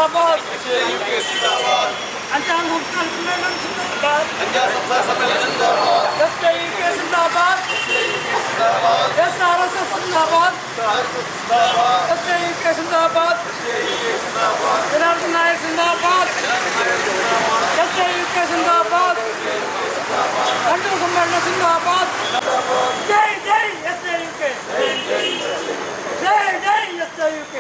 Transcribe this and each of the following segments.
जिंदाबाद, अनजान मुक्तल सम्मेलन जिंदाबाद, SJUK जिंदाबाद, SRSS जिंदाबाद, SJUK जिंदाबाद, जनार्दन नायक जिंदाबाद, SJUK जिंदाबाद, अंडर सम्मेलन जिंदाबाद, जय जय SJUK, जय जय SJUK.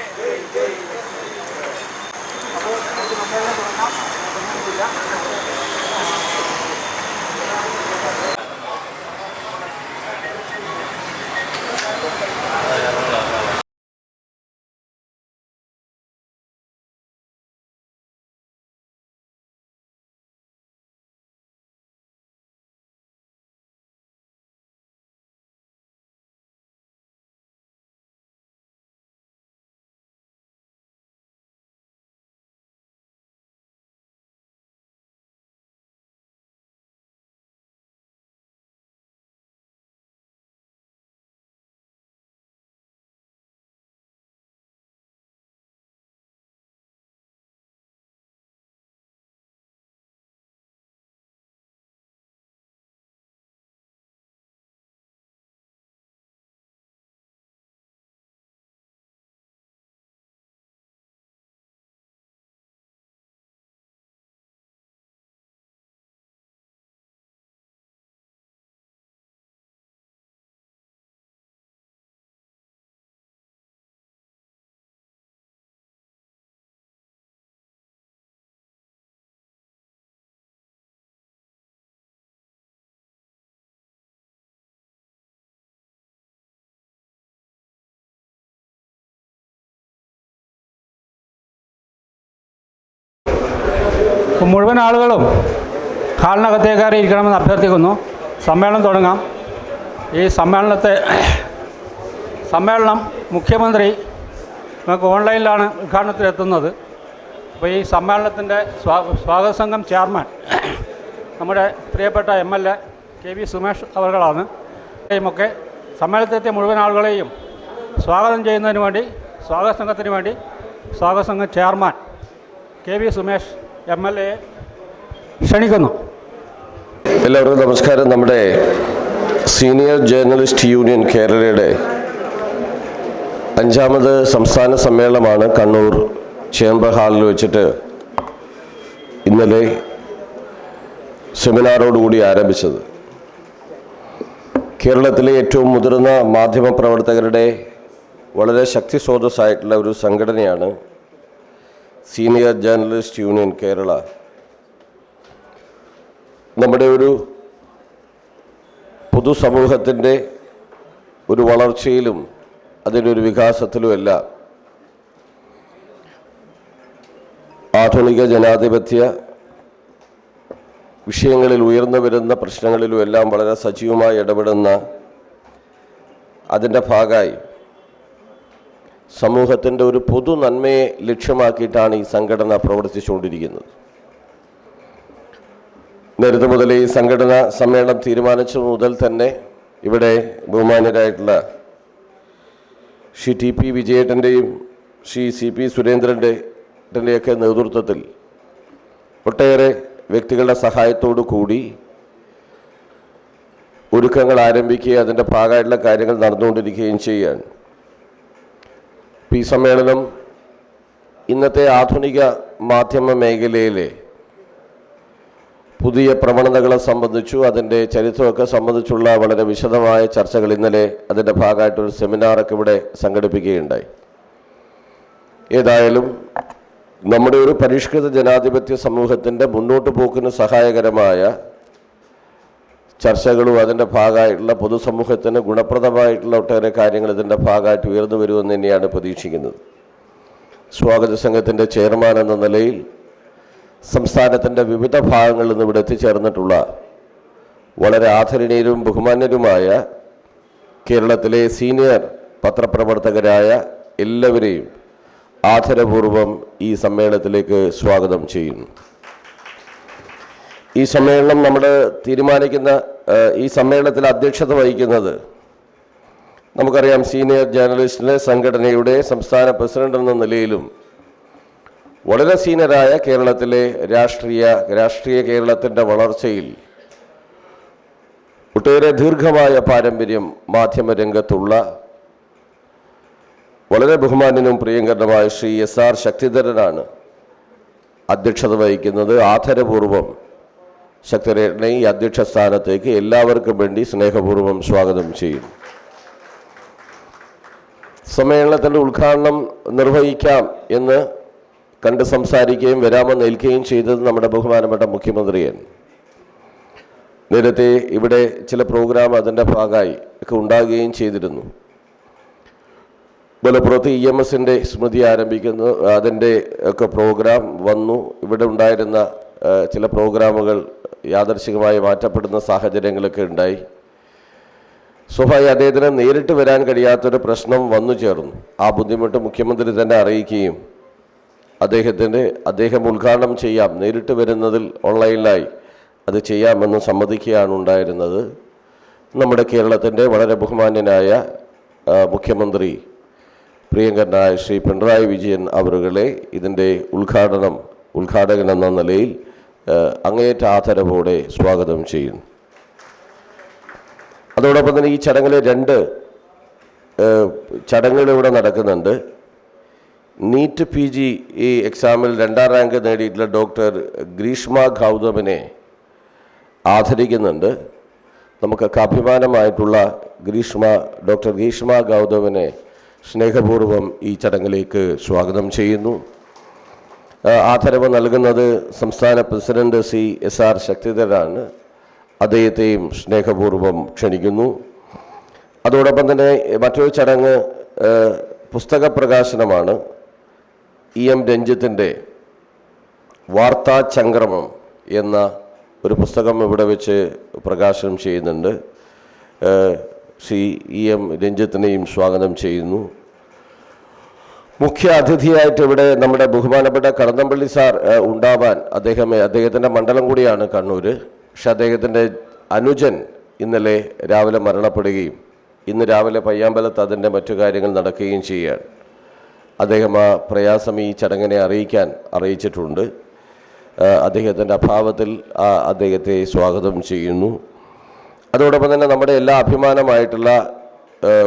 മുഴുവൻ ആളുകളും ഹാളിനകത്തേക്ക് കയറി ഇരിക്കണമെന്ന് അഭ്യർത്ഥിക്കുന്നു. സമ്മേളനം തുടങ്ങാം. ഈ സമ്മേളനം മുഖ്യമന്ത്രി നമുക്ക് ഓൺലൈനിലാണ് ഉദ്ഘാടനത്തിലെത്തുന്നത്. അപ്പോൾ ഈ സമ്മേളനത്തിൻ്റെ സ്വാഗത സംഘം ചെയർമാൻ നമ്മുടെ പ്രിയപ്പെട്ട MLA KV സുമേഷ് അവർകളാണ്. ഒക്കെ സമ്മേളനത്തിലെത്തിയ മുഴുവൻ ആളുകളെയും സ്വാഗതം ചെയ്യുന്നതിന് വേണ്ടി സ്വാഗത സംഘത്തിന് വേണ്ടി സ്വാഗത സംഘം ചെയർമാൻ KV സുമേഷ് MLA ക്ഷണിക്കുന്നു. എല്ലാവർക്കും നമസ്കാരം. നമ്മുടെ സീനിയർ ജേർണലിസ്റ്റ് യൂണിയൻ കേരളയുടെ 5ാമത് സംസ്ഥാന സമ്മേളനമാണ് കണ്ണൂർ ചേംബർ ഹാളിൽ വെച്ചിട്ട് ഇന്നലെ സെമിനാറോടുകൂടി ആരംഭിച്ചത്. കേരളത്തിലെ ഏറ്റവും മുതിർന്ന മാധ്യമപ്രവർത്തകരുടെ വളരെ ശക്തിസ്രോതസ്സായിട്ടുള്ള ഒരു സംഘടനയാണ് സീനിയർ ജേർണലിസ്റ്റ് യൂണിയൻ കേരള. നമ്മുടെ ഒരു പൊതുസമൂഹത്തിൻ്റെ ഒരു വളർച്ചയിലും അതിൻ്റെ ഒരു വികാസത്തിലുമെല്ലാം ആധുനിക ജനാധിപത്യ വിഷയങ്ങളിൽ ഉയർന്നു വരുന്ന പ്രശ്നങ്ങളിലുമെല്ലാം വളരെ സജീവമായി ഇടപെടുന്ന അതിൻ്റെ ഭാഗമായി സമൂഹത്തിൻ്റെ ഒരു പൊതു നന്മയെ ലക്ഷ്യമാക്കിയിട്ടാണ് ഈ സംഘടന പ്രവർത്തിച്ചുകൊണ്ടിരിക്കുന്നത്. നേരത്തെ മുതൽ ഈ സംഘടന സമ്മേളനം തീരുമാനിച്ച മുതൽ തന്നെ ഇവിടെ ബഹുമാന്യരായിട്ടുള്ള ശ്രീ TP വിജയേട്ടൻ്റെയും ശ്രീ CP സുരേന്ദ്രൻ്റെയൊക്കെ നേതൃത്വത്തിൽ ഒട്ടേറെ വ്യക്തികളുടെ സഹായത്തോടു കൂടി ഒരുക്കങ്ങൾ ആരംഭിക്കുകയും അതിൻ്റെ ഭാഗമായിട്ടുള്ള കാര്യങ്ങൾ നടന്നുകൊണ്ടിരിക്കുകയും ചെയ്യുകയാണ്. ഈ സമ്മേളനം ഇന്നത്തെ ആധുനിക മാധ്യമ മേഖലയിലെ പുതിയ പ്രവണതകളെ സംബന്ധിച്ചു അതിൻ്റെ ചരിത്രമൊക്കെ സംബന്ധിച്ചുള്ള വളരെ വിശദമായ ചർച്ചകൾ ഇന്നലെ അതിൻ്റെ ഭാഗമായിട്ടൊരു സെമിനാറൊക്കെ ഇവിടെ സംഘടിപ്പിക്കുകയുണ്ടായി. ഏതായാലും നമ്മുടെ ഒരു പരിഷ്കൃത ജനാധിപത്യ സമൂഹത്തിൻ്റെ മുന്നോട്ട് പോക്കിന് സഹായകരമായ ചർച്ചകളും അതിൻ്റെ ഭാഗമായിട്ടുള്ള പൊതുസമൂഹത്തിന് ഗുണപ്രദമായിട്ടുള്ള ഒട്ടേറെ കാര്യങ്ങൾ ഇതിൻ്റെ ഭാഗമായിട്ട് ഉയർന്നു വരുമെന്ന് തന്നെയാണ് പ്രതീക്ഷിക്കുന്നത്. സ്വാഗത സംഘത്തിൻ്റെ ചെയർമാൻ എന്ന നിലയിൽ സംസ്ഥാനത്തിൻ്റെ വിവിധ ഭാഗങ്ങളിൽ നിന്ന് ഇവിടെ എത്തിച്ചേർന്നിട്ടുള്ള വളരെ ആദരണീയരും ബഹുമാന്യരുമായ കേരളത്തിലെ സീനിയർ പത്രപ്രവർത്തകരായ എല്ലാവരെയും ആദരപൂർവം ഈ സമ്മേളനത്തിലേക്ക് സ്വാഗതം ചെയ്യുന്നു. ഈ സമ്മേളനം നമ്മൾ തീരുമാനിക്കുന്ന ഈ സമ്മേളനത്തിൽ അധ്യക്ഷത വഹിക്കുന്നത് നമുക്കറിയാം സീനിയർ ജേർണലിസ്റ്റിലെ സംഘടനയുടെ സംസ്ഥാന പ്രസിഡന്റ് എന്ന നിലയിലും വളരെ സീനിയറായ കേരളത്തിലെ രാഷ്ട്രീയ കേരളത്തിൻ്റെ വളർച്ചയിൽ ഒട്ടേറെ ദീർഘമായ പാരമ്പര്യം മാധ്യമരംഗത്തുള്ള വളരെ ബഹുമാന്യനും പ്രിയങ്കരനുമായ ശ്രീ SR ശക്തിധരനാണ് അധ്യക്ഷത വഹിക്കുന്നത്. ആദരപൂർവം ശക്തിധരനെ ഈ അധ്യക്ഷ സ്ഥാനത്തേക്ക് എല്ലാവർക്കും വേണ്ടി സ്നേഹപൂർവ്വം സ്വാഗതം ചെയ്യും. സമ്മേളനത്തിൻ്റെ ഉദ്ഘാടനം നിർവഹിക്കാം എന്ന് കണ്ട് സംസാരിക്കുകയും വരാമെന്ന് ഏൽക്കുകയും ചെയ്തത് നമ്മുടെ ബഹുമാനപ്പെട്ട മുഖ്യമന്ത്രിയാണ്. നേരത്തെ ഇവിടെ ചില പ്രോഗ്രാം അതിൻ്റെ ഭാഗമായി ഒക്കെ ഉണ്ടാകുകയും ചെയ്തിരുന്നു. മലപ്പുറത്ത് EMSൻ്റെ സ്മൃതി ആരംഭിക്കുന്നു, അതിൻ്റെ ഒക്കെ പ്രോഗ്രാം വന്നു. ഇവിടെ ഉണ്ടായിരുന്ന ചില പ്രോഗ്രാമുകൾ യാദർശികമായി മാറ്റപ്പെടുന്ന സാഹചര്യങ്ങളൊക്കെ ഉണ്ടായി. സ്വാഭാവിക അദ്ദേഹത്തിന് നേരിട്ട് വരാൻ കഴിയാത്തൊരു പ്രശ്നം വന്നു ചേർന്നു. ആ ബുദ്ധിമുട്ട് മുഖ്യമന്ത്രി തന്നെ അറിയിക്കുകയും അദ്ദേഹം ഉദ്ഘാടനം ചെയ്യാം, നേരിട്ട് വരുന്നതിൽ ഓൺലൈനിലായി അത് ചെയ്യാമെന്ന് സമ്മതിക്കുകയാണ് ഉണ്ടായിരുന്നത്. നമ്മുടെ കേരളത്തിൻ്റെ വളരെ ബഹുമാന്യനായ മുഖ്യമന്ത്രി പ്രിയങ്കരനായ ശ്രീ പിണറായി വിജയൻ അവരുകളെ ഇതിൻ്റെ ഉദ്ഘാടകൻ എന്ന നിലയിൽ അങ്ങേയറ്റ ആദരവോടെ സ്വാഗതം ചെയ്യുന്നു. അതോടൊപ്പം തന്നെ ഈ ചടങ്ങിൽ 2 ചടങ്ങുകളിവിടെ നടക്കുന്നുണ്ട്. നീറ്റ് PG ഈ എക്സാമിൽ 2ാം റാങ്ക് നേടിയിട്ടുള്ള ഡോക്ടർ ഗ്രീഷ്മ ഗൗതമിനെ ആദരിക്കുന്നുണ്ട്. നമുക്കൊക്കെ അഭിമാനമായിട്ടുള്ള ഡോക്ടർ ഗ്രീഷ്മ ഗൗതമിനെ സ്നേഹപൂർവ്വം ഈ ചടങ്ങിലേക്ക് സ്വാഗതം ചെയ്യുന്നു. ആദരവ് നൽകുന്നത് സംസ്ഥാന പ്രസിഡന്റ് SR ശക്തിധരനാണ്. അദ്ദേഹത്തെയും സ്നേഹപൂർവ്വം ക്ഷണിക്കുന്നു. അതോടൊപ്പം തന്നെ മറ്റൊരു ചടങ്ങ് പുസ്തക പ്രകാശനമാണ്. EM രഞ്ജിത്തിൻ്റെ വാർത്താ ചംക്രമം എന്ന ഒരു പുസ്തകം ഇവിടെ വെച്ച് പ്രകാശനം ചെയ്യുന്നുണ്ട്. ശ്രീ EM രഞ്ജിത്തിനെയും സ്വാഗതം ചെയ്യുന്നു. മുഖ്യ അതിഥിയായിട്ട് ഇവിടെ നമ്മുടെ ബഹുമാനപ്പെട്ട കടന്നപ്പള്ളി സാർ ഉണ്ടാവാൻ അദ്ദേഹത്തിൻ്റെ മണ്ഡലം കൂടിയാണ് കണ്ണൂർ. പക്ഷെ അദ്ദേഹത്തിൻ്റെ അനുജൻ ഇന്നലെ രാവിലെ മരണപ്പെടുകയും ഇന്ന് രാവിലെ പയ്യാമ്പലത്ത് അതിൻ്റെ മറ്റു കാര്യങ്ങൾ നടക്കുകയും ചെയ്യുകയാണ്. അദ്ദേഹം ആ പ്രയാസം ഈ ചടങ്ങിനെ അറിയിച്ചിട്ടുണ്ട്. അദ്ദേഹത്തിൻ്റെ അഭാവത്തിൽ അദ്ദേഹത്തെ സ്വാഗതം ചെയ്യുന്നു. അതോടൊപ്പം തന്നെ നമ്മുടെ എല്ലാ അഭിമാനമായിട്ടുള്ള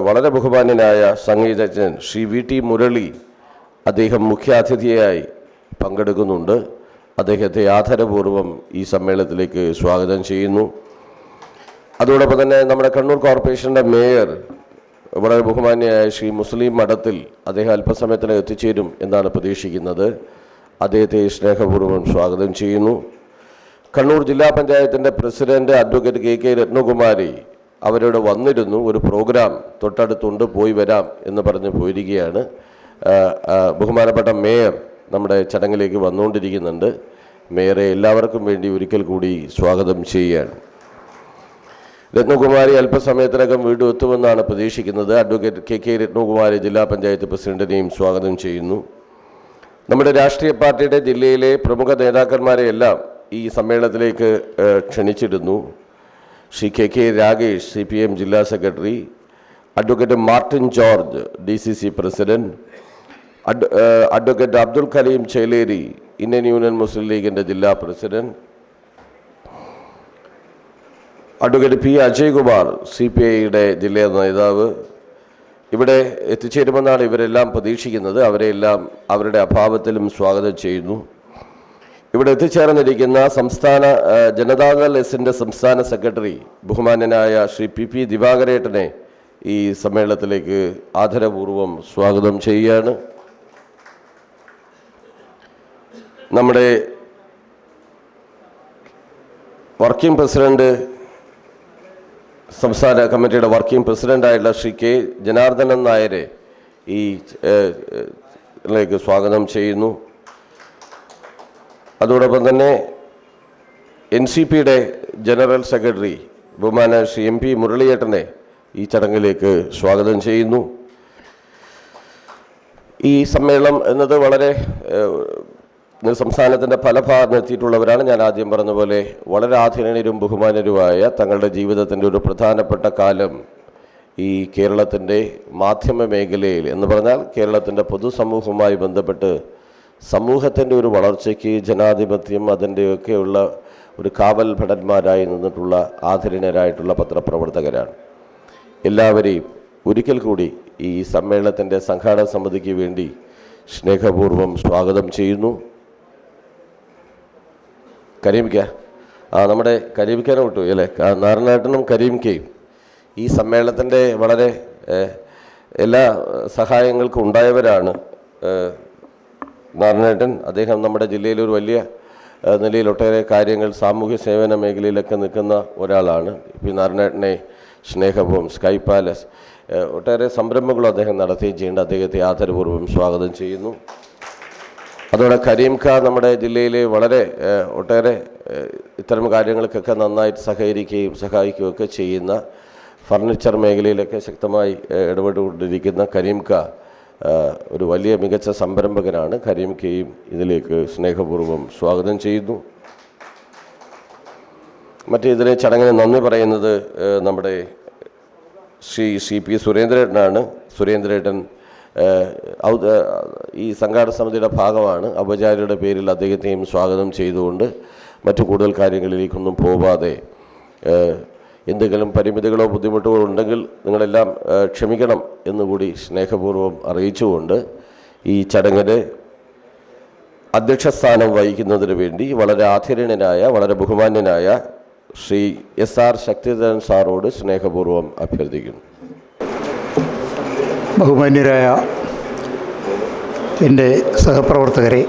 വളരെ ബഹുമാന്യനായ സംഗീതജ്ഞൻ ശ്രീ VT മുരളി അദ്ദേഹം മുഖ്യാതിഥിയായി പങ്കെടുക്കുന്നുണ്ട്. അദ്ദേഹത്തെ ആദരപൂർവ്വം ഈ സമ്മേളനത്തിലേക്ക് സ്വാഗതം ചെയ്യുന്നു. അതോടൊപ്പം തന്നെ നമ്മുടെ കണ്ണൂർ കോർപ്പറേഷൻ്റെ മേയർ വളരെ ബഹുമാന്യനായ ശ്രീ മുസ്ലിം മഠത്തിൽ അദ്ദേഹം അല്പസമയത്തിന് എത്തിച്ചേരും എന്നാണ് പ്രതീക്ഷിക്കുന്നത്. അദ്ദേഹത്തെ സ്നേഹപൂർവ്വം സ്വാഗതം ചെയ്യുന്നു. കണ്ണൂർ ജില്ലാ പഞ്ചായത്തിൻ്റെ പ്രസിഡന്റ് അഡ്വക്കേറ്റ് KK രത്നകുമാരി അവരോട് വന്നിരുന്നു. ഒരു പ്രോഗ്രാം തൊട്ടടുത്തുണ്ട്, പോയി വരാം എന്ന് പറഞ്ഞ് പോയിരിക്കുകയാണ്. ബഹുമാനപ്പെട്ട മേയർ നമ്മുടെ ചടങ്ങിലേക്ക് വന്നുകൊണ്ടിരിക്കുന്നുണ്ട്. മേയറെ എല്ലാവർക്കും വേണ്ടി ഒരിക്കൽ കൂടി സ്വാഗതം ചെയ്യുകയാണ്. രത്നകുമാരി അല്പസമയത്തിനകം വീണ്ടും എത്തുമെന്നാണ് പ്രതീക്ഷിക്കുന്നത്. അഡ്വക്കേറ്റ് KK രത്നകുമാരി ജില്ലാ പഞ്ചായത്ത് പ്രസിഡന്റിനെയും സ്വാഗതം ചെയ്യുന്നു. നമ്മുടെ രാഷ്ട്രീയ പാർട്ടിയുടെ ജില്ലയിലെ പ്രമുഖ നേതാക്കന്മാരെയെല്ലാം ഈ സമ്മേളനത്തിലേക്ക് ക്ഷണിച്ചിരുന്നു. ശ്രീ KK രാഗേഷ് CPM ജില്ലാ secretary, advocate Martin George DCC president, advocate Abdul Kareem Cheleri Indian Union Muslim ലീഗിൻ്റെ ജില്ലാ പ്രസിഡന്റ്, അഡ്വക്കേറ്റ് P അജയ്കുമാർ CPIയുടെ ജില്ലാ നേതാവ് ഇവിടെ എത്തിച്ചേരുമെന്നാണ് ഇവരെല്ലാം പ്രതീക്ഷിക്കുന്നത്. അവരെല്ലാം അവരുടെ അഭാവത്തിലും സ്വാഗതം ചെയ്യുന്നു. ഇവിടെ എത്തിച്ചേർന്നിരിക്കുന്ന സംസ്ഥാന ജനതാദൾ എസിൻ്റെ സംസ്ഥാന സെക്രട്ടറി ബഹുമാന്യനായ ശ്രീ PP ദിവാകരേട്ടനെ ഈ സമ്മേളനത്തിലേക്ക് ആദരപൂർവ്വം സ്വാഗതം ചെയ്യുകയാണ്. നമ്മുടെ വർക്കിംഗ് പ്രസിഡന്റ്, സംസ്ഥാന കമ്മിറ്റിയുടെ വർക്കിംഗ് പ്രസിഡൻ്റായിട്ടുള്ള ശ്രീ K ജനാർദ്ദനൻ നായരെ ഈ സ്വാഗതം ചെയ്യുന്നു. അതോടൊപ്പം തന്നെ NCPയുടെ ജനറൽ സെക്രട്ടറി ബഹുമാന ശ്രീ MP മുരളിയേട്ടനെ ഈ ചടങ്ങിലേക്ക് സ്വാഗതം ചെയ്യുന്നു. ഈ സമ്മേളനം എന്നത് വളരെ സംസ്ഥാനത്തിൻ്റെ പല ഭാഗത്ത് എത്തിയിട്ടുള്ളവരാണ്. ഞാൻ ആദ്യം പറഞ്ഞ പോലെ വളരെ ആധുനികരും ബഹുമാനരുമായ തങ്ങളുടെ ജീവിതത്തിൻ്റെ ഒരു പ്രധാനപ്പെട്ട കാലം ഈ കേരളത്തിൻ്റെ മാധ്യമ മേഖലയിൽ എന്ന് പറഞ്ഞാൽ കേരളത്തിൻ്റെ പൊതുസമൂഹവുമായി ബന്ധപ്പെട്ട് സമൂഹത്തിൻ്റെ ഒരു വളർച്ചയ്ക്ക് ജനാധിപത്യം അതിൻ്റെയൊക്കെയുള്ള ഒരു കാവൽ ഭടന്മാരായി നിന്നിട്ടുള്ള ആദരണീയരായിട്ടുള്ള പത്രപ്രവർത്തകരാണ്. എല്ലാവരെയും ഒരിക്കൽ കൂടി ഈ സമ്മേളനത്തിൻ്റെ സംഘാടക സമിതിക്ക് വേണ്ടി സ്നേഹപൂർവ്വം സ്വാഗതം ചെയ്യുന്നു. കരീംക്ക നമ്മുടെ കരീംക്കനെ വിട്ടു അല്ലേ, നാരായണേട്ടനും കരീംക്കയും ഈ സമ്മേളനത്തിൻ്റെ വളരെ എല്ലാ സഹായങ്ങൾക്കും ഉണ്ടായവരാണ്. നാരായണേട്ടൻ അദ്ദേഹം നമ്മുടെ ജില്ലയിൽ ഒരു വലിയ നിലയിൽ ഒട്ടേറെ കാര്യങ്ങൾ സാമൂഹ്യ സേവന മേഖലയിലൊക്കെ നിൽക്കുന്ന ഒരാളാണ്. പി നാരായണേട്ടനെ സ്നേഹപൂർവ്വം സ്കൈ പാലസ് ഒട്ടേറെ സംരംഭങ്ങളും അദ്ദേഹം നടത്തുകയും ചെയ്യുന്നുണ്ട്. അദ്ദേഹത്തെ ആദരപൂർവ്വം സ്വാഗതം ചെയ്യുന്നു. അതോടെ കരീംഖ നമ്മുടെ ജില്ലയിലെ വളരെ ഒട്ടേറെ ഇത്തരം കാര്യങ്ങൾക്കൊക്കെ നന്നായിട്ട് സഹായിക്കുകയൊക്കെ ചെയ്യുന്ന ഫർണിച്ചർ മേഖലയിലൊക്കെ ശക്തമായി ഇടപെട്ടുകൊണ്ടിരിക്കുന്ന കരീംഖ ഒരു വലിയ മികച്ച സംരംഭകനാണ്. കരീംഖയും ഇതിലേക്ക് സ്നേഹപൂർവ്വം സ്വാഗതം ചെയ്യുന്നു. ഇതിനെ ചടങ്ങിന് നന്ദി പറയുന്നത് നമ്മുടെ ശ്രീ പി സുരേന്ദ്രേട്ടനാണ്. സുരേന്ദ്രേട്ടൻ ഈ സംഘാടക സമിതിയുടെ ഭാഗമാണ്. ഔപചാരികയുടെ പേരിൽ അദ്ദേഹത്തെയും സ്വാഗതം ചെയ്തുകൊണ്ട് മറ്റു കൂടുതൽ കാര്യങ്ങളിലേക്കൊന്നും പോവാതെ എന്തെങ്കിലും പരിമിതികളോ ബുദ്ധിമുട്ടുകളോ ഉണ്ടെങ്കിൽ നിങ്ങളെല്ലാം ക്ഷമിക്കണം എന്നുകൂടി സ്നേഹപൂർവ്വം അറിയിച്ചുകൊണ്ട് ഈ ചടങ്ങിന് അധ്യക്ഷസ്ഥാനം വഹിക്കുന്നതിന് വേണ്ടി വളരെ ആദരണീയനായ വളരെ ബഹുമാന്യനായ ശ്രീ SR ശക്തിധരൻ സാറോട് സ്നേഹപൂർവ്വം അഭ്യർത്ഥിക്കുന്നു. ബഹുമാന്യരായ എൻ്റെ സഹപ്രവർത്തകരെ,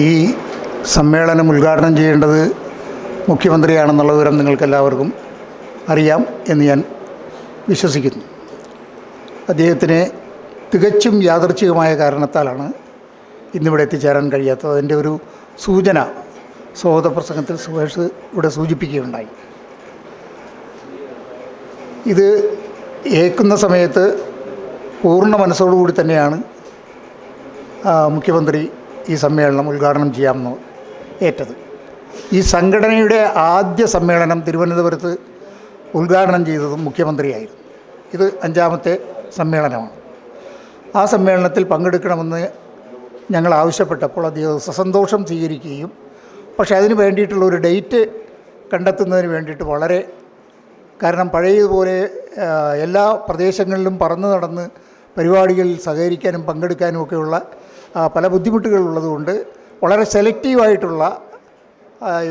ഈ സമ്മേളനം ഉദ്ഘാടനം ചെയ്യേണ്ടത് മുഖ്യമന്ത്രിയാണെന്നുള്ള വിവരം നിങ്ങൾക്കെല്ലാവർക്കും അറിയാം എന്ന് ഞാൻ വിശ്വസിക്കുന്നു. അദ്ദേഹത്തിന് തികച്ചും യാദൃച്ഛികമായ കാരണത്താലാണ് ഇന്നിവിടെ എത്തിച്ചേരാൻ കഴിയാത്തത്. അതിൻ്റെ ഒരു സൂചന സ്വാഗത പ്രസംഗത്തിൽ സുഹേഷ് ഇവിടെ സൂചിപ്പിക്കുകയുണ്ടായി. ഇത് ഏൽക്കുന്ന സമയത്ത് പൂർണ്ണ മനസ്സോടുകൂടി തന്നെയാണ് മുഖ്യമന്ത്രി ഈ സമ്മേളനം ഉദ്ഘാടനം ചെയ്യാമെന്ന് ഏറ്റത്. ഈ സംഘടനയുടെ ആദ്യ സമ്മേളനം തിരുവനന്തപുരത്ത് ഉദ്ഘാടനം ചെയ്തതും മുഖ്യമന്ത്രിയായിരുന്നു. ഇത് 5ാമത്തെ സമ്മേളനമാണ്. ആ സമ്മേളനത്തിൽ പങ്കെടുക്കണമെന്ന് ഞങ്ങൾ ആവശ്യപ്പെട്ടപ്പോൾ അദ്ദേഹം സസന്തോഷം സ്വീകരിക്കുകയും പക്ഷേ അതിന് വേണ്ടിയിട്ടുള്ള ഒരു ഡേറ്റ് കണ്ടെത്തുന്നതിന് വേണ്ടിയിട്ട് കാരണം പഴയതുപോലെ എല്ലാ പ്രദേശങ്ങളിലും പറന്ന് നടന്ന് പരിപാടികളിൽ സഹകരിക്കാനും പങ്കെടുക്കാനും ഒക്കെയുള്ള പല ബുദ്ധിമുട്ടുകളുള്ളതുകൊണ്ട് വളരെ സെലക്റ്റീവായിട്ടുള്ള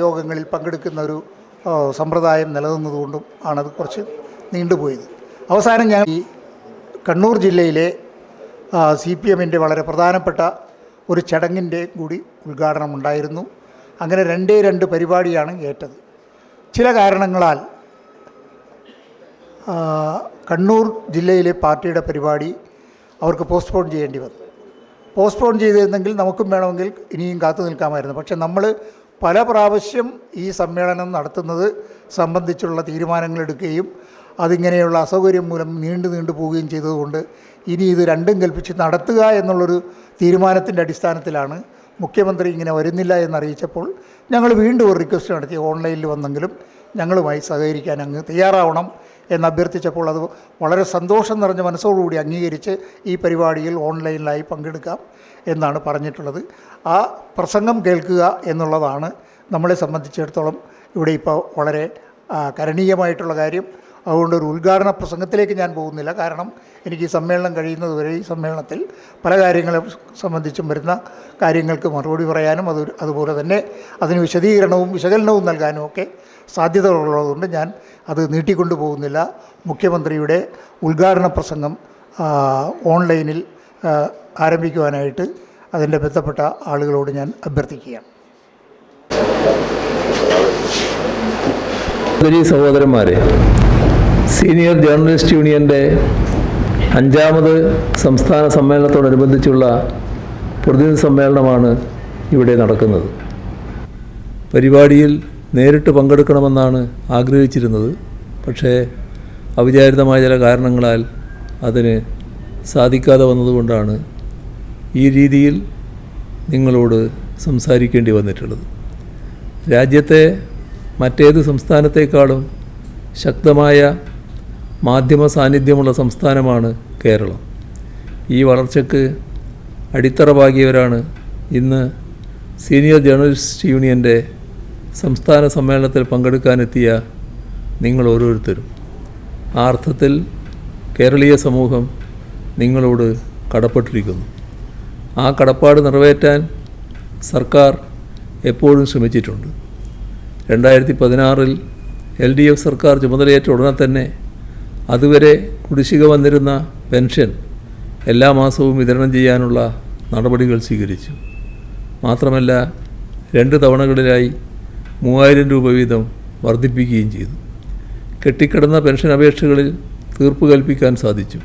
യോഗങ്ങളിൽ പങ്കെടുക്കുന്ന ഒരു സമ്പ്രദായം നിലനിന്നതുകൊണ്ടും ആണത് കുറച്ച് നീണ്ടുപോയത്. അവസാനം ഞാൻ ഈ കണ്ണൂർ ജില്ലയിലെ CPMൻ്റെ വളരെ പ്രധാനപ്പെട്ട ഒരു ചടങ്ങിൻ്റെ കൂടി ഉദ്ഘാടനം ഉണ്ടായിരുന്നു. അങ്ങനെ 2 പരിപാടിയാണ് ഏറ്റത്. ചില കാരണങ്ങളാൽ കണ്ണൂർ ജില്ലയിലെ പാർട്ടിയുടെ പരിപാടി അവർക്ക് പോസ്റ്റ്പോൺ ചെയ്യേണ്ടി വന്നു. പോസ്റ്റ്പോൺ ചെയ്തിരുന്നെങ്കിൽ നമുക്കും വേണമെങ്കിൽ ഇനിയും കാത്തു നിൽക്കാമായിരുന്നു. പക്ഷെ നമ്മൾ പല പ്രാവശ്യം ഈ സമ്മേളനം നടത്തുന്നത് സംബന്ധിച്ചുള്ള തീരുമാനങ്ങളെടുക്കുകയും അതിങ്ങനെയുള്ള അസൗകര്യം മൂലം നീണ്ടു പോവുകയും ചെയ്തതുകൊണ്ട് ഇനി ഇത് രണ്ടും കൽപ്പിച്ച് നടത്തുക എന്നുള്ളൊരു തീരുമാനത്തിൻ്റെ അടിസ്ഥാനത്തിലാണ് മുഖ്യമന്ത്രി ഇങ്ങനെ വരുന്നില്ല എന്നറിയിച്ചപ്പോൾ ഞങ്ങൾ വീണ്ടും ഒരു റിക്വസ്റ്റ് നടത്തി. ഓൺലൈനിൽ വന്നെങ്കിലും ഞങ്ങളുമായി സഹകരിക്കാൻ അങ്ങ് തയ്യാറാവണം എന്നഭ്യർത്ഥിച്ചപ്പോൾ അത് വളരെ സന്തോഷം നിറഞ്ഞ മനസ്സോടുകൂടി അംഗീകരിച്ച് ഈ പരിപാടിയിൽ ഓൺലൈനിലായി പങ്കെടുക്കാം എന്നാണ് പറഞ്ഞിട്ടുള്ളത്. ആ പ്രസംഗം കേൾക്കുക എന്നുള്ളതാണ് നമ്മളെ സംബന്ധിച്ചിടത്തോളം ഇവിടെ ഇപ്പോൾ വളരെ കരണീയമായിട്ടുള്ള കാര്യം. അതുകൊണ്ടൊരു ഉദ്ഘാടന പ്രസംഗത്തിലേക്ക് ഞാൻ പോകുന്നില്ല. കാരണം എനിക്ക് ഈ സമ്മേളനം കഴിയുന്നതുവരെ ഈ സമ്മേളനത്തിൽ പല കാര്യങ്ങളെ സംബന്ധിച്ചും വരുന്ന കാര്യങ്ങൾക്ക് മറുപടി പറയാനും അതുപോലെ തന്നെ അതിന് വിശദീകരണവും വിശകലനവും നൽകാനും ഒക്കെ സാധ്യതകളുള്ളതുകൊണ്ട് ഞാൻ അത് നീട്ടിക്കൊണ്ടു പോകുന്നില്ല. മുഖ്യമന്ത്രിയുടെ ഉദ്ഘാടന പ്രസംഗം ഓൺലൈനിൽ ആരംഭിക്കുവാനായിട്ട് അതിൻ്റെ ബന്ധപ്പെട്ട ആളുകളോട് ഞാൻ അഭ്യർത്ഥിക്കുകയാണ്. സഹോദരന്മാരെ, സീനിയർ ജേർണലിസ്റ്റ് യൂണിയൻ്റെ 5ാമത് സംസ്ഥാന സമ്മേളനത്തോടനുബന്ധിച്ചുള്ള പ്രതിനിധി സമ്മേളനമാണ് ഇവിടെ നടക്കുന്നത്. പരിപാടിയിൽ നേരിട്ട് പങ്കെടുക്കണമെന്നാണ് ആഗ്രഹിച്ചിരുന്നത്. പക്ഷേ അവിചാരിതമായ ചില കാരണങ്ങളാൽ അതിന് സാധിക്കാതെ വന്നതുകൊണ്ടാണ് ഈ രീതിയിൽ നിങ്ങളോട് സംസാരിക്കേണ്ടി വന്നിട്ടുള്ളത്. രാജ്യത്തെ മറ്റേത് സംസ്ഥാനത്തേക്കാളും ശക്തമായ മാധ്യമ സാന്നിധ്യമുള്ള സംസ്ഥാനമാണ് കേരളം. ഈ വളർച്ചയ്ക്ക് അടിത്തറ പാകിയവരാണ് ഇന്ന് സീനിയർ ജേർണലിസ്റ്റ് യൂണിയൻ്റെ സംസ്ഥാന സമ്മേളനത്തിൽ പങ്കെടുക്കാനെത്തിയ നിങ്ങൾ ഓരോരുത്തരും. ആ അർത്ഥത്തിൽ കേരളീയ സമൂഹം നിങ്ങളോട് കടപ്പെട്ടിരിക്കുന്നു. ആ കടപ്പാട് നിറവേറ്റാൻ സർക്കാർ എപ്പോഴും ശ്രമിച്ചിട്ടുണ്ട്. 2016 LDF സർക്കാർ ചുമതലയേറ്റ ഉടനെ തന്നെ അതുവരെ കുടിശ്ശിക വന്നിരുന്ന പെൻഷൻ എല്ലാ മാസവും വിതരണം ചെയ്യാനുള്ള നടപടികൾ സ്വീകരിച്ചു. മാത്രമല്ല 2 തവണകളിലായി 3000 രൂപ വീതം വർദ്ധിപ്പിക്കുകയും ചെയ്തു. കെട്ടിക്കിടന്ന പെൻഷൻ അപേക്ഷകളിൽ തീർപ്പ് കൽപ്പിക്കാൻ സാധിച്ചു.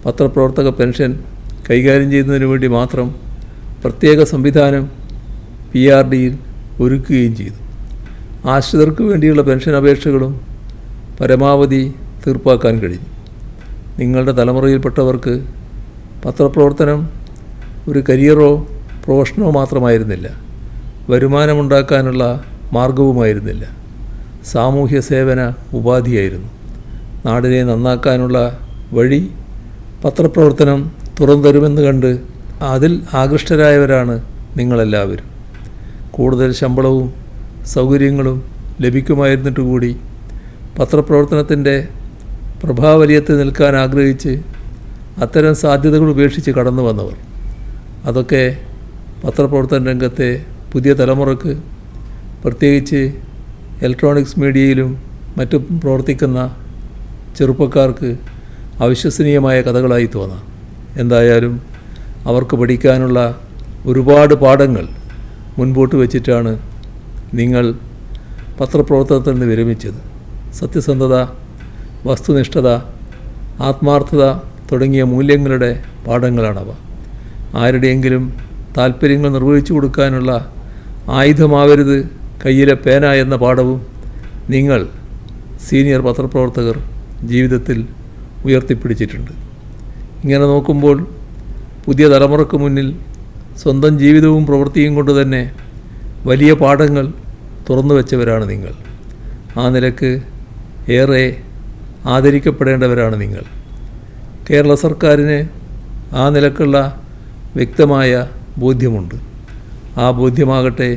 പത്രപ്രവർത്തക പെൻഷൻ കൈകാര്യം ചെയ്യുന്നതിന് വേണ്ടി മാത്രം പ്രത്യേക സംവിധാനം PRDയിൽ ഒരുക്കുകയും ചെയ്തു. ആശ്രിതർക്ക് വേണ്ടിയുള്ള പെൻഷൻ അപേക്ഷകളും പരമാവധി തീർപ്പാക്കാൻ കഴിഞ്ഞു. നിങ്ങളുടെ തലമുറയിൽപ്പെട്ടവർക്ക് പത്രപ്രവർത്തനം ഒരു കരിയറോ പ്രൊഫഷനോ മാത്രമായിരുന്നില്ല, വരുമാനമുണ്ടാക്കാനുള്ള മാർഗവുമായിരുന്നില്ല, സാമൂഹ്യ സേവന ഉപാധിയായിരുന്നു. നാടിനെ നന്നാക്കാനുള്ള വഴി പത്രപ്രവർത്തനം തുറന്നുതരുമെന്ന് കണ്ട് അതിൽ ആകൃഷ്ടരായവരാണ് നിങ്ങളെല്ലാവരും. കൂടുതൽ ശമ്പളവും സൗകര്യങ്ങളും ലഭിക്കുമായിരുന്നിട്ട് കൂടി പത്രപ്രവർത്തനത്തിൻ്റെ പ്രഭാവലിയത്തിൽ നിൽക്കാൻ ആഗ്രഹിച്ച് അത്തരം സാധ്യതകൾ ഉപേക്ഷിച്ച് കടന്നു വന്നവർ. അതൊക്കെ പത്രപ്രവർത്തന രംഗത്തെ പുതിയ തലമുറക്ക്, പ്രത്യേകിച്ച് ഇലക്ട്രോണിക്സ് മീഡിയയിലും മറ്റും പ്രവർത്തിക്കുന്ന ചെറുപ്പക്കാർക്ക് അവിശ്വസനീയമായ കഥകളായി തോന്നാം. എന്തായാലും അവർക്ക് പഠിക്കാനുള്ള ഒരുപാട് പാഠങ്ങൾ മുൻപോട്ട് വച്ചിട്ടാണ് നിങ്ങൾ പത്രപ്രവർത്തനത്തിൽ നിന്ന് വിരമിച്ചത്. സത്യസന്ധത, വസ്തുനിഷ്ഠത, ആത്മാർത്ഥത തുടങ്ങിയ മൂല്യങ്ങളുടെ പാഠങ്ങളാണവ. ആരുടെയെങ്കിലും താല്പര്യങ്ങൾ നിർവഹിച്ചു കൊടുക്കാനുള്ള ആയുധമാവരുത് കയ്യിലെ പേന എന്ന പാഠവും നിങ്ങൾ സീനിയർ പത്രപ്രവർത്തകർ ജീവിതത്തിൽ ഉയർത്തിപ്പിടിച്ചിട്ടുണ്ട്. ഇങ്ങനെ നോക്കുമ്പോൾ പുതിയ തലമുറക്ക് മുന്നിൽ സ്വന്തം ജീവിതവും പ്രവൃത്തിയും കൊണ്ട് തന്നെ വലിയ പാഠങ്ങൾ തുറന്നു വെച്ചവരാണ് നിങ്ങൾ. ആ നിലക്ക് ഏറെ ആദരിക്കപ്പെടേണ്ടവരാണ് നിങ്ങൾ. കേരള സർക്കാരിന് ആ നിലക്കുള്ള വ്യക്തമായ ബോധ്യമുണ്ട്. ആ ബോധ്യമാകട്ടെ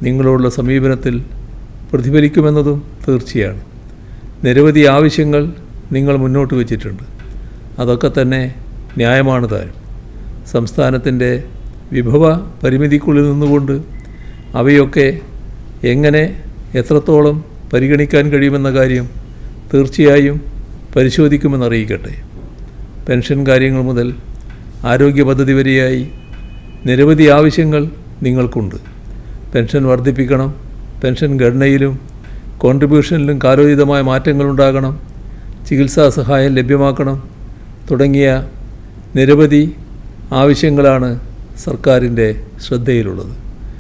നിങ്ങളോടുള്ള സമീപനത്തിൽ പ്രതിഫലിക്കുമെന്നതും തീർച്ചയാണ്. നിരവധി ആവശ്യങ്ങൾ നിങ്ങൾ മുന്നോട്ട് വച്ചിട്ടുണ്ട്. അതൊക്കെ തന്നെ ന്യായമാണ് താനും. സംസ്ഥാനത്തിൻ്റെ വിഭവ പരിമിതിക്കുള്ളിൽ നിന്നുകൊണ്ട് അവയൊക്കെ എങ്ങനെ എത്രത്തോളം പരിഗണിക്കാൻ കഴിയുമെന്ന കാര്യം തീർച്ചയായും പരിശോധിക്കുമെന്നറിയിക്കട്ടെ. പെൻഷൻ കാര്യങ്ങൾ മുതൽ ആരോഗ്യ പദ്ധതി വരെയായി നിരവധി ആവശ്യങ്ങൾ നിങ്ങൾക്കുണ്ട്. പെൻഷൻ വർദ്ധിപ്പിക്കണം, പെൻഷൻ ഘടനയിലും കോൺട്രിബ്യൂഷനിലും കാലോചിതമായ മാറ്റങ്ങളുണ്ടാകണം, ചികിത്സാ സഹായം ലഭ്യമാക്കണം തുടങ്ങിയ നിരവധി ആവശ്യങ്ങളാണ് സർക്കാരിൻ്റെ ശ്രദ്ധയിലുള്ളത്.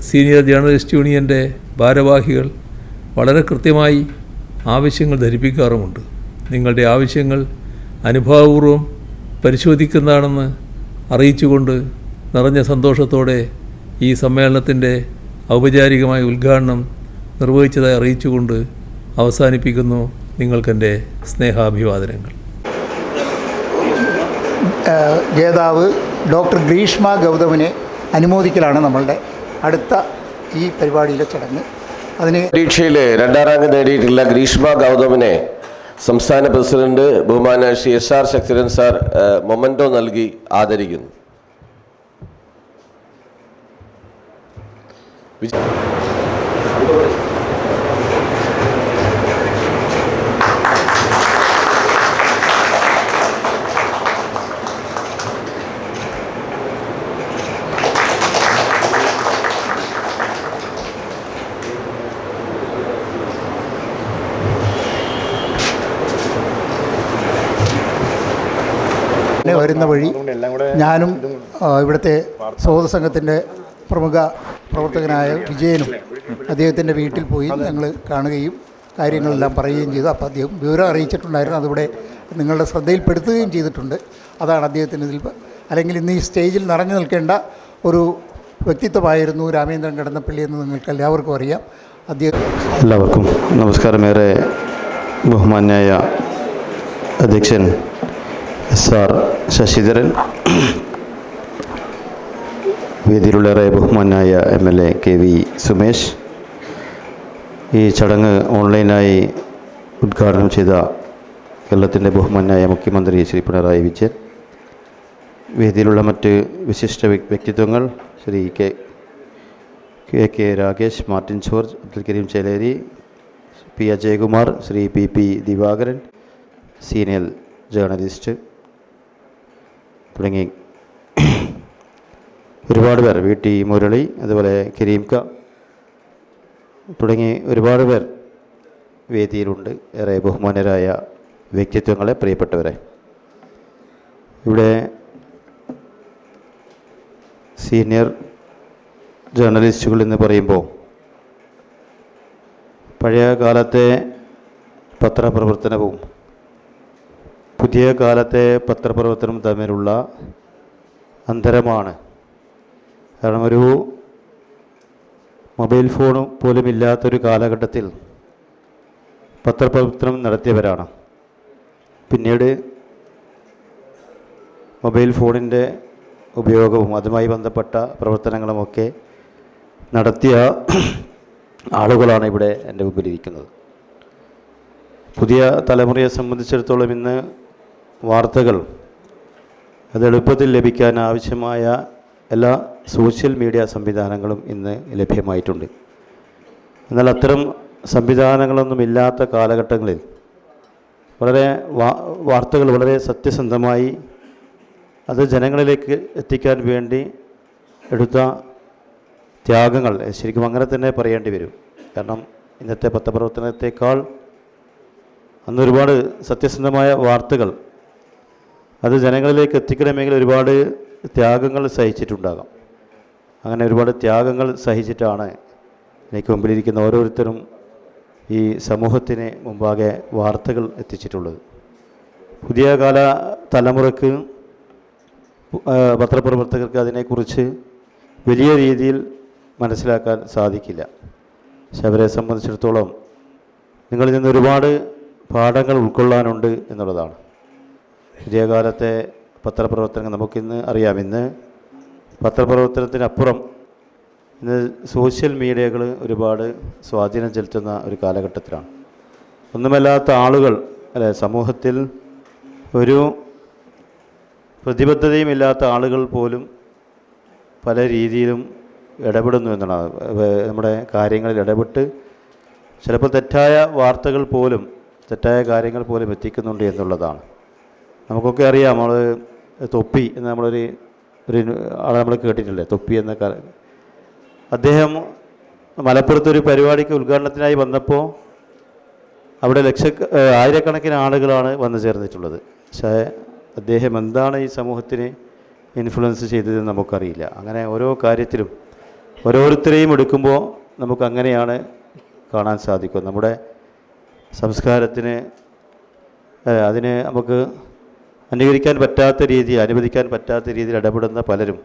സീനിയർ ജേർണലിസ്റ്റ് യൂണിയൻ്റെ ഭാരവാഹികൾ വളരെ കൃത്യമായി ആവശ്യങ്ങൾ ധരിപ്പിക്കാറുമുണ്ട്. നിങ്ങളുടെ ആവശ്യങ്ങൾ അനുഭാവപൂർവ്വം പരിശോധിക്കുന്നതാണെന്ന് അറിയിച്ചുകൊണ്ട് നിറഞ്ഞ സന്തോഷത്തോടെ ഈ സമ്മേളനത്തിൻ്റെ ഔപചാരികമായ ഉദ്ഘാടനം നിർവഹിച്ചതായി അറിയിച്ചുകൊണ്ട് അവസാനിപ്പിക്കുന്നു. നിങ്ങൾക്കെൻ്റെ സ്നേഹാഭിവാദനങ്ങൾ. ജേതാവ് ഡോക്ടർ ഗ്രീഷ്മ ഗൗതമിനെ അനുമോദിക്കലാണ് നമ്മളുടെ അടുത്ത ഈ പരിപാടിയിലെ ചടങ്ങ്. അതിന് പരീക്ഷയിൽ 2ാം റാങ്ക് നേടിയിട്ടുള്ള ഗ്രീഷ്മ ഗൗതമിനെ സംസ്ഥാന പ്രസിഡന്റ് ബഹുമാന Shri SR Sakthidharan sir memento നൽകി ആദരിക്കുന്നു. വരുന്ന വഴി ഞാനും ഇവിടുത്തെ സൗഹൃദ സംഘത്തിൻ്റെ പ്രമുഖ പ്രവർത്തകനായ വിജയനും അദ്ദേഹത്തിൻ്റെ വീട്ടിൽ പോയി ഞങ്ങൾ കാണുകയും കാര്യങ്ങളെല്ലാം പറയുകയും ചെയ്തു. അപ്പോൾ അദ്ദേഹം വിവരം അറിയിച്ചിട്ടുണ്ടായിരുന്നു, അതിവിടെ നിങ്ങളുടെ ശ്രദ്ധയിൽപ്പെടുത്തുകയും ചെയ്തിട്ടുണ്ട്. അതാണ് അദ്ദേഹത്തിന് ഇതിൽ, അല്ലെങ്കിൽ ഇന്ന് ഈ സ്റ്റേജിൽ നിറഞ്ഞു നിൽക്കേണ്ട ഒരു വ്യക്തിത്വമായിരുന്നു രാമേന്ദ്രൻ കടന്നപ്പള്ളി എന്ന് നിങ്ങൾക്ക് എല്ലാവർക്കും അറിയാം. എല്ലാവർക്കും നമസ്കാരം. ഏറെ ബഹുമാന്യായ അധ്യക്ഷൻ സാർ ശശിധരൻ, വേദിയിലുള്ളേറെ ബഹുമാനായ MLA KV സുമേഷ്, ഈ ചടങ്ങ് ഓൺലൈനായി ഉദ്ഘാടനം ചെയ്ത കേരളത്തിൻ്റെ ബഹുമാനായ മുഖ്യമന്ത്രി ശ്രീ പിണറായി വിജയൻ, വേദിയിലുള്ള മറ്റ് വിശിഷ്ട വ്യക്തിത്വങ്ങൾ Shri K Rakesh, Martin George, Abdul Kareem Cheleri, P Ajayakumar, Shri PP Divakaran, senior journalist തുടങ്ങി ഒരുപാട് പേർ, VT മുരളി, അതുപോലെ കരീംക തുടങ്ങി ഒരുപാട് പേർ വേദിയിലുണ്ട്. ഏറെ ബഹുമാനരായ വ്യക്തിത്വങ്ങളെ, പ്രിയപ്പെട്ടവരെ, ഇവിടെ സീനിയർ ജേർണലിസ്റ്റുകൾ എന്ന് പറയുമ്പോൾ പഴയ കാലത്തെ പത്രപ്രവർത്തനവും പുതിയ കാലത്തെ പത്രപ്രവർത്തനവും തമ്മിലുള്ള അന്തരമാണ്. കാരണം ഒരു മൊബൈൽ ഫോണും പോലും ഇല്ലാത്തൊരു കാലഘട്ടത്തിൽ പത്രപ്രവർത്തനം നടത്തിയവരാണ്. പിന്നീട് മൊബൈൽ ഫോണിൻ്റെ ഉപയോഗവും അതുമായി ബന്ധപ്പെട്ട പ്രവർത്തനങ്ങളുമൊക്കെ നടത്തിയ ആളുകളാണ് ഇവിടെ എൻ്റെ മുമ്പിലിരിക്കുന്നത്. പുതിയ തലമുറയെ സംബന്ധിച്ചിടത്തോളം ഇന്ന് വാർത്തകൾ അത് എളുപ്പത്തിൽ ലഭിക്കാൻ ആവശ്യമായ എല്ലാ സോഷ്യൽ മീഡിയ സംവിധാനങ്ങളും ഇന്ന് ലഭ്യമായിട്ടുണ്ട്. എന്നാൽ അത്തരം സംവിധാനങ്ങളൊന്നും ഇല്ലാത്ത കാലഘട്ടങ്ങളിൽ വാർത്തകൾ വളരെ സത്യസന്ധമായി അത് ജനങ്ങളിലേക്ക് എത്തിക്കാൻ വേണ്ടി എടുത്ത ത്യാഗങ്ങൾ ശരിക്കും അങ്ങനെ തന്നെ പറയേണ്ടി വരും. കാരണം ഇന്നത്തെ പത്രപ്രവർത്തനത്തെക്കാൾ അന്ന് ഒരുപാട് സത്യസന്ധമായ വാർത്തകൾ അത് ജനങ്ങളിലേക്ക് എത്തിക്കണമെങ്കിൽ ഒരുപാട് ത്യാഗങ്ങൾ സഹിച്ചിട്ടുണ്ടാകാം. അങ്ങനെ ഒരുപാട് ത്യാഗങ്ങൾ സഹിച്ചിട്ടാണ് എനിക്ക് മുമ്പിലിരിക്കുന്ന ഓരോരുത്തരും ഈ സമൂഹത്തിന് മുമ്പാകെ വാർത്തകൾ എത്തിച്ചിട്ടുള്ളത്. പുതിയ കാല തലമുറക്ക് പത്രപ്രവർത്തകർക്ക് അതിനെക്കുറിച്ച് വലിയ രീതിയിൽ മനസ്സിലാക്കാൻ സാധിക്കില്ല. പക്ഷെ അവരെ സംബന്ധിച്ചിടത്തോളം നിങ്ങളിൽ നിന്ന് ഒരുപാട് പാഠങ്ങൾ ഉൾക്കൊള്ളാനുണ്ട് എന്നുള്ളതാണ്. പുതിയ കാലത്തെ പത്രപ്രവർത്തനങ്ങൾ നമുക്കിന്ന് അറിയാം. ഇന്ന് പത്രപ്രവർത്തനത്തിനപ്പുറം ഇന്ന് സോഷ്യൽ മീഡിയകൾ ഒരുപാട് സ്വാധീനം ചെലുത്തുന്ന ഒരു കാലഘട്ടത്തിലാണ്. ഒന്നുമല്ലാത്ത ആളുകൾ സമൂഹത്തിൽ ഒരു പ്രതിബദ്ധതയും ഇല്ലാത്ത ആളുകൾ പോലും പല രീതിയിലും ഇടപെടുന്നു എന്നാണ്. നമ്മുടെ കാര്യങ്ങളിൽ ഇടപെട്ട് ചിലപ്പോൾ തെറ്റായ വാർത്തകൾ പോലും തെറ്റായ കാര്യങ്ങൾ പോലും എത്തിക്കുന്നുണ്ട് എന്നുള്ളതാണ്. നമുക്കൊക്കെ അറിയാം. നമ്മൾ തൊപ്പി എന്ന് നമ്മളൊരു ആളെ നമ്മൾ കേട്ടിട്ടില്ലേ, തൊപ്പി എന്ന അദ്ദേഹം മലപ്പുറത്തൊരു പരിപാടിക്ക് ഉദ്ഘാടനത്തിനായി വന്നപ്പോൾ അവിടെ ആയിരക്കണക്കിന് ആളുകളാണ് വന്നു ചേർന്നിട്ടുള്ളത്. പക്ഷേ അദ്ദേഹം എന്താണ് ഈ സമൂഹത്തിന് ഇൻഫ്ലുവൻസ് ചെയ്തതെന്ന് നമുക്കറിയില്ല. അങ്ങനെ ഓരോ കാര്യത്തിലും ഓരോരുത്തരെയും എടുക്കുമ്പോൾ നമുക്കങ്ങനെയാണ് കാണാൻ സാധിക്കും. നമ്മുടെ സംസ്കാരത്തിന് അതിന് നമുക്ക് അനുകരിക്കാൻ പറ്റാത്ത രീതി, അനുവദിക്കാൻ പറ്റാത്ത രീതിയിൽ ഇടപെടുന്ന പലരും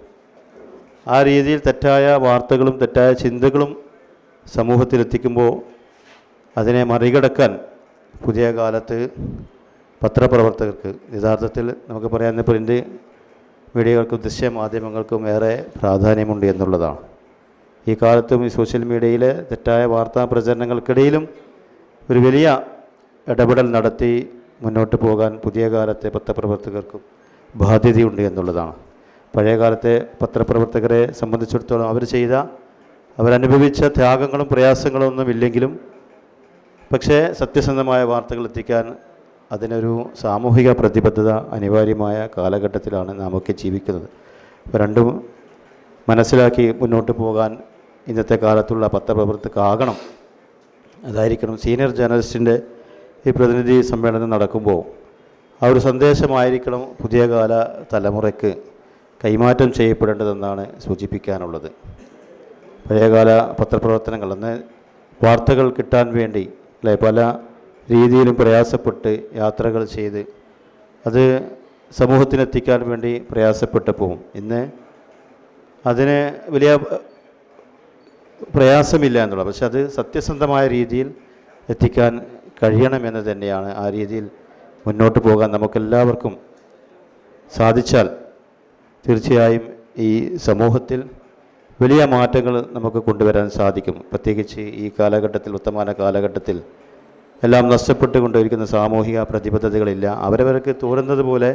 ആ രീതിയിൽ തെറ്റായ വാർത്തകളും തെറ്റായ ചിന്തകളും സമൂഹത്തിലെത്തിക്കുമ്പോൾ അതിനെ മറികടക്കാൻ പുതിയ കാലത്ത് പത്രപ്രവർത്തകർക്ക് യഥാർത്ഥത്തിൽ നമുക്ക് പറയാവുന്ന പ്രിൻ്റ് മീഡിയകൾക്കും ദൃശ്യമാധ്യമങ്ങൾക്കും ഏറെ പ്രാധാന്യമുണ്ട് എന്നുള്ളതാണ്. ഈ കാലത്തും ഈ സോഷ്യൽ മീഡിയയിലെ തെറ്റായ വാർത്താ പ്രചരണങ്ങൾക്കിടയിലും ഒരു വലിയ ഇടപെടൽ നടത്തി മുന്നോട്ട് പോകാൻ പുതിയ കാലത്തെ പത്രപ്രവർത്തകർക്കും ബാധ്യതയുണ്ട് എന്നുള്ളതാണ്. പഴയ കാലത്തെ പത്രപ്രവർത്തകരെ സംബന്ധിച്ചിടത്തോളം അവരനുഭവിച്ച ത്യാഗങ്ങളും പ്രയാസങ്ങളും ഒന്നും ഇല്ലെങ്കിലും പക്ഷേ സത്യസന്ധമായ വാർത്തകൾ എത്തിക്കാൻ അതിനൊരു സാമൂഹിക പ്രതിബദ്ധത അനിവാര്യമായ കാലഘട്ടത്തിലാണ് നാമൊക്കെ ജീവിക്കുന്നത്. അപ്പോൾ രണ്ടും മനസ്സിലാക്കി മുന്നോട്ട് പോകാൻ ഇന്നത്തെ കാലത്തുള്ള പത്രപ്രവർത്തകരാകണം. അതായിരിക്കണം സീനിയർ ജേർണലിസ്റ്റിൻ്റെ ഈ പ്രതിനിധി സമ്മേളനം നടക്കുമ്പോൾ ആ ഒരു സന്ദേശമായിരിക്കണം പുതിയ കാല തലമുറയ്ക്ക് കൈമാറ്റം ചെയ്യപ്പെടേണ്ടതെന്നാണ് സൂചിപ്പിക്കാനുള്ളത്. പഴയകാല പത്രപ്രവർത്തനങ്ങൾ അന്ന് വാർത്തകൾ കിട്ടാൻ വേണ്ടി പല രീതിയിലും പ്രയാസപ്പെട്ട് യാത്രകൾ ചെയ്ത് അത് സമൂഹത്തിനെത്തിക്കാൻ വേണ്ടി പ്രയാസപ്പെട്ടു പോകും. ഇന്ന് അതിന് വലിയ പ്രയാസമില്ല എന്നുള്ളത്. പക്ഷെ അത് സത്യസന്ധമായ രീതിയിൽ എത്തിക്കാൻ കഴിയണമെന്ന് തന്നെയാണ്. ആ രീതിയിൽ മുന്നോട്ട് പോകാൻ നമുക്കെല്ലാവർക്കും സാധിച്ചാൽ തീർച്ചയായും ഈ സമൂഹത്തിൽ വലിയ മാറ്റങ്ങൾ നമുക്ക് കൊണ്ടുവരാൻ സാധിക്കും. പ്രത്യേകിച്ച് ഈ കാലഘട്ടത്തിൽ, വർത്തമാന കാലഘട്ടത്തിൽ എല്ലാം നഷ്ടപ്പെട്ടുകൊണ്ടിരിക്കുന്ന സാമൂഹിക പ്രതിബദ്ധതകളില്ല. അവരവർക്ക് തോന്നുന്നത് പോലെ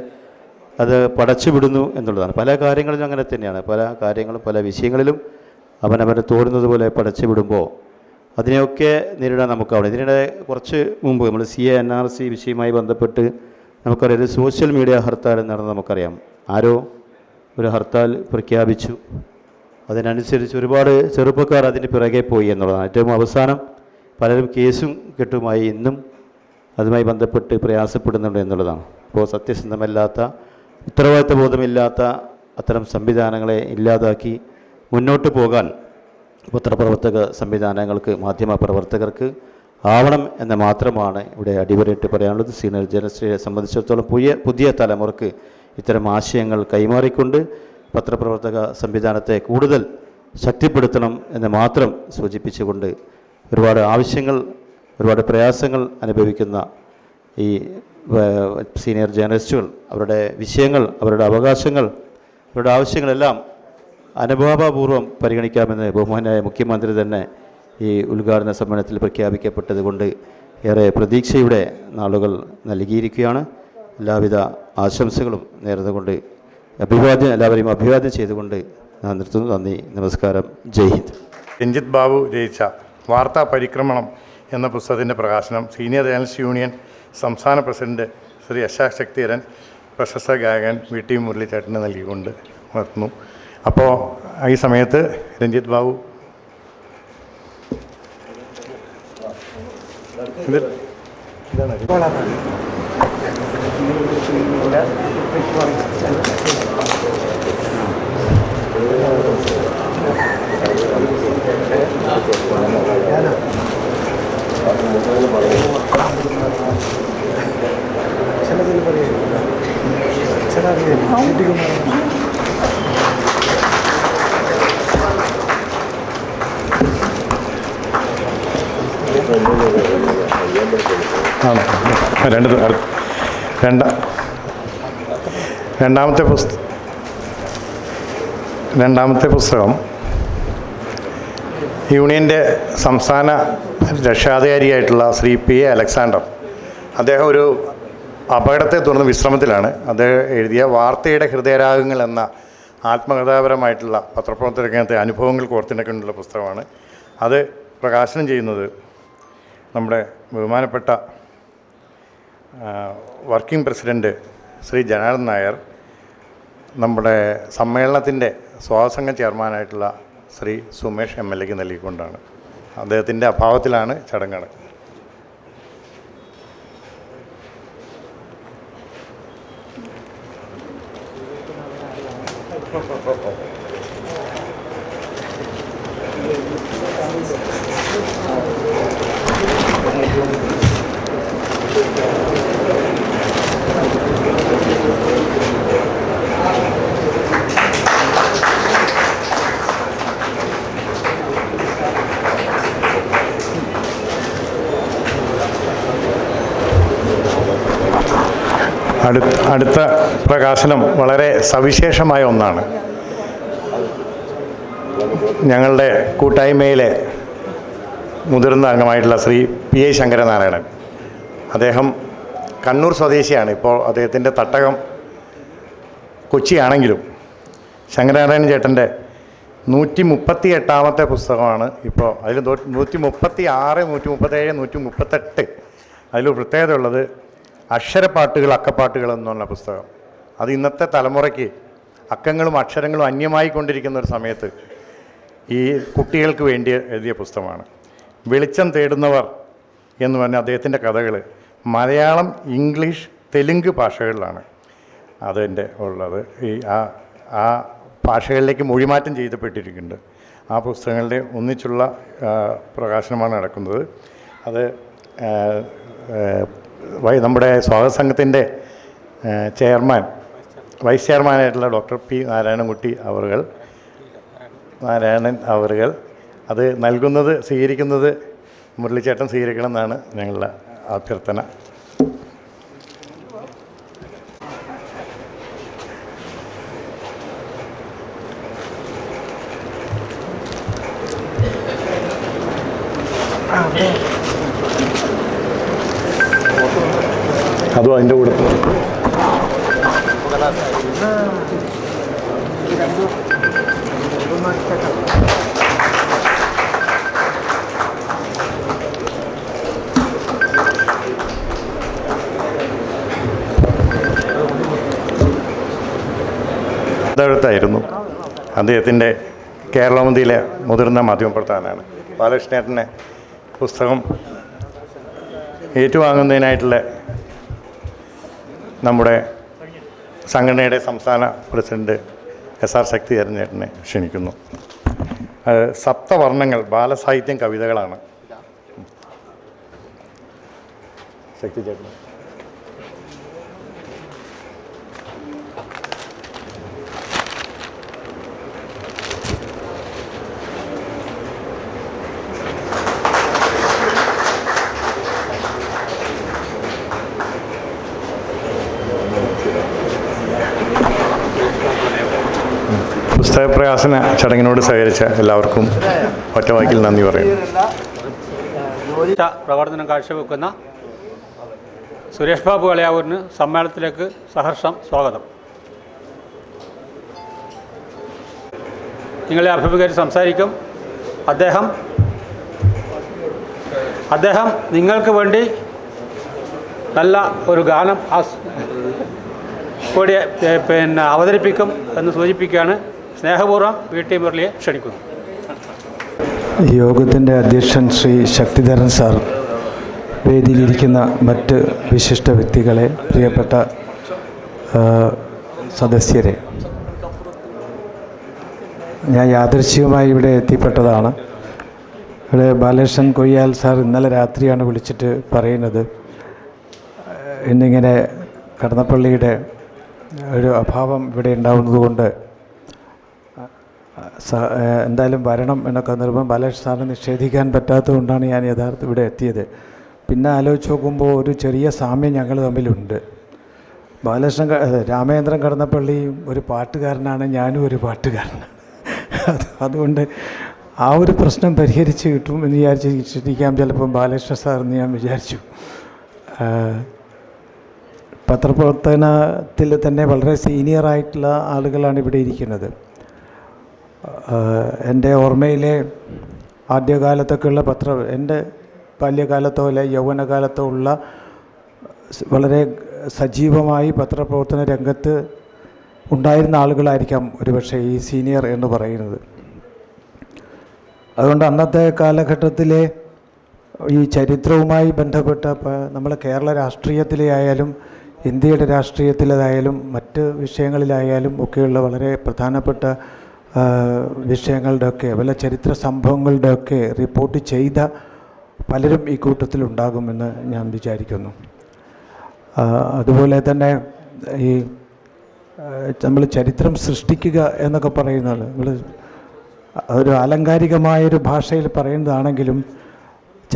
അത് പടച്ചുവിടുന്നു എന്നുള്ളതാണ്. പല കാര്യങ്ങളിലും അങ്ങനെ തന്നെയാണ്. പല കാര്യങ്ങളും പല വിഷയങ്ങളിലും അവനവന് തോന്നുന്നത് പോലെ പടച്ചുവിടുമ്പോൾ അതിനെയൊക്കെ നേരിടാൻ നമുക്കാവണം. ഇതിനിടെ കുറച്ച് മുമ്പ് നമ്മൾ CA NRC വിഷയവുമായി ബന്ധപ്പെട്ട് നമുക്കറിയാം, ഒരു സോഷ്യൽ മീഡിയ ഹർത്താൽ നടന്ന് നമുക്കറിയാം. ആരോ ഒരു ഹർത്താൽ പ്രഖ്യാപിച്ചു, അതിനനുസരിച്ച് ഒരുപാട് ചെറുപ്പക്കാർ അതിന് പിറകെ പോയി എന്നുള്ളതാണ്. ഏറ്റവും അവസാനം പലരും കേസും കെട്ടുമായി ഇന്നും അതുമായി ബന്ധപ്പെട്ട് പ്രയാസപ്പെടുന്നുണ്ട് എന്നുള്ളതാണ്. അപ്പോൾ സത്യസന്ധമല്ലാത്ത, ഉത്തരവാദിത്വ ബോധമില്ലാത്ത അത്തരം സംവിധാനങ്ങളെ ഇല്ലാതാക്കി മുന്നോട്ട് പോകാൻ പത്രപ്രവർത്തക സംവിധാനങ്ങൾക്ക്, മാധ്യമ പ്രവർത്തകർക്ക് ആവണം എന്ന് മാത്രമാണ് ഇവിടെ അടിവരയിട്ട് പറയാനുള്ളത്. സീനിയർ ജേർണലിസ്റ്റുകളെ സംബന്ധിച്ചിടത്തോളം പുതിയ തലമുറക്ക് ഇത്തരം ആശയങ്ങൾ കൈമാറിക്കൊണ്ട് പത്രപ്രവർത്തക സംവിധാനത്തെ കൂടുതൽ ശക്തിപ്പെടുത്തണം എന്ന് മാത്രം സൂചിപ്പിച്ചുകൊണ്ട്, ഒരുപാട് ആവശ്യങ്ങൾ, ഒരുപാട് പ്രയാസങ്ങൾ അനുഭവിക്കുന്ന ഈ സീനിയർ ജേർണലിസ്റ്റുകൾ അവരുടെ വിഷയങ്ങൾ, അവരുടെ അവകാശങ്ങൾ, അവരുടെ ആവശ്യങ്ങളെല്ലാം അനുഭാവപൂർവ്വം പരിഗണിക്കാമെന്ന് ബഹുമാനായ മുഖ്യമന്ത്രി തന്നെ ഈ ഉദ്ഘാടന സമ്മേളനത്തിൽ പ്രഖ്യാപിക്കപ്പെട്ടത് കൊണ്ട് ഏറെ പ്രതീക്ഷയുടെ നാളുകൾ നൽകിയിരിക്കുകയാണ്. എല്ലാവിധ ആശംസകളും നേർന്നുകൊണ്ട് എല്ലാവരെയും അഭിവാദ്യം ചെയ്തുകൊണ്ട് ഞാൻ നിർത്തുന്നു. നന്ദി, നമസ്കാരം, ജയ് ഹിന്ദ്. രഞ്ജിത്ത് ബാബു രചിച്ച വാർത്താ പരിക്രമണം എന്ന പുസ്തകത്തിൻ്റെ പ്രകാശനം സീനിയർ ജേർണലിസ്റ്റ് യൂണിയൻ സംസ്ഥാന പ്രസിഡന്റ് ശ്രീ അശാക് ശക്തിധരൻ പ്രശസ്ത ഗായകൻ VT മുരളിച്ചേട്ടന് നൽകിക്കൊണ്ട് നിർത്തുന്നു. അപ്പോൾ ഈ സമയത്ത് രഞ്ജിത്ത് ബാബു രണ്ടാമത്തെ പുസ്തകം യൂണിയൻ്റെ സംസ്ഥാന രക്ഷാധികാരിയായിട്ടുള്ള ശ്രീ PA അലക്സാണ്ടർ. അദ്ദേഹം ഒരു അപകടത്തെ തുടർന്ന് വിശ്രമത്തിലാണ്. അദ്ദേഹം എഴുതിയ വാർത്തയുടെ ഹൃദയരാഗങ്ങൾ എന്ന ആത്മകഥാപരമായിട്ടുള്ള പത്രപ്രവർത്തന രംഗത്തെ അനുഭവങ്ങൾ കോർത്തിണക്കൊണ്ടുള്ള പുസ്തകമാണ്. അത് പ്രകാശനം ചെയ്യുന്നത് നമ്മുടെ ബഹുമാനപ്പെട്ട വർക്കിംഗ് പ്രസിഡൻറ്റ് ശ്രീ ജനാർദ്ദൻ നായർ, നമ്മുടെ സമ്മേളനത്തിൻ്റെ സ്വാഗതസംഘം ചെയർമാനായിട്ടുള്ള ശ്രീ സുമേഷ് MLAക്ക് നൽകിക്കൊണ്ടാണ്. അദ്ദേഹത്തിൻ്റെ അഭാവത്തിലാണ് ചടങ്ങ് നടക്കുന്നത്. അടുത്ത പ്രകാശനം വളരെ സവിശേഷമായ ഒന്നാണ്. ഞങ്ങളുടെ കൂട്ടായ്മയിലെ മുതിർന്ന അംഗമായിട്ടുള്ള ശ്രീ PA ശങ്കരനാരായണൻ, അദ്ദേഹം കണ്ണൂർ സ്വദേശിയാണ്. ഇപ്പോൾ അദ്ദേഹത്തിൻ്റെ തട്ടകം കൊച്ചിയാണെങ്കിലും ശങ്കരനാരായണൻ ചേട്ടൻ്റെ 138ാമത്തെ പുസ്തകമാണ് ഇപ്പോൾ. അതിൽ 136, 137, 138 അതിൽ പ്രത്യേകത ഉള്ളത് അക്ഷരപ്പാട്ടുകൾ, അക്കപ്പാട്ടുകൾ എന്നുള്ള പുസ്തകം. അത് ഇന്നത്തെ തലമുറയ്ക്ക് അക്കങ്ങളും അക്ഷരങ്ങളും അന്യമായി കൊണ്ടിരിക്കുന്ന ഒരു സമയത്ത് ഈ കുട്ടികൾക്ക് വേണ്ടി എഴുതിയ പുസ്തകമാണ്. വെളിച്ചം തേടുന്നവർ എന്ന് പറഞ്ഞ അദ്ദേഹത്തിൻ്റെ കഥകൾ മലയാളം, ഇംഗ്ലീഷ്, തെലുങ്ക് ഭാഷകളിലാണ് അതിൻ്റെ ഉള്ളത്. ആ ഭാഷകളിലേക്ക് മൊഴിമാറ്റം ചെയ്യപ്പെട്ടിരിക്കുന്നുണ്ട്. ആ പുസ്തകങ്ങളുടെ ഒന്നിച്ചുള്ള പ്രകാശനമാണ് നടക്കുന്നത്. അത് നമ്മുടെ സ്വാഗത സംഘത്തിൻ്റെ വൈസ് ചെയർമാനായിട്ടുള്ള ഡോക്ടർ P. നാരായണൻകുട്ടി നാരായണൻ അവറുകൾ അത് നൽകുന്നത്, സ്വീകരിക്കുന്നത് മുരളിച്ചേട്ടൻ സ്വീകരിക്കണം എന്നാണ് ഞങ്ങളുടെ അഭ്യർത്ഥന. അതും അതിൻ്റെ കൂടെ അടുത്തായിരുന്നു. അദ്ദേഹത്തിൻ്റെ കേരളമന്തിയിലെ മുതിർന്ന മാധ്യമപ്രവർത്തകനാണ്. ബാലകൃഷ്ണേട്ടനെ പുസ്തകം ഏറ്റുവാങ്ങുന്നതിനായിട്ടുള്ള നമ്മുടെ സംഘടനയുടെ സംസ്ഥാന പ്രസിഡന്റ് SR ശക്തിധരൻ ചേട്ടനെ ക്ഷണിക്കുന്നു. സപ്തവർണ്ണങ്ങൾ ബാലസാഹിത്യം കവിതകളാണ്. ശക്തി ചേട്ടൻ പുസ്തകപ്രകാശന ചടങ്ങിനോട് സഹകരിച്ച എല്ലാവർക്കും ഒറ്റവാക്കിൽ നന്ദി പറയുന്നു. പ്രവർത്തനം കാഴ്ചവെക്കുന്ന സുരേഷ് ബാബു അളയാവൂരിന് സമ്മേളനത്തിലേക്ക് സഹർഷം സ്വാഗതം. നിങ്ങളെ അഭിമുഖീകരിച്ച് സംസാരിക്കും. അദ്ദേഹം നിങ്ങൾക്ക് വേണ്ടി നല്ല ഒരു ഗാനം കൂടി അവതരിപ്പിക്കും എന്ന് സൂചിപ്പിക്കുകയാണ്. സ്നേഹപൂർവ്വം VT മുരളിയെ ക്ഷണിക്കുന്നു. യോഗത്തിൻ്റെ അധ്യക്ഷൻ ശ്രീ ശക്തിധരൻ സാർ, വേദിയിലിരിക്കുന്ന മറ്റ് വിശിഷ്ട വ്യക്തികളെ, പ്രിയപ്പെട്ട സദസ്യരെ, ഞാൻ യാദൃശ്ചികമായി ഇവിടെ എത്തിപ്പെട്ടതാണ്. ഇവിടെ ബാലകൃഷ്ണൻ കൊയ്യാൽ സാർ ഇന്നലെ രാത്രിയാണ് വിളിച്ചിട്ട് പറയുന്നത് ഇന്നിങ്ങനെ കടന്നപ്പള്ളിയുടെ ഒരു അഭാവം ഇവിടെ ഉണ്ടാവുന്നതുകൊണ്ട് എന്തായാലും വരണം എന്നൊക്കെ നിർബന്ധം ബാലകൃഷ്ണൻ സാറിന് നിഷേധിക്കാൻ പറ്റാത്തതുകൊണ്ടാണ് ഞാൻ യഥാർത്ഥം ഇവിടെ എത്തിയത്. പിന്നെ ആലോചിച്ച് നോക്കുമ്പോൾ ഒരു ചെറിയ സാമ്യം ഞങ്ങൾ തമ്മിലുണ്ട്. രാമേന്ദ്രൻ കടന്നപ്പള്ളിയും ഒരു പാട്ടുകാരനാണ്, ഞാനും ഒരു പാട്ടുകാരനാണ്. അതുകൊണ്ട് ആ ഒരു പ്രശ്നം പരിഹരിച്ച് കിട്ടും എന്ന് വിചാരിച്ചിരിക്കാം ചിലപ്പം ബാലകൃഷ്ണ സാറെന്ന് ഞാൻ വിചാരിച്ചു. പത്രപ്രവർത്തനത്തിൽ തന്നെ വളരെ സീനിയറായിട്ടുള്ള ആളുകളാണ് ഇവിടെ ഇരിക്കുന്നത്. എൻ്റെ ഓർമ്മയിലെ ആദ്യകാലത്തൊക്കെയുള്ള എൻ്റെ ബാല്യകാലത്തോ അല്ലെ യൗവനകാലത്തോ ഉള്ള വളരെ സജീവമായി പത്രപ്രവർത്തന രംഗത്ത് ഉണ്ടായിരുന്ന ആളുകളായിരിക്കാം ഒരുപക്ഷെ ഈ സീനിയർ എന്ന് പറയുന്നത്. അതുകൊണ്ട് അന്നത്തെ കാലഘട്ടത്തിലെ ഈ ചരിത്രവുമായി ബന്ധപ്പെട്ട നമ്മളെ കേരള രാഷ്ട്രീയത്തിലെ ആയാലും ഇന്ത്യയുടെ രാഷ്ട്രീയത്തിലേതായാലും മറ്റ് വിഷയങ്ങളിലായാലും ഒക്കെയുള്ള വളരെ പ്രധാനപ്പെട്ട വിഷയങ്ങളുടെയൊക്കെ വല്ല ചരിത്ര സംഭവങ്ങളുടെയൊക്കെ റിപ്പോർട്ട് ചെയ്ത പലരും ഈ കൂട്ടത്തിലുണ്ടാകുമെന്ന് ഞാൻ വിചാരിക്കുന്നു. അതുപോലെ തന്നെ ഈ നമ്മൾ ചരിത്രം സൃഷ്ടിക്കുക എന്നൊക്കെ പറയുന്നത് നമ്മൾ ഒരു ആലങ്കാരികമായൊരു ഭാഷയിൽ പറയുന്നതാണെങ്കിലും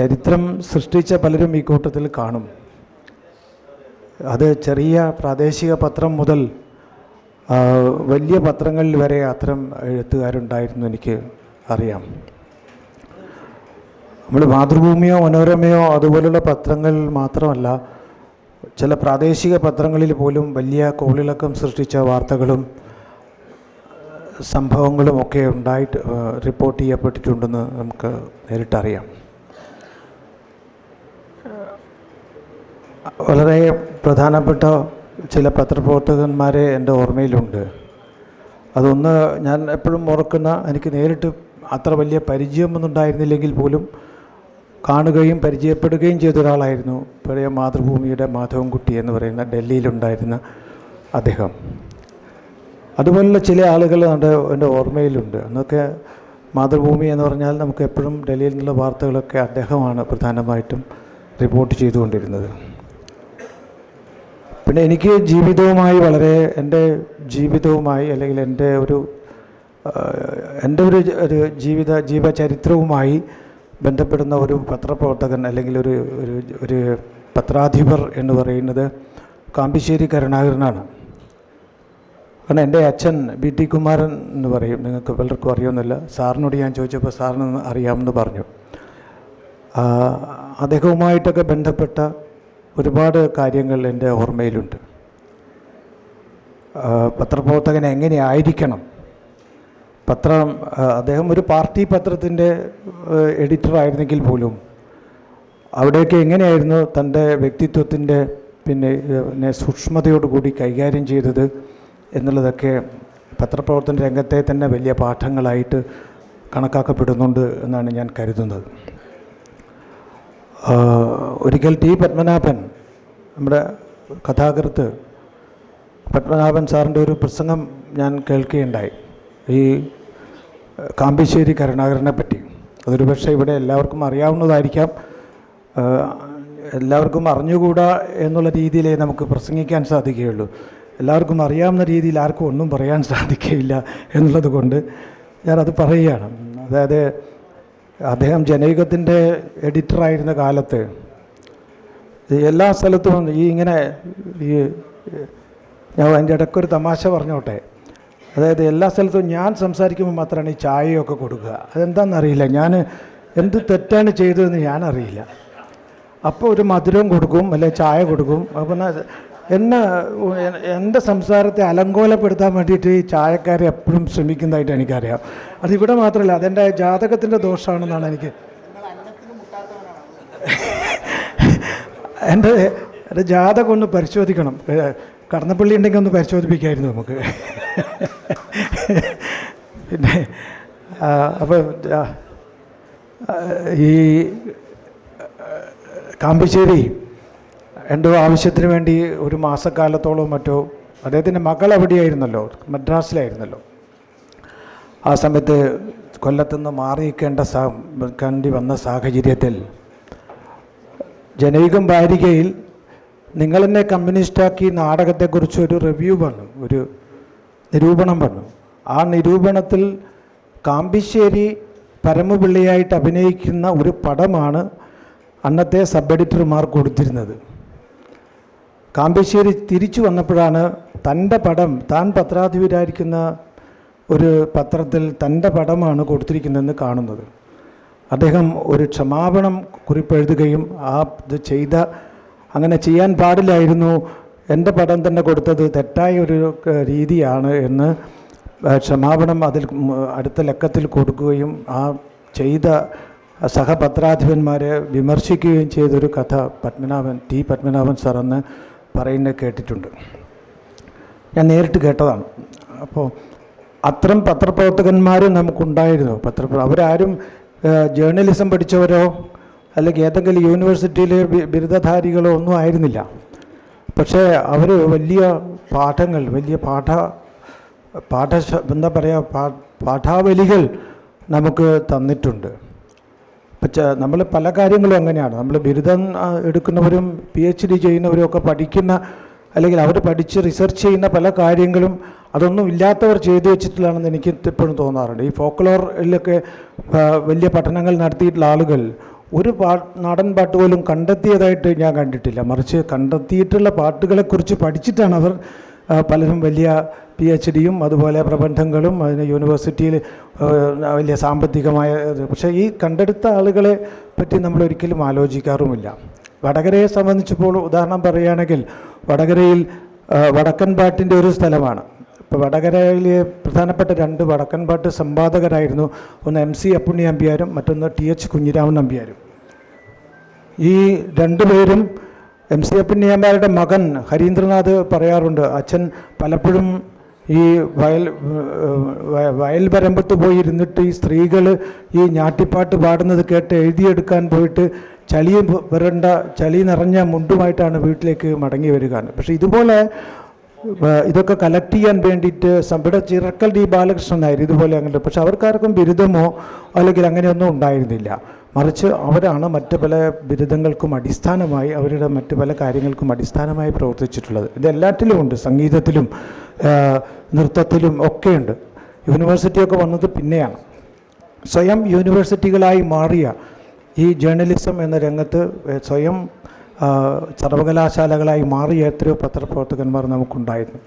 ചരിത്രം സൃഷ്ടിച്ച പലരും ഈ കൂട്ടത്തിൽ കാണും. അത് ചെറിയ പ്രാദേശിക പത്രം മുതൽ വലിയ പത്രങ്ങളിൽ വരെ അത്തരം എഴുത്തുകാരുണ്ടായിരുന്നു എനിക്ക് അറിയാം. നമ്മൾ മാതൃഭൂമിയോ മനോരമയോ അതുപോലുള്ള പത്രങ്ങൾ മാത്രമല്ല, ചില പ്രാദേശിക പത്രങ്ങളിൽ പോലും വലിയ കോളിളക്കം സൃഷ്ടിച്ച വാർത്തകളും സംഭവങ്ങളും ഒക്കെ റിപ്പോർട്ട് ചെയ്യപ്പെട്ടിട്ടുണ്ടെന്ന് നമുക്ക് നേരിട്ടറിയാം. വളരെ പ്രധാനപ്പെട്ട ചില പത്രപ്രവർത്തകന്മാരെ എൻ്റെ ഓർമ്മയിലുണ്ട്. അതൊന്ന് ഞാൻ എപ്പോഴും ഓർക്കുന്ന, എനിക്ക് നേരിട്ട് അത്ര വലിയ പരിചയമൊന്നും ഉണ്ടായിരുന്നില്ലെങ്കിൽ പോലും കാണുകയും പരിചയപ്പെടുകയും ചെയ്ത ഒരാളായിരുന്നു പഴയ മാതൃഭൂമിയുടെ മാധവൻകുട്ടി എന്ന് പറയുന്ന ഡൽഹിയിലുണ്ടായിരുന്ന അദ്ദേഹം. അതുപോലുള്ള ചില ആളുകൾ എൻ്റെ ഓർമ്മയിലുണ്ട്. അന്നൊക്കെ മാതൃഭൂമി എന്ന് പറഞ്ഞാൽ നമുക്ക് എപ്പോഴും ഡൽഹിയിൽ നിന്നുള്ള വാർത്തകളൊക്കെ അദ്ദേഹമാണ് പ്രധാനമായിട്ടും റിപ്പോർട്ട് ചെയ്തുകൊണ്ടിരുന്നത്. പിന്നെ എനിക്ക് ജീവിതവുമായി എൻ്റെ ജീവിതവുമായി അല്ലെങ്കിൽ എൻ്റെ ഒരു ജീവചരിത്രവുമായി ബന്ധപ്പെടുന്ന ഒരു പത്രപ്രവർത്തകൻ അല്ലെങ്കിൽ ഒരു പത്രാധിപർ എന്ന് പറയുന്നത് കാമ്പിശ്ശേരി കരുണാകരനാണ്. കാരണം എൻ്റെ അച്ഛൻ BT കുമാരൻ എന്ന് പറയും, നിങ്ങൾക്ക് പലർക്കും അറിയുമെന്നില്ല. സാറിനോട് ഞാൻ ചോദിച്ചപ്പോൾ സാറിന് അറിയാമെന്ന് പറഞ്ഞു. അദ്ദേഹവുമായിട്ടൊക്കെ ബന്ധപ്പെട്ട ഒരുപാട് കാര്യങ്ങൾ എൻ്റെ ഓർമ്മയിലുണ്ട്. പത്രപ്രവർത്തകൻ എങ്ങനെയായിരിക്കണം, അദ്ദേഹം ഒരു പാർട്ടി പത്രത്തിൻ്റെ എഡിറ്ററായിരുന്നെങ്കിൽ പോലും അവിടെയൊക്കെ എങ്ങനെയായിരുന്നു തൻ്റെ വ്യക്തിത്വത്തിൻ്റെ പിന്നെ സൂക്ഷ്മതയോടുകൂടി കൈകാര്യം ചെയ്തത് എന്നുള്ളതൊക്കെ പത്രപ്രവർത്തന രംഗത്തെ തന്നെ വലിയ പാഠങ്ങളായിട്ട് കണക്കാക്കപ്പെടുന്നുണ്ട് എന്നാണ് ഞാൻ കരുതുന്നത്. ഒരിക്കൽ ടി പത്മനാഭൻ, നമ്മുടെ കഥാകൃത്ത് പത്മനാഭൻ സാറിൻ്റെ ഒരു പ്രസംഗം ഞാൻ കേൾക്കുകയുണ്ടായി ഈ കാമ്പിശ്ശേരി കരുണാകരനെ പറ്റി. അതൊരു പക്ഷേ ഇവിടെ എല്ലാവർക്കും അറിയാവുന്നതായിരിക്കാം, എല്ലാവർക്കും അറിഞ്ഞുകൂടാ എന്നുള്ള രീതിയിലേ നമുക്ക് പ്രസംഗിക്കാൻ സാധിക്കുകയുള്ളൂ. എല്ലാവർക്കും അറിയാവുന്ന രീതിയിൽ ആർക്കും ഒന്നും പറയാൻ സാധിക്കുകയില്ല എന്നുള്ളത് കൊണ്ട് ഞാനത് പറയുകയാണ്. അതായത് അദ്ദേഹം ജനയുഗത്തിൻ്റെ എഡിറ്ററായിരുന്ന കാലത്ത് എല്ലാ സ്ഥലത്തും ഞാൻ അതിൻ്റെ ഇടയ്ക്കൊരു തമാശ പറഞ്ഞോട്ടെ. അതായത് എല്ലാ സ്ഥലത്തും ഞാൻ സംസാരിക്കുമ്പോൾ മാത്രമാണ് ഈ ചായയൊക്കെ കൊടുക്കുക. അതെന്താണെന്നറിയില്ല, ഞാൻ എന്ത് തെറ്റാണ് ചെയ്തതെന്ന് ഞാനറിയില്ല. അപ്പോൾ ഒരു മധുരം കൊടുക്കും, അല്ലെങ്കിൽ ചായ കൊടുക്കും. അപ്പം എൻ്റെ സംസാരത്തെ അലങ്കോലപ്പെടുത്താൻ വേണ്ടിയിട്ട് ഈ ചായക്കാരെ എപ്പോഴും ശ്രമിക്കുന്നതായിട്ട് എനിക്കറിയാം. അതിവിടെ മാത്രമല്ല, അതെൻ്റെ ജാതകത്തിൻ്റെ ദോഷമാണെന്നാണ് എനിക്ക്. എൻ്റെ ജാതകം ഒന്ന് പരിശോധിക്കണം. കടന്നപ്പള്ളി ഉണ്ടെങ്കിൽ ഒന്ന് പരിശോധിപ്പിക്കായിരുന്നു നമുക്ക്. പിന്നെ അപ്പോൾ ഈ കാമ്പിശ്ശേരി എന്തോ ആവശ്യത്തിന് വേണ്ടി ഒരു മാസക്കാലത്തോളം മറ്റോ, അദ്ദേഹത്തിൻ്റെ മകൾ അവിടെയായിരുന്നല്ലോ, മദ്രാസിലായിരുന്നല്ലോ. ആ സമയത്ത് കൊല്ലത്തുനിന്ന് മാറിയിരിക്കേണ്ടി വന്ന സാഹചര്യത്തിൽ ജനയുഗം വാരികയിൽ നിങ്ങളെന്നെ കമ്മ്യൂണിസ്റ്റാക്കി നാടകത്തെക്കുറിച്ച് ഒരു റിവ്യൂ വന്നു, ഒരു നിരൂപണം വന്നു. ആ നിരൂപണത്തിൽ കാമ്പിശ്ശേരി പരമപിള്ളിയായിട്ട് അഭിനയിക്കുന്ന ഒരു പടമാണ് അന്നത്തെ സബ് എഡിറ്റർമാർ കൊടുത്തിരുന്നത്. കാമ്പിശ്ശേരി തിരിച്ചു വന്നപ്പോഴാണ് തൻ്റെ പടം, താൻ പത്രാധിപരായിരിക്കുന്ന ഒരു പത്രത്തിൽ തൻ്റെ പടമാണ് കൊടുത്തിരിക്കുന്നതെന്ന് കാണുന്നത്. അദ്ദേഹം ഒരു ക്ഷമാപണം കുറിപ്പെഴുതുകയും ഇത് അങ്ങനെ ചെയ്യാൻ പാടില്ലായിരുന്നു, എൻ്റെ പടം തന്നെ കൊടുത്തത് തെറ്റായ ഒരു രീതിയാണ് എന്ന് ക്ഷമാപണം അതിൽ അടുത്ത ലക്കത്തിൽ കൊടുക്കുകയും ആ ചെയ്ത സഹപത്രാധിപന്മാരെ വിമർശിക്കുകയും ചെയ്തൊരു കഥ ടി പത്മനാഭൻ സാർ എന്ന് പറയുന്നത് കേട്ടിട്ടുണ്ട്. ഞാൻ നേരിട്ട് കേട്ടതാണ്. അപ്പോൾ അത്തരം പത്രപ്രവർത്തകന്മാർ നമുക്കുണ്ടായിരുന്നു. അവരാരും ജേർണലിസം പഠിച്ചവരോ അല്ലെങ്കിൽ ഏതെങ്കിലും യൂണിവേഴ്സിറ്റിയിലെ ബിരുദധാരികളോ ഒന്നും ആയിരുന്നില്ല. പക്ഷേ അവർ വലിയ പാഠങ്ങൾ, വലിയ പാഠാവലികൾ നമുക്ക് തന്നിട്ടുണ്ട്. നമ്മൾ പല കാര്യങ്ങളും അങ്ങനെയാണ്. നമ്മൾ ബിരുദം എടുക്കുന്നവരും PhD ചെയ്യുന്നവരും ഒക്കെ പഠിക്കുന്ന, അല്ലെങ്കിൽ അവർ പഠിച്ച് റിസർച്ച് ചെയ്യുന്ന പല കാര്യങ്ങളും അതൊന്നും ഇല്ലാത്തവർ ചെയ്തു വെച്ചിട്ടുള്ളതാണെന്ന് എനിക്ക് എപ്പോഴും തോന്നാറുണ്ട്. ഈ ഫോക്ലോറിലൊക്കെ വലിയ പഠനങ്ങൾ നടത്തിയിട്ടുള്ള ആളുകൾ ഒരു നാടൻ പാട്ട് പോലും കണ്ടെത്തിയതായിട്ട് ഞാൻ കണ്ടിട്ടില്ല. മറിച്ച് കണ്ടെത്തിയിട്ടുള്ള പാട്ടുകളെക്കുറിച്ച് പഠിച്ചിട്ടാണ് അവർ പലരും വലിയ PhDയും അതുപോലെ പ്രബന്ധങ്ങളും അതിന് യൂണിവേഴ്സിറ്റിയിൽ വലിയ സാമ്പത്തികമായ. പക്ഷേ ഈ കണ്ടെടുത്ത ആളുകളെ പറ്റി നമ്മൾ ഒരിക്കലും ആലോചിക്കാറുമില്ല. വടകരയെ സംബന്ധിച്ചപ്പോൾ ഉദാഹരണം പറയുകയാണെങ്കിൽ, വടകരയിൽ വടക്കൻ പാട്ടിൻ്റെ ഒരു സ്ഥലമാണ്. ഇപ്പോൾ വടകരയിലെ പ്രധാനപ്പെട്ട 2 വടക്കൻ പാട്ട് സമ്പാദകരായിരുന്നു. ഒന്ന് MC അപ്പുണ്ണി നമ്പ്യാരും മറ്റൊന്ന് TH കുഞ്ഞിരാമൻ നമ്പ്യാരും. ഈ 2 പേരും MC അപ്പുണ്ണി നമ്പ്യാരുടെ മകൻ ഹരീന്ദ്രനാഥ് പറയാറുണ്ട്, അച്ഛൻ പലപ്പോഴും ഈ വയൽ വരമ്പത്ത് പോയി ഇരുന്നിട്ട് ഈ സ്ത്രീകൾ ഈ ഞാട്ടിപ്പാട്ട് പാടുന്നത് കേട്ട് എഴുതിയെടുക്കാൻ പോയിട്ട് ചളി നിറഞ്ഞ മുണ്ടുമായിട്ടാണ് വീട്ടിലേക്ക് മടങ്ങി വരിക. പക്ഷേ ഇതുപോലെ ഇതൊക്കെ കളക്ട് ചെയ്യാൻ വേണ്ടിയിട്ട് ഇവിടെ ചിറക്കൽ D ബാലകൃഷ്ണൻ നായർ ഇതുപോലെ അങ്ങനെ. പക്ഷെ അവർക്കാർക്കും ബിരുദമോ അല്ലെങ്കിൽ അങ്ങനെയൊന്നും ഉണ്ടായിരുന്നില്ല. മറിച്ച് അവരാണ് മറ്റ് പല ബിരുദങ്ങൾക്കും അടിസ്ഥാനമായി, അവരുടെ മറ്റ് പല കാര്യങ്ങൾക്കും അടിസ്ഥാനമായി പ്രവർത്തിച്ചിട്ടുള്ളത്. ഇതെല്ലാറ്റിലും ഉണ്ട്, സംഗീതത്തിലും നൃത്തത്തിലും ഒക്കെയുണ്ട്. യൂണിവേഴ്സിറ്റിയൊക്കെ വന്നത് പിന്നെയാണ്. സ്വയം യൂണിവേഴ്സിറ്റികളായി മാറിയ ഈ ജേർണലിസം എന്ന രംഗത്ത് സ്വയം സർവകലാശാലകളായി മാറിയ എത്രയോ പത്രപ്രവർത്തകന്മാർ നമുക്കുണ്ടായിരുന്നു.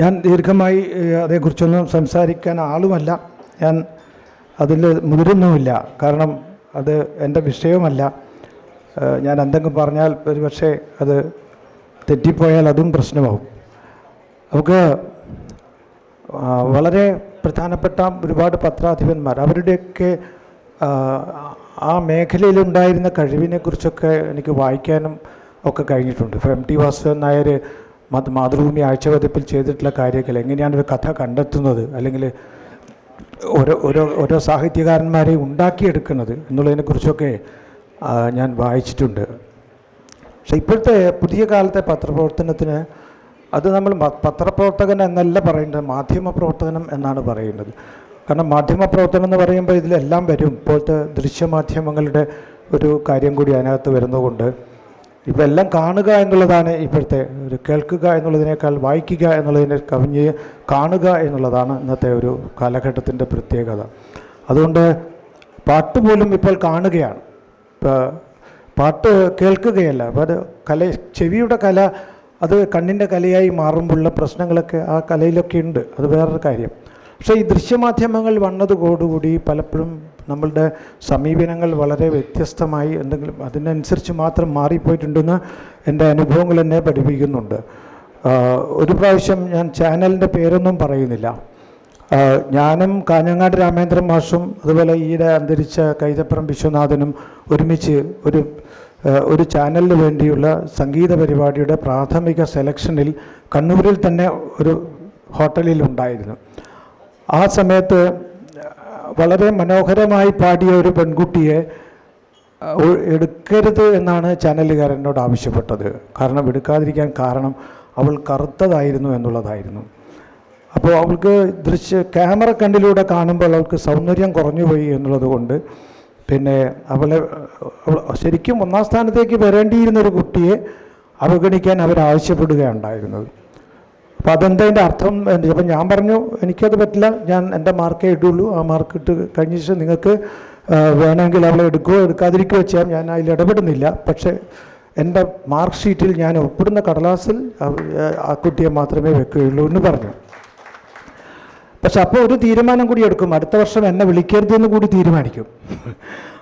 ഞാൻ ദീർഘമായി അതേക്കുറിച്ചൊന്നും സംസാരിക്കാൻ ആളുമല്ല, ഞാൻ അതിൽ മുതിരുന്നുമില്ല. കാരണം അത് എൻ്റെ വിഷയവുമല്ല. ഞാൻ എന്തെങ്കിലും പറഞ്ഞാൽ ഒരു പക്ഷേ അത് തെറ്റിപ്പോയാൽ അതും പ്രശ്നമാവും. നമുക്ക് വളരെ പ്രധാനപ്പെട്ട ഒരുപാട് പത്രാധിപന്മാർ അവരുടെയൊക്കെ ആ മേഖലയിലുണ്ടായിരുന്ന കഴിവിനെക്കുറിച്ചൊക്കെ എനിക്ക് വായിക്കാനും ഒക്കെ കഴിഞ്ഞിട്ടുണ്ട്. ഇപ്പോൾ MT വാസുദേവൻ നായർ മാതൃഭൂമി ആഴ്ചപതിപ്പിൽ ചെയ്തിട്ടുള്ള കാര്യങ്ങൾ, എങ്ങനെയാണ് ഒരു കഥ കണ്ടെത്തുന്നത്, അല്ലെങ്കിൽ ഓരോ സാഹിത്യകാരന്മാരെ ഉണ്ടാക്കിയെടുക്കുന്നത് എന്നുള്ളതിനെക്കുറിച്ചൊക്കെ ഞാൻ വായിച്ചിട്ടുണ്ട്. പക്ഷേ ഇപ്പോഴത്തെ പുതിയ കാലത്തെ പത്രപ്രവർത്തനത്തിന് അത് നമ്മൾ പത്രപ്രവർത്തകൻ എന്നല്ല പറയേണ്ടത്, മാധ്യമപ്രവർത്തനം എന്നാണ് പറയുന്നത്. കാരണം മാധ്യമപ്രവർത്തനം എന്ന് പറയുമ്പോൾ ഇതിലെല്ലാം വരും. ഇപ്പോഴത്തെ ദൃശ്യമാധ്യമങ്ങളുടെ ഒരു കാര്യം കൂടി അതിനകത്ത് വരുന്നതുകൊണ്ട് ഇപ്പോൾ എല്ലാം കാണുക എന്നുള്ളതാണ് ഇപ്പോഴത്തെ ഒരു, കേൾക്കുക എന്നുള്ളതിനേക്കാൾ വായിക്കുക എന്നുള്ളതിനെ കവിഞ്ഞ് കാണുക എന്നുള്ളതാണ് ഇന്നത്തെ ഒരു കാലഘട്ടത്തിൻ്റെ പ്രത്യേകത. അതുകൊണ്ട് പാട്ട് പോലും ഇപ്പോൾ കാണുകയാണ്, പാട്ട് കേൾക്കുകയല്ല. അപ്പോൾ അത് ചെവിയുടെ കല അത് കണ്ണിൻ്റെ കലയായി മാറുമ്പോഴുള്ള പ്രശ്നങ്ങളൊക്കെ ആ കലയിലൊക്കെ ഉണ്ട്, അത് വേറൊരു കാര്യം. പക്ഷേ ഈ ദൃശ്യമാധ്യമങ്ങൾ വന്നതോടുകൂടി പലപ്പോഴും നമ്മളുടെ സമീപനങ്ങൾ വളരെ വ്യത്യസ്തമായി എന്തെങ്കിലും അതിനനുസരിച്ച് മാത്രം മാറിപ്പോയിട്ടുണ്ടെന്ന് എൻ്റെ അനുഭവങ്ങൾ എന്നെ പഠിപ്പിക്കുന്നുണ്ട്. ഒരു പ്രാവശ്യം ഞാൻ ചാനലിൻ്റെ പേരൊന്നും പറയുന്നില്ല, ഞാനും കാഞ്ഞങ്ങാട് രാമേന്ദ്രൻ മാഷും അതുപോലെ ഈയിടെ അന്തരിച്ച കൈതപ്പുറം വിശ്വനാഥനും ഒരുമിച്ച് ഒരു ചാനലിന് വേണ്ടിയുള്ള സംഗീത പരിപാടിയുടെ പ്രാഥമിക സെലക്ഷനിൽ കണ്ണൂരിൽ തന്നെ ഒരു ഹോട്ടലിൽ ഉണ്ടായിരുന്നു. ആ സമയത്ത് വളരെ മനോഹരമായി പാടിയ ഒരു പെൺകുട്ടിയെ എടുക്കരുത് എന്നാണ് ചാനലുകാരനോട് ആവശ്യപ്പെട്ടത്. കാരണം എടുക്കാതിരിക്കാൻ കാരണം അവൾ കറുത്തതായിരുന്നു എന്നുള്ളതായിരുന്നു. അപ്പോൾ അവൾക്ക് ക്യാമറ കണ്ണിലൂടെ കാണുമ്പോൾ അവൾക്ക് സൗന്ദര്യം കുറഞ്ഞുപോയി എന്നുള്ളത് കൊണ്ട് പിന്നെ ശരിക്കും ഒന്നാം സ്ഥാനത്തേക്ക് വരേണ്ടിയിരുന്നൊരു കുട്ടിയെ അവഗണിക്കാൻ അവരാവശ്യപ്പെടുകയുണ്ടായിരുന്നത്. അപ്പോൾ അതെന്തതിൻ്റെ അർത്ഥം? അപ്പം ഞാൻ പറഞ്ഞു എനിക്കത് പറ്റില്ല, ഞാൻ എൻ്റെ മാർക്കേ ഇടുള്ളൂ, ആ മാർക്ക് ഇട്ട് കഴിഞ്ഞ ശേഷം നിങ്ങൾക്ക് വേണമെങ്കിൽ അവളെ എടുക്കുകയോ എടുക്കാതിരിക്കുകയോ ചെയ്യാം, ഞാൻ അതിൽ ഇടപെടുന്നില്ല. പക്ഷേ എൻ്റെ മാർക്ക് ഷീറ്റിൽ ഞാൻ ഒപ്പിടുന്ന കടലാസിൽ ആ കുട്ടിയെ മാത്രമേ വെക്കുകയുള്ളൂ എന്ന് പറഞ്ഞു. പക്ഷെ അപ്പോൾ ഒരു തീരുമാനം കൂടി എടുക്കും, അടുത്ത വർഷം എന്നെ വിളിക്കരുതെന്ന് കൂടി തീരുമാനിക്കും.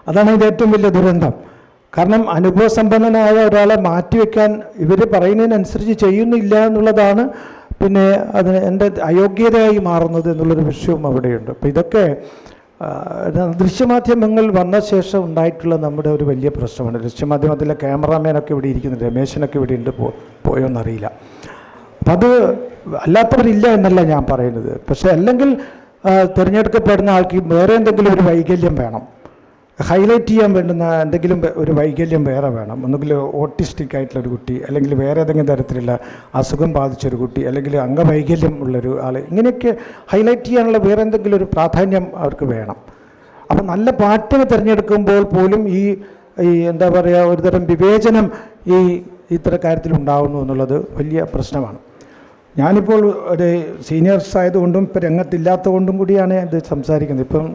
അതാണ് ഇതിൻ്റെ ഏറ്റവും വലിയ ദുരന്തം. കാരണം അനുഭവസമ്പന്നനായ ഒരാളെ മാറ്റിവെക്കാൻ ഇവർ പറയുന്നതിനനുസരിച്ച് ചെയ്യുന്നില്ല എന്നുള്ളതാണ് പിന്നെ അതിന് എൻ്റെ അയോഗ്യതയായി മാറുന്നത് എന്നുള്ളൊരു വിഷയവും അവിടെയുണ്ട്. അപ്പോൾ ഇതൊക്കെ ദൃശ്യമാധ്യമങ്ങൾ വന്ന ശേഷം ഉണ്ടായിട്ടുള്ള നമ്മുടെ ഒരു വലിയ പ്രശ്നമാണ്. ദൃശ്യമാധ്യമത്തിലെ ക്യാമറാമാനൊക്കെ ഇവിടെ ഇരിക്കുന്നുണ്ട്, രമേശനൊക്കെ ഇവിടെ ഉണ്ട്, പോയോന്നറിയില്ല. അപ്പം അത് അല്ലാത്തവരില്ല എന്നല്ല ഞാൻ പറയുന്നത്. പക്ഷേ അല്ലെങ്കിൽ തിരഞ്ഞെടുക്കപ്പെടുന്ന ആൾക്ക് വേറെ എന്തെങ്കിലും ഒരു വൈകല്യം വേണം, ഹൈലൈറ്റ് ചെയ്യാൻ വേണ്ടുന്ന എന്തെങ്കിലും ഒരു വൈകല്യം വേറെ വേണം. ഒന്നുകിൽ ഓട്ടിസ്റ്റിക് ആയിട്ടുള്ളൊരു കുട്ടി, അല്ലെങ്കിൽ വേറെ ഏതെങ്കിലും തരത്തിലുള്ള അസുഖം ബാധിച്ചൊരു കുട്ടി, അല്ലെങ്കിൽ അംഗവൈകല്യം ഉള്ളൊരു ആൾ, ഇങ്ങനെയൊക്കെ ഹൈലൈറ്റ് ചെയ്യാനുള്ള വേറെ എന്തെങ്കിലും ഒരു പ്രാധാന്യം അവർക്ക് വേണം. അപ്പം നല്ല പാട്ടിനെ തിരഞ്ഞെടുക്കുമ്പോൾ പോലും ഈ എന്താ പറയുക ഒരുതരം വിവേചനം ഇത്തരം കാര്യത്തിൽ ഉണ്ടാകുന്നു എന്നുള്ളത് വലിയ പ്രശ്നമാണ്. ഞാനിപ്പോൾ ഒരു സീനിയേഴ്സ് ആയതുകൊണ്ടും ഇപ്പം രംഗത്തില്ലാത്തതുകൊണ്ടും കൂടിയാണ് ഇത് സംസാരിക്കുന്നത്. ഇപ്പം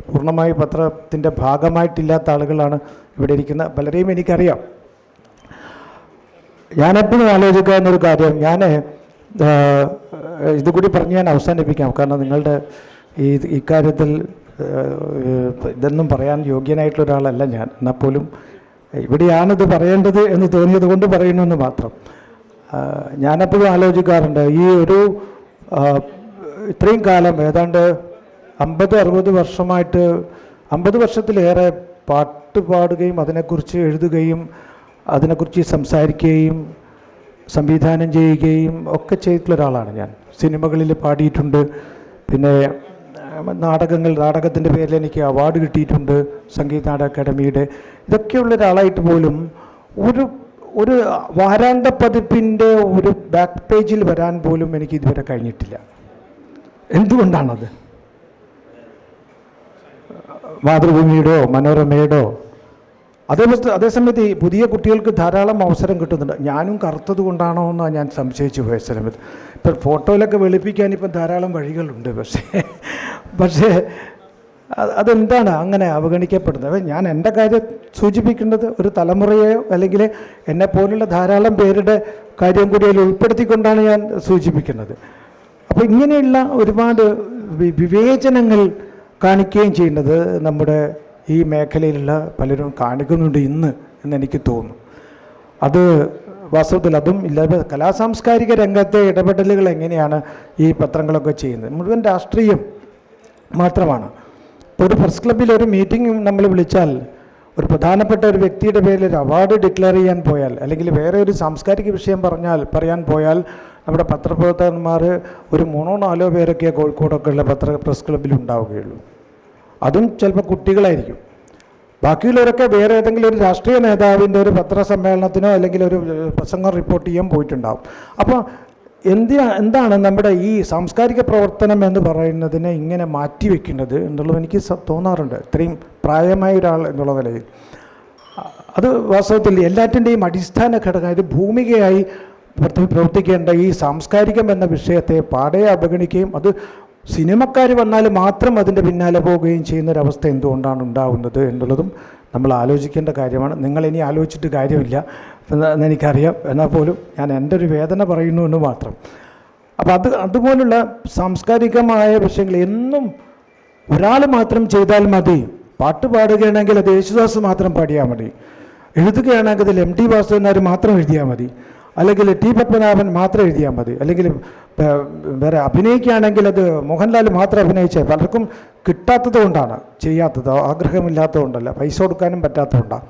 പൂർണ്ണമായി പത്രത്തിൻ്റെ ഭാഗമായിട്ടില്ലാത്ത ആളുകളാണ് ഇവിടെ ഇരിക്കുന്ന പലരെയും എനിക്കറിയാം. ഞാനെപ്പോഴും ആലോചിക്കാവുന്നൊരു കാര്യം, ഞാൻ ഇതുകൂടി പറഞ്ഞ് ഞാൻ അവസാനിപ്പിക്കാം. കാരണം നിങ്ങളുടെ ഇക്കാര്യത്തിൽ ഇതൊന്നും പറയാൻ യോഗ്യനായിട്ടുള്ള ഒരാളല്ല ഞാൻ. എന്നാൽ പോലും ഇവിടെയാണിത് പറയേണ്ടത് എന്ന് തോന്നിയത് കൊണ്ട് പറയുന്നുവെന്ന് മാത്രം. ഞാനെപ്പോഴും ആലോചിക്കാറുണ്ട്, ഈ ഒരു ഇത്രയും കാലം ഏതാണ്ട് 50-60 വർഷമായിട്ട് 50 വർഷത്തിലേറെ പാട്ട് പാടുകയും അതിനെക്കുറിച്ച് എഴുതുകയും അതിനെക്കുറിച്ച് സംസാരിക്കുകയും സംവിധാനം ചെയ്യുകയും ഒക്കെ ചെയ്തിട്ടുള്ള ഒരാളാണ് ഞാൻ. സിനിമകളിൽ പാടിയിട്ടുണ്ട്, പിന്നെ നാടകത്തിൻ്റെ പേരിൽ എനിക്ക് അവാർഡ് കിട്ടിയിട്ടുണ്ട്, സംഗീത നാടക അക്കാദമിയുടെ. ഇതൊക്കെയുള്ള ഒരാളായിട്ട് പോലും ഒരു വാരാന്ത പതിപ്പിൻ്റെ ഒരു ബാക്ക് പേജിൽ വരാൻ പോലും എനിക്ക് ഇതുവരെ കഴിഞ്ഞിട്ടില്ല. എന്തുകൊണ്ടാണത്? മാതൃഭൂമിയുടെയോ മനോരമയുടെയോ അതേസമയത്ത് ഈ പുതിയ കുട്ടികൾക്ക് ധാരാളം അവസരം കിട്ടുന്നുണ്ട്. ഞാനും കറുത്തത് കൊണ്ടാണോ എന്നാണ് ഞാൻ സംശയിച്ചു പോയ സമയത്ത്. ഇപ്പം ഫോട്ടോയിലൊക്കെ വെളുപ്പിക്കാൻ ഇപ്പം ധാരാളം വഴികളുണ്ട്. പക്ഷേ അതെന്താണ് അങ്ങനെ അവഗണിക്കപ്പെടുന്നത്? ഞാൻ എൻ്റെ കാര്യം സൂചിപ്പിക്കേണ്ടത് ഒരു തലമുറയെയോ അല്ലെങ്കിൽ എന്നെപ്പോലുള്ള ധാരാളം പേരുടെ കാര്യം കൂടി അതിൽ ഉൾപ്പെടുത്തിക്കൊണ്ടാണ് ഞാൻ സൂചിപ്പിക്കുന്നത്. അപ്പോൾ ഇങ്ങനെയുള്ള ഒരുപാട് വിവേചനങ്ങൾ കാണിക്കുകയും ചെയ്യുന്നത് നമ്മുടെ ഈ മേഖലയിലുള്ള പലരും കാണിക്കുന്നുണ്ട് ഇന്ന് എന്നെനിക്ക് തോന്നുന്നു. അത് വാസ്തവത്തിൽ അതും ഇല്ലാതെ കലാസാംസ്കാരിക രംഗത്തെ ഇടപെടലുകൾ എങ്ങനെയാണ് ഈ പത്രങ്ങളൊക്കെ ചെയ്യുന്നത്? മുഴുവൻ രാഷ്ട്രീയം മാത്രമാണ്. ഇപ്പോൾ ഒരു പ്രസ് ക്ലബ്ബിൽ ഒരു മീറ്റിംഗ് നമ്മൾ വിളിച്ചാൽ ഒരു പ്രധാനപ്പെട്ട ഒരു വ്യക്തിയുടെ പേരിൽ ഒരു അവാർഡ് ഡിക്ലെയർ ചെയ്യാൻ പോയാൽ, അല്ലെങ്കിൽ വേറെ ഒരു സാംസ്കാരിക വിഷയം പറയാൻ പോയാൽ നമ്മുടെ പത്രപ്രവർത്തകന്മാർ ഒരു 3-4 പേരൊക്കെ കോഴിക്കോടൊക്കെ ഉള്ള പ്രസ് ക്ലബ്ബിൽ ഉണ്ടാവുകയുള്ളൂ. അതും ചിലപ്പോൾ കുട്ടികളായിരിക്കും. ബാക്കിയുള്ളവരൊക്കെ വേറെ ഏതെങ്കിലും ഒരു രാഷ്ട്രീയ നേതാവിൻ്റെ ഒരു പത്രസമ്മേളനത്തിനോ അല്ലെങ്കിൽ ഒരു പ്രസംഗം റിപ്പോർട്ട് ചെയ്യാൻ പോയിട്ടുണ്ടാവും. അപ്പോൾ എന്താണ് നമ്മുടെ ഈ സാംസ്കാരിക പ്രവർത്തനം എന്ന് പറയുന്നതിനെ ഇങ്ങനെ മാറ്റിവെക്കുന്നത് എന്നുള്ളത് എനിക്ക് തോന്നാറുണ്ട്, ഇത്രയും പ്രായമായ ഒരാൾ എന്നുള്ള നിലയിൽ. അത് വാസ്തവത്തിൽ എല്ലാറ്റിൻ്റെയും അടിസ്ഥാന ഘടകം, ഇത് ഭൂമികയായി പ്രവർത്തിക്കേണ്ട ഈ സാംസ്കാരികം എന്ന വിഷയത്തെ പാടെ അവഗണിക്കുകയും അത് സിനിമക്കാർ വന്നാൽ മാത്രം അതിൻ്റെ പിന്നാലെ പോവുകയും ചെയ്യുന്നൊരവസ്ഥ എന്തുകൊണ്ടാണ് ഉണ്ടാകുന്നത് എന്നുള്ളതും നമ്മൾ ആലോചിക്കേണ്ട കാര്യമാണ്. നിങ്ങളിനി ആലോചിച്ചിട്ട് കാര്യമില്ല എന്നെനിക്കറിയാം, എന്നാൽ പോലും ഞാൻ എൻ്റെ ഒരു വേദന പറയുന്നു എന്ന് മാത്രം. അപ്പോൾ അതുപോലുള്ള സാംസ്കാരികമായ വിഷയങ്ങൾ എന്നും ഒരാൾ മാത്രം ചെയ്താൽ മതി. പാട്ട് പാടുകയാണെങ്കിൽ അത് യേശുദാസ് മാത്രം പാടിയാൽ മതി, എഴുതുകയാണെങ്കിൽ അത് MT വാസുദേവൻ മാത്രം എഴുതിയാൽ മതി, അല്ലെങ്കിൽ T പത്മനാഭൻ മാത്രം എഴുതിയാൽ മതി, അല്ലെങ്കിൽ വേറെ അഭിനയിക്കുകയാണെങ്കിൽ അത് മോഹൻലാൽ മാത്രം അഭിനയിച്ചാൽ പലർക്കും കിട്ടാത്തത് കൊണ്ടാണ്, ചെയ്യാത്തത് ആഗ്രഹമില്ലാത്തതുകൊണ്ടല്ല, പൈസ കൊടുക്കാനും പറ്റാത്തതുകൊണ്ടാണ്.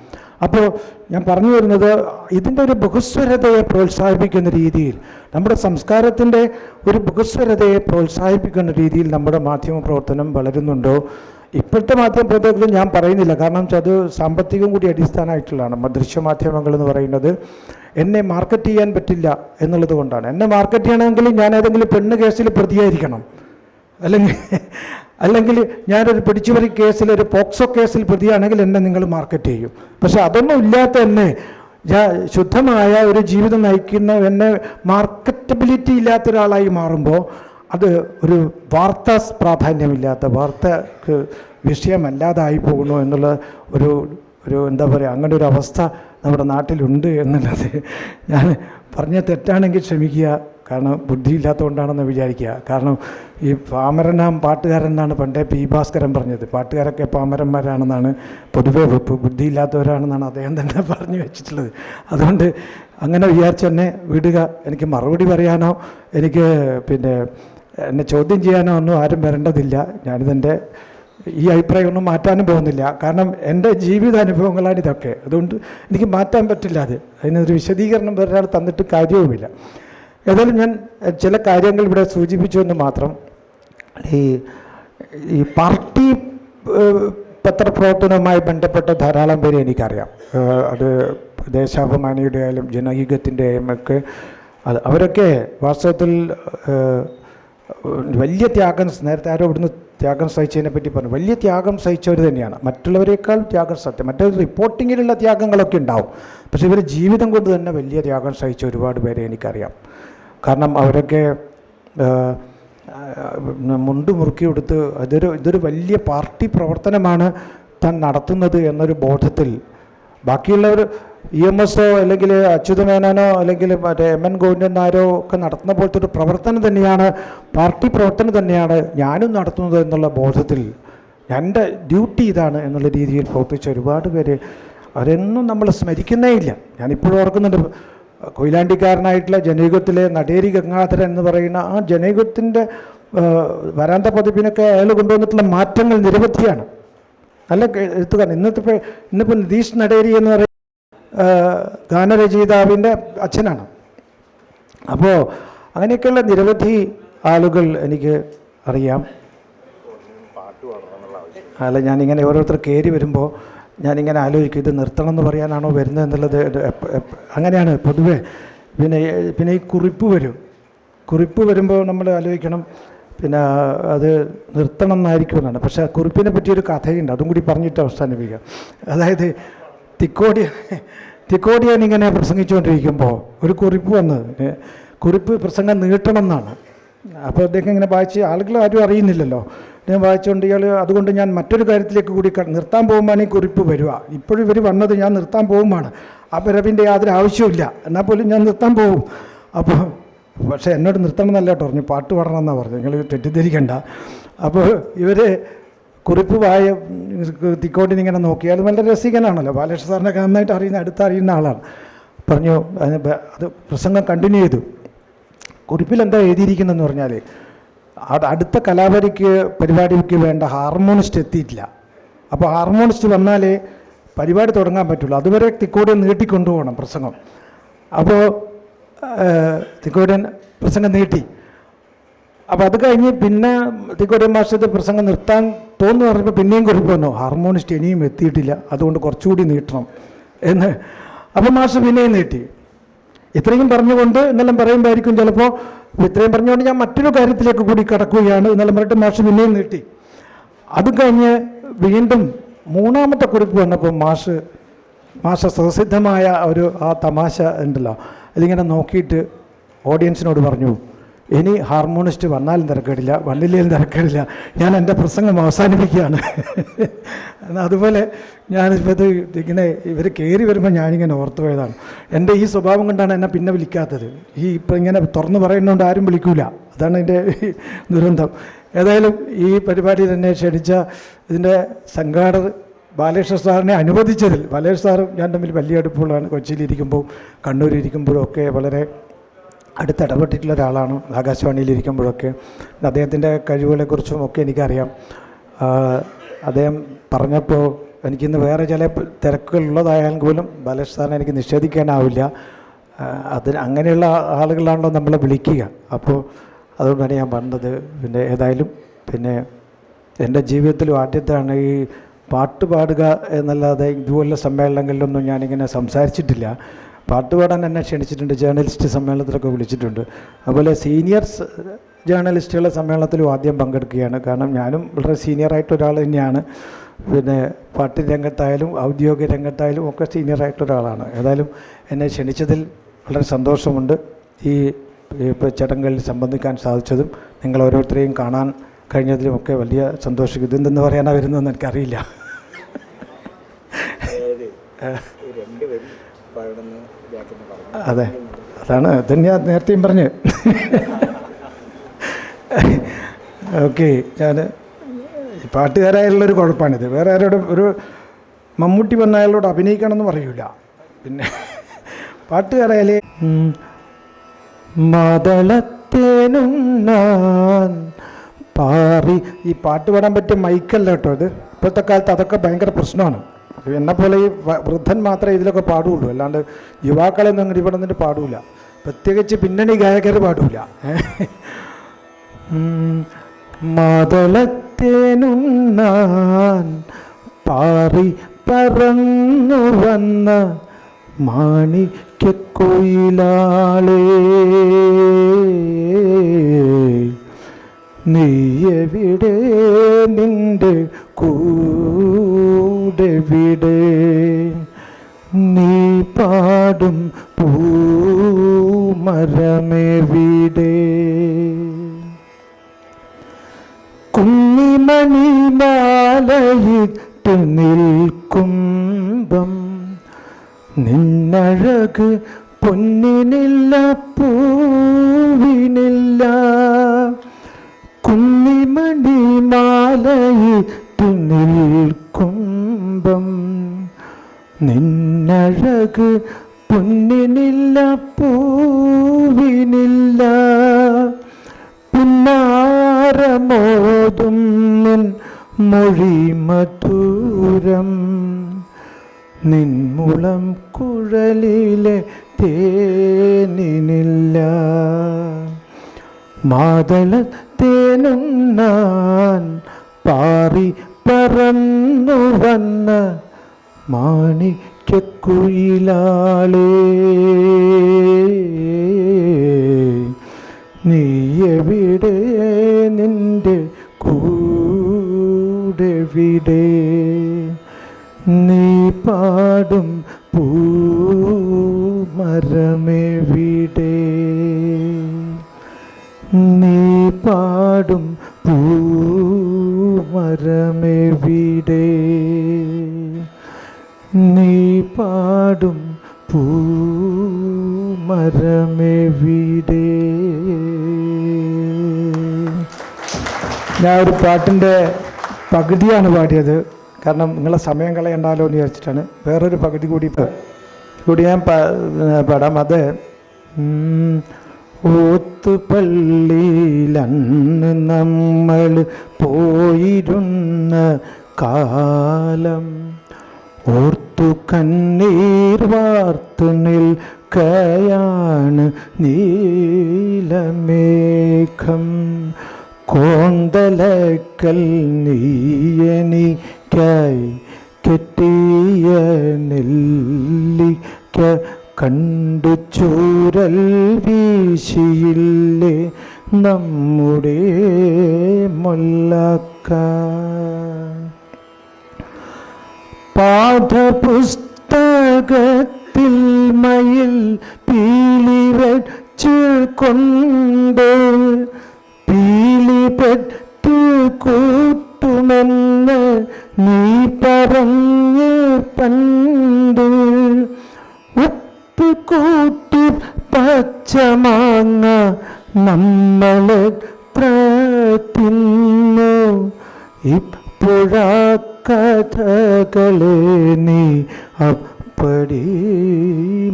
അപ്പോൾ ഞാൻ പറഞ്ഞു വരുന്നത് ഇതിൻ്റെ ഒരു ബഹുസ്വരതയെ പ്രോത്സാഹിപ്പിക്കുന്ന രീതിയിൽ, നമ്മുടെ സംസ്കാരത്തിൻ്റെ ഒരു ബഹുസ്വരതയെ പ്രോത്സാഹിപ്പിക്കുന്ന രീതിയിൽ നമ്മുടെ മാധ്യമ പ്രവർത്തനം വളരുന്നുണ്ടോ? ഇപ്പോഴത്തെ മാധ്യമപ്രവർത്തകരും ഞാൻ പറയുന്നില്ല, കാരണം വെച്ചാൽ അത് സാമ്പത്തികം കൂടി അടിസ്ഥാനമായിട്ടുള്ളതാണ്. ദൃശ്യമാധ്യമങ്ങൾ എന്ന് പറയുന്നത് എന്നെ മാർക്കറ്റ് ചെയ്യാൻ പറ്റില്ല എന്നുള്ളത് കൊണ്ടാണ്. എന്നെ മാർക്കറ്റ് ചെയ്യണമെങ്കിൽ ഞാൻ ഏതെങ്കിലും പെണ്ണ് കേസിൽ പ്രതിയായിരിക്കണം, അല്ലെങ്കിൽ ഞാനൊരു പിടിച്ചുപറി കേസിൽ, ഒരു പോക്സോ കേസിൽ പ്രതിയാണെങ്കിൽ എന്നെ നിങ്ങൾ മാർക്കറ്റ് ചെയ്യും. പക്ഷെ അതൊന്നും ഇല്ലാത്ത എന്നെ, ശുദ്ധമായ ഒരു ജീവിതം നയിക്കുന്ന എന്നെ മാർക്കറ്റബിലിറ്റി ഇല്ലാത്ത ഒരാളായി മാറുമ്പോൾ അത് ഒരു വാർത്താ പ്രാധാന്യമില്ലാത്ത, വാർത്തക്ക് വിഷയമല്ലാതായി പോകുന്നു എന്നുള്ള ഒരു എന്താ പറയുക, അങ്ങനെ ഒരു അവസ്ഥ നമ്മുടെ നാട്ടിലുണ്ട് എന്നുള്ളത് ഞാൻ പറഞ്ഞ തെറ്റാണെങ്കിൽ ക്ഷമിക്കുക, കാരണം ബുദ്ധിയില്ലാത്തതുകൊണ്ടാണെന്ന് വിചാരിക്കുക. കാരണം ഈ പാമരനാം പാട്ടുകാരൻ എന്നാണ് പണ്ടേ P. ഭാസ്കരൻ പറഞ്ഞത്. പാട്ടുകാരൊക്കെ പാമരന്മാരാണെന്നാണ് പൊതുവെ ബുദ്ധിയില്ലാത്തവരാണെന്നാണ് അദ്ദേഹം തന്നെ പറഞ്ഞു വെച്ചിട്ടുള്ളത്. അതുകൊണ്ട് അങ്ങനെ വിചാരിച്ച് തന്നെ വിടുക. എനിക്ക് മറുപടി പറയാനോ എനിക്ക് എന്നെ ചോദ്യം ചെയ്യാനോ ഒന്നും ആരും വരേണ്ടതില്ല. ഞാനിതെൻ്റെ ഈ അഭിപ്രായമൊന്നും മാറ്റാനും പോകുന്നില്ല, കാരണം എൻ്റെ ജീവിതാനുഭവങ്ങളാണ് ഇതൊക്കെ. അതുകൊണ്ട് എനിക്ക് മാറ്റാൻ പറ്റില്ല. അതിനൊരു വിശദീകരണം ഒരാൾ തന്നിട്ട് കാര്യവുമില്ല. ഏതായാലും ഞാൻ ചില കാര്യങ്ങൾ ഇവിടെ സൂചിപ്പിച്ചു എന്ന് മാത്രം. ഈ പാർട്ടി പത്രപ്രവർത്തനവുമായി ബന്ധപ്പെട്ട ധാരാളം പേര് എനിക്കറിയാം. അത് ദേശാഭിമാനിയുടെ ആയാലും ജനയുഗത്തിൻ്റെ ആയാലും ഒക്കെ അവരൊക്കെ വാസ്തവത്തിൽ വലിയ ത്യാഗം, നേരത്തെ ആരോ ഇവിടുന്ന് ത്യാഗം സഹിച്ചതിനെ പറ്റി പറഞ്ഞു, വലിയ ത്യാഗം സഹിച്ചവർ തന്നെയാണ്. മറ്റുള്ളവരെക്കാൾ ത്യാഗം സത്യം, മറ്റൊരു റിപ്പോർട്ടിങ്ങിലുള്ള ത്യാഗങ്ങളൊക്കെ ഉണ്ടാവും, പക്ഷേ ഇവർ ജീവിതം കൊണ്ട് തന്നെ വലിയ ത്യാഗം സഹിച്ച ഒരുപാട് പേരെ എനിക്കറിയാം. കാരണം അവരൊക്കെ മുണ്ട് മുറുക്കി കൊടുത്ത് ഇതൊരു വലിയ പാർട്ടി പ്രവർത്തനമാണ് താൻ നടത്തുന്നത് എന്നൊരു ബോധത്തിൽ ബാക്കിയുള്ളവർ EMS അല്ലെങ്കിൽ അച്യുതമേനോനോ അല്ലെങ്കിൽ മറ്റേ MN ഗോവിന്ദൻ നായരോ ഒക്കെ നടത്തുന്ന പോലത്തെ ഒരു പ്രവർത്തനം തന്നെയാണ്, പാർട്ടി പ്രവർത്തനം തന്നെയാണ് ഞാനും നടത്തുന്നത് എന്നുള്ള ബോധത്തിൽ എൻ്റെ ഡ്യൂട്ടി ഇതാണ് എന്നുള്ള രീതിയിൽ പ്രവർത്തിച്ച ഒരുപാട് പേര് അവരെന്നും നമ്മൾ സ്മരിക്കുന്നേ ഇല്ല. ഞാനിപ്പോഴും ഓർക്കുന്നുണ്ട്, കൊയിലാണ്ടിക്കാരനായിട്ടുള്ള ജനയുഗത്തിലെ നടേരി ഗംഗാധരൻ എന്ന് പറയുന്ന ആ ജനയുഗത്തിൻ്റെ വരാന്ത പതിപ്പിനൊക്കെ അയാൾ കൊണ്ടുവന്നിട്ടുള്ള മാറ്റങ്ങൾ നിരവധിയാണ്. നല്ല എഴുത്തുകാരൻ. ഇന്നിപ്പോൾ നിതീഷ് നടേരി എന്ന് പറയുന്ന ഗാനരചയിതാവിൻ്റെ അച്ഛനാണ്. അപ്പോൾ അങ്ങനെയൊക്കെയുള്ള നിരവധി ആളുകൾ എനിക്ക് അറിയാം. അല്ല, ഞാനിങ്ങനെ ഓരോരുത്തർ കയറി വരുമ്പോൾ ഞാനിങ്ങനെ ആലോചിക്കും, ഇത് നിർത്തണം എന്ന് പറയാനാണോ വരുന്നത് എന്നുള്ളത്. അങ്ങനെയാണ് പൊതുവെ. പിന്നെ ഈ കുറിപ്പ് വരുമ്പോൾ നമ്മൾ ആലോചിക്കണം, പിന്നെ അത് നിർത്തണം എന്നായിരിക്കും എന്നാണ്. പക്ഷേ ആ കുറിപ്പിനെ പറ്റിയൊരു കഥയുണ്ട്, അതും കൂടി പറഞ്ഞിട്ട് അവസാനിപ്പിക്കാം. അതായത് തിക്കോടിയൻ ഇങ്ങനെ പ്രസംഗിച്ചുകൊണ്ടിരിക്കുമ്പോൾ ഒരു കുറിപ്പ് വന്നത്, കുറിപ്പ് പ്രസംഗം നീട്ടണം എന്നാണ്. അപ്പോൾ അദ്ദേഹം ഇങ്ങനെ വായിച്ച്, ആളുകൾ ആരും അറിയുന്നില്ലല്ലോ, ഞാൻ വായിച്ചുകൊണ്ട് അതുകൊണ്ട് ഞാൻ മറ്റൊരു കാര്യത്തിലേക്ക് കൂടി നിർത്താൻ പോകുമ്പോഴാണ് ഈ കുറിപ്പ് വരിക. ഇപ്പോഴും ഇവർ വന്നത് ഞാൻ നിർത്താൻ പോകുമ്പോഴാണ്. ആ വരവിൻ്റെ യാതൊരു ആവശ്യമില്ല, എന്നാൽ പോലും ഞാൻ നിർത്താൻ പോകും. അപ്പോൾ പക്ഷേ എന്നോട് നിർത്തണം എന്നല്ല കേട്ടോ പറഞ്ഞു, പാട്ട് പാടണം എന്നാണ് പറഞ്ഞത്, നിങ്ങൾ തെറ്റിദ്ധരിക്കണ്ട. അപ്പോൾ ഇവർ കുറിപ്പ് തിക്കോട്ടിനിങ്ങനെ നോക്കി. അത് വളരെ രസികനാണല്ലോ, ബാലകൃഷ്ണ സാറിനൊക്കെ നന്നായിട്ട് അടുത്തറിയുന്ന ആളാണ്. പറഞ്ഞു അത് പ്രസംഗം കണ്ടിന്യൂ ചെയ്തു. കുറിപ്പിൽ എന്താ എഴുതിയിരിക്കുന്നതെന്ന് പറഞ്ഞാൽ അടുത്ത പരിപാടിക്ക് വേണ്ട ഹാർമോണിസ്റ്റ് എത്തിയിട്ടില്ല. അപ്പോൾ ഹാർമോണിസ്റ്റ് വന്നാലേ പരിപാടി തുടങ്ങാൻ പറ്റുള്ളൂ. അതുവരെ തിക്കോടിയൻ നീട്ടിക്കൊണ്ടുപോകണം പ്രസംഗം. അപ്പോൾ തിക്കോടിയൻ പ്രസംഗം നീട്ടി. അപ്പോൾ അത് കഴിഞ്ഞ് പിന്നെ തിക്കോടിയൻ മാസ്റ്റർ പ്രസംഗം നിർത്താൻ തോന്നുന്നു പറഞ്ഞപ്പോൾ പിന്നെയും കുറിപ്പ് വന്നു, ഹാർമോണിസ്റ്റ് ഇനിയും എത്തിയിട്ടില്ല, അതുകൊണ്ട് കുറച്ചുകൂടി നീട്ടണം എന്ന്. അപ്പോൾ മാസ്റ്റർ പിന്നെയും നീട്ടി. ഇത്രയും പറഞ്ഞുകൊണ്ട് എന്നെല്ലാം പറയുമ്പോഴായിരിക്കും ചിലപ്പോൾ ഇത്രയും പറഞ്ഞുകൊണ്ട് ഞാൻ മറ്റൊരു കാര്യത്തിലേക്ക് കൂടി കടക്കുകയാണ് എന്നെല്ലാം പറഞ്ഞിട്ട് മാസ്റ്റർ പിന്നെയും നീട്ടി. അത് കഴിഞ്ഞ് വീണ്ടും മൂന്നാമത്തെ കുറിപ്പ് വന്നപ്പോൾ മാസ്റ്റർ സ്വസിദ്ധമായ ആ തമാശ ഉണ്ടല്ലോ, അതിങ്ങനെ നോക്കിയിട്ട് ഓഡിയൻസിനോട് പറഞ്ഞു, ഇനി ഹാർമോണിസ്റ്റ് വന്നാലും തിരക്കേടില്ല, വന്നില്ലേലും തിരക്കേടില്ല, ഞാൻ എൻ്റെ പ്രസംഗം അവസാനിപ്പിക്കുകയാണ്. അതുപോലെ ഞാനിപ്പോൾ ഇത് ഇങ്ങനെ ഇവർ കയറി വരുമ്പോൾ ഞാനിങ്ങനെ ഓർത്തു പോയതാണ്. എൻ്റെ ഈ സ്വഭാവം കൊണ്ടാണ് എന്നെ പിന്നെ വിളിക്കാത്തത്. ഇപ്പം ഇങ്ങനെ തുറന്നു പറയുന്നതുകൊണ്ട് ആരും വിളിക്കൂല, അതാണ് എൻ്റെ ദുരന്തം. ഏതായാലും ഈ പരിപാടിയിൽ എന്നെ ക്ഷണിച്ച ഇതിൻ്റെ സംഘാടകർ ബാലകൃഷ്ണ സാറിനെ അനുവദിച്ചതിൽ, ബാലകൃഷ്ണ സാറും ഞാൻ തമ്മിൽ വലിയ അടുപ്പമുള്ളതാണ്. കൊച്ചിയിലിരിക്കുമ്പോൾ കണ്ണൂരിയിരിക്കുമ്പോഴും ഒക്കെ വളരെ അടുത്തിടപെട്ടിട്ടുള്ള ഒരാളാണ്. ആകാശവാണിയിലിരിക്കുമ്പോഴൊക്കെ അദ്ദേഹത്തിൻ്റെ കഴിവുകളെക്കുറിച്ചും ഒക്കെ എനിക്കറിയാം. അദ്ദേഹം പറഞ്ഞപ്പോൾ എനിക്കിന്ന് വേറെ ചില തിരക്കുകളുള്ളതായാലും പോലും ബാലകൃഷ്ണ സാറിനെ എനിക്ക് നിഷേധിക്കാനാവില്ല. അങ്ങനെയുള്ള ആളുകളാണല്ലോ നമ്മളെ വിളിക്കുക. അപ്പോൾ അതുകൊണ്ടാണ് ഞാൻ പറഞ്ഞത്. പിന്നെ ഏതായാലും എൻ്റെ ജീവിതത്തിലും ആദ്യത്തെയാണ് ഈ പാട്ട് പാടുക എന്നല്ലാതെ ഇതുപോലുള്ള സമ്മേളനങ്ങളിലൊന്നും ഞാനിങ്ങനെ സംസാരിച്ചിട്ടില്ല. പാട്ട് പാടാൻ എന്നെ ക്ഷണിച്ചിട്ടുണ്ട്, ജേർണലിസ്റ്റ് സമ്മേളനത്തിലൊക്കെ വിളിച്ചിട്ടുണ്ട്. അതുപോലെ സീനിയർസ് ജേർണലിസ്റ്റുകളുടെ സമ്മേളനത്തിലും ആദ്യം പങ്കെടുക്കുകയാണ്. കാരണം ഞാനും വളരെ സീനിയറായിട്ടൊരാൾ തന്നെയാണ്. പാട്ട് രംഗത്തായാലും ഔദ്യോഗിക രംഗത്തായാലും ഒക്കെ സീനിയറായിട്ടൊരാളാണ്. ഏതായാലും എന്നെ ക്ഷണിച്ചതിൽ വളരെ സന്തോഷമുണ്ട്. ഈ ചടങ്ങുകളിൽ സംബന്ധിക്കാൻ സാധിച്ചതും നിങ്ങൾ ഓരോരുത്തരെയും കാണാൻ കഴിഞ്ഞതിലുമൊക്കെ വലിയ സന്തോഷം. ഇതെന്തെന്ന് പറയാനാണ് വരുന്നതെന്ന് എനിക്കറിയില്ല. അതെ, അതാണ് തന്നെയാണ് നേരത്തെയും പറഞ്ഞ്. ഓക്കെ, ഞാൻ പാട്ടുകാരായുള്ളൊരു കുഴപ്പമാണിത്. വേറെ ആരോടും ഒരു മമ്മൂട്ടി വന്ന അയാളോട് അഭിനയിക്കണമെന്ന് പറയൂല. പിന്നെ പാട്ടുകാരായാലേ മദളത്തേനും ഞാൻ പാറി, ഈ പാട്ട് പാടാൻ പറ്റിയ മൈക്കല്ല കേട്ടോ ഇത്. ഇപ്പോഴത്തെ കാലത്ത് അതൊക്കെ ഭയങ്കര പ്രശ്നമാണ്. എന്നെപ്പോലെ ഈ വൃദ്ധൻ മാത്രമേ ഇതിലൊക്കെ പാടുകയുള്ളൂ, അല്ലാണ്ട് യുവാക്കളൊന്നും അങ്ങോട്ട് ഇവിടെ നിന്നിട്ട് പാടൂല. പ്രത്യേകിച്ച് പിന്നണി ഗായകർ പാടൂല. മദളത്തേനും ഞാൻ പാറി പറന്നു വന്ന മാണിക്യക്കുയിലാളേ, നീ എവിടെ, നിന്റെ കൂടെവിടെ, നീ പാടും പൂമരമെവിടെ, കുഞ്ഞിമണിമാലയിട്ട് നിൽക്കുമ്പം നിന്നഴക് പൊന്നിനില്ല പൂവിനില്ല, കുഞ്ഞിമണിമാലയിട്ട് നിൽക്കുമ്പം നിന്നഴക് പൊന്നിനില്ല പൂവിനില്ല, പുന്നാരമോതും നിൻ മൊഴി മധുരം, നിൻമുളം കുഴലിലെ തേനിനില്ല, മാതളത്തേനും ഞാൻ പാറി പറന്നു വന്ന മാണിക്യക്കുയിലാളേ, നീ എവിടെ, നിന്റെ കൂടെവിടെ, നീ പാടും പൂമരമെവിടെ, നീ പാടും പൂമരമെവിടെ, നീ പാടും പൂമരമെവിടെ. ഞാൻ ഒരു പാട്ടിൻ്റെ പകുതിയാണ് പാടിയത്. കാരണം നിങ്ങളെ സമയം കളയണ്ടല്ലോ എന്ന് വിചാരിച്ചിട്ടാണ്. വേറൊരു പകുതി കൂടി ഞാൻ പാടാം. അത് ഓത്തുപള്ളിയിലന്ന് നമ്മൾ പോയിരുന്ന കാലം ഓർത്തു കണ്ണീർ വാർത്തു നിൽക്കയാണ് നീലമേഘം. കോന്തലക്കൽ നീയനിക്കായി കെട്ടിയ നെല്ലിക്ക കണ്ടു ചൂരൽ വീശിയില്ലേ നമ്മുടെ മുല്ലക്ക. പാഠപുസ്തകത്തിൽ മയിൽ പീലി വെച്ച് കൊണ്ട് പീലി പെറ്റ് കൂട്ടുമെന്ന് നീ പറഞ്ഞ് പണ്ട് ഉപ്പ് കൂട്ടി പച്ചമാങ്ങ നമ്മളെത്ര തിന്നു. ഇപ്പോഴാ കഥകളെ നീ അപ്പടി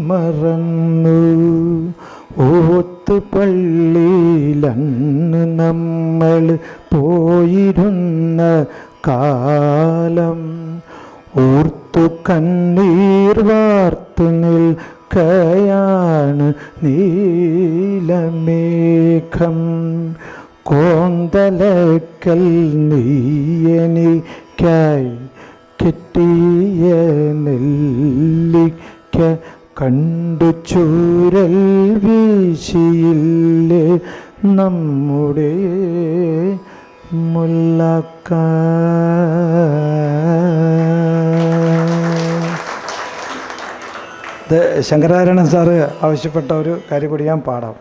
മറന്നു. ഓത്തുപള്ളിയിലന്ന് നമ്മൾ പോയിരുന്ന കാലം ഓർത്തു കണ്ണീർ വാർത്തു നിൽക്കയാണ് നീലമേഘം. കോന്തലക്കൽ നീയനിക്കായി കെട്ടിയ നെല്ലിക്ക കണ്ടു ചൂരൽ വീശിയില്ലേ നമ്മുടെ മുല്ലക്ക. ഇത് ശങ്കരാചരണൻ സാറ് ആവശ്യപ്പെട്ട ഒരു കാര്യം കൂടി ഞാൻ പാടാം.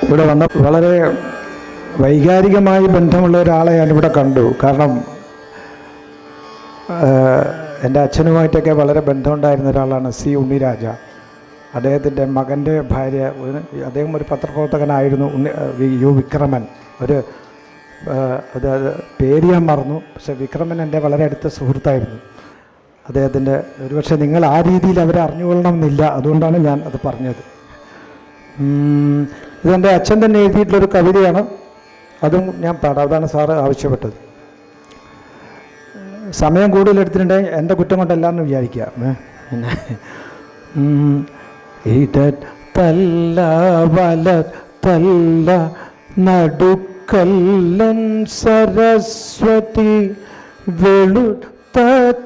ഇവിടെ വന്ന വളരെ വൈകാരികമായി ബന്ധമുള്ള ഒരാളെ ഞാനിവിടെ കണ്ടു. കാരണം എൻ്റെ അച്ഛനുമായിട്ടൊക്കെ വളരെ ബന്ധമുണ്ടായിരുന്ന ഒരാളാണ് സി ഉണ്ണിരാജ. അദ്ദേഹത്തിൻ്റെ മകൻ്റെ ഭാര്യ, അദ്ദേഹം ഒരു പത്രപ്രവർത്തകനായിരുന്നു, യു വിക്രമൻ. അത് പേര് ഞാൻ മറന്നു, പക്ഷേ വിക്രമൻ എൻ്റെ വളരെ അടുത്ത സുഹൃത്തായിരുന്നു. അദ്ദേഹത്തിൻ്റെ ഒരുപക്ഷെ നിങ്ങൾ ആ രീതിയിൽ അവരെ അറിഞ്ഞുകൊള്ളണം എന്നില്ല, അതുകൊണ്ടാണ് ഞാൻ അത് പറഞ്ഞത്. ഇതെൻ്റെ അച്ഛൻ തന്നെ എഴുതിയിട്ടുള്ളൊരു കവിതയാണ്, അതും ഞാൻ പാടാം. അതാണ് സാറ് ആവശ്യപ്പെട്ടത്. സമയം കൂടുതൽ എടുത്തിട്ടുണ്ടെങ്കിൽ എൻ്റെ കുറ്റം കൊണ്ടല്ല എന്ന് വിചാരിക്കുക. പിന്നെ ഇടത്തല്ല വലത്തല്ല നടുക്കല്ലൻ സരസ്വതി വെളുത്ത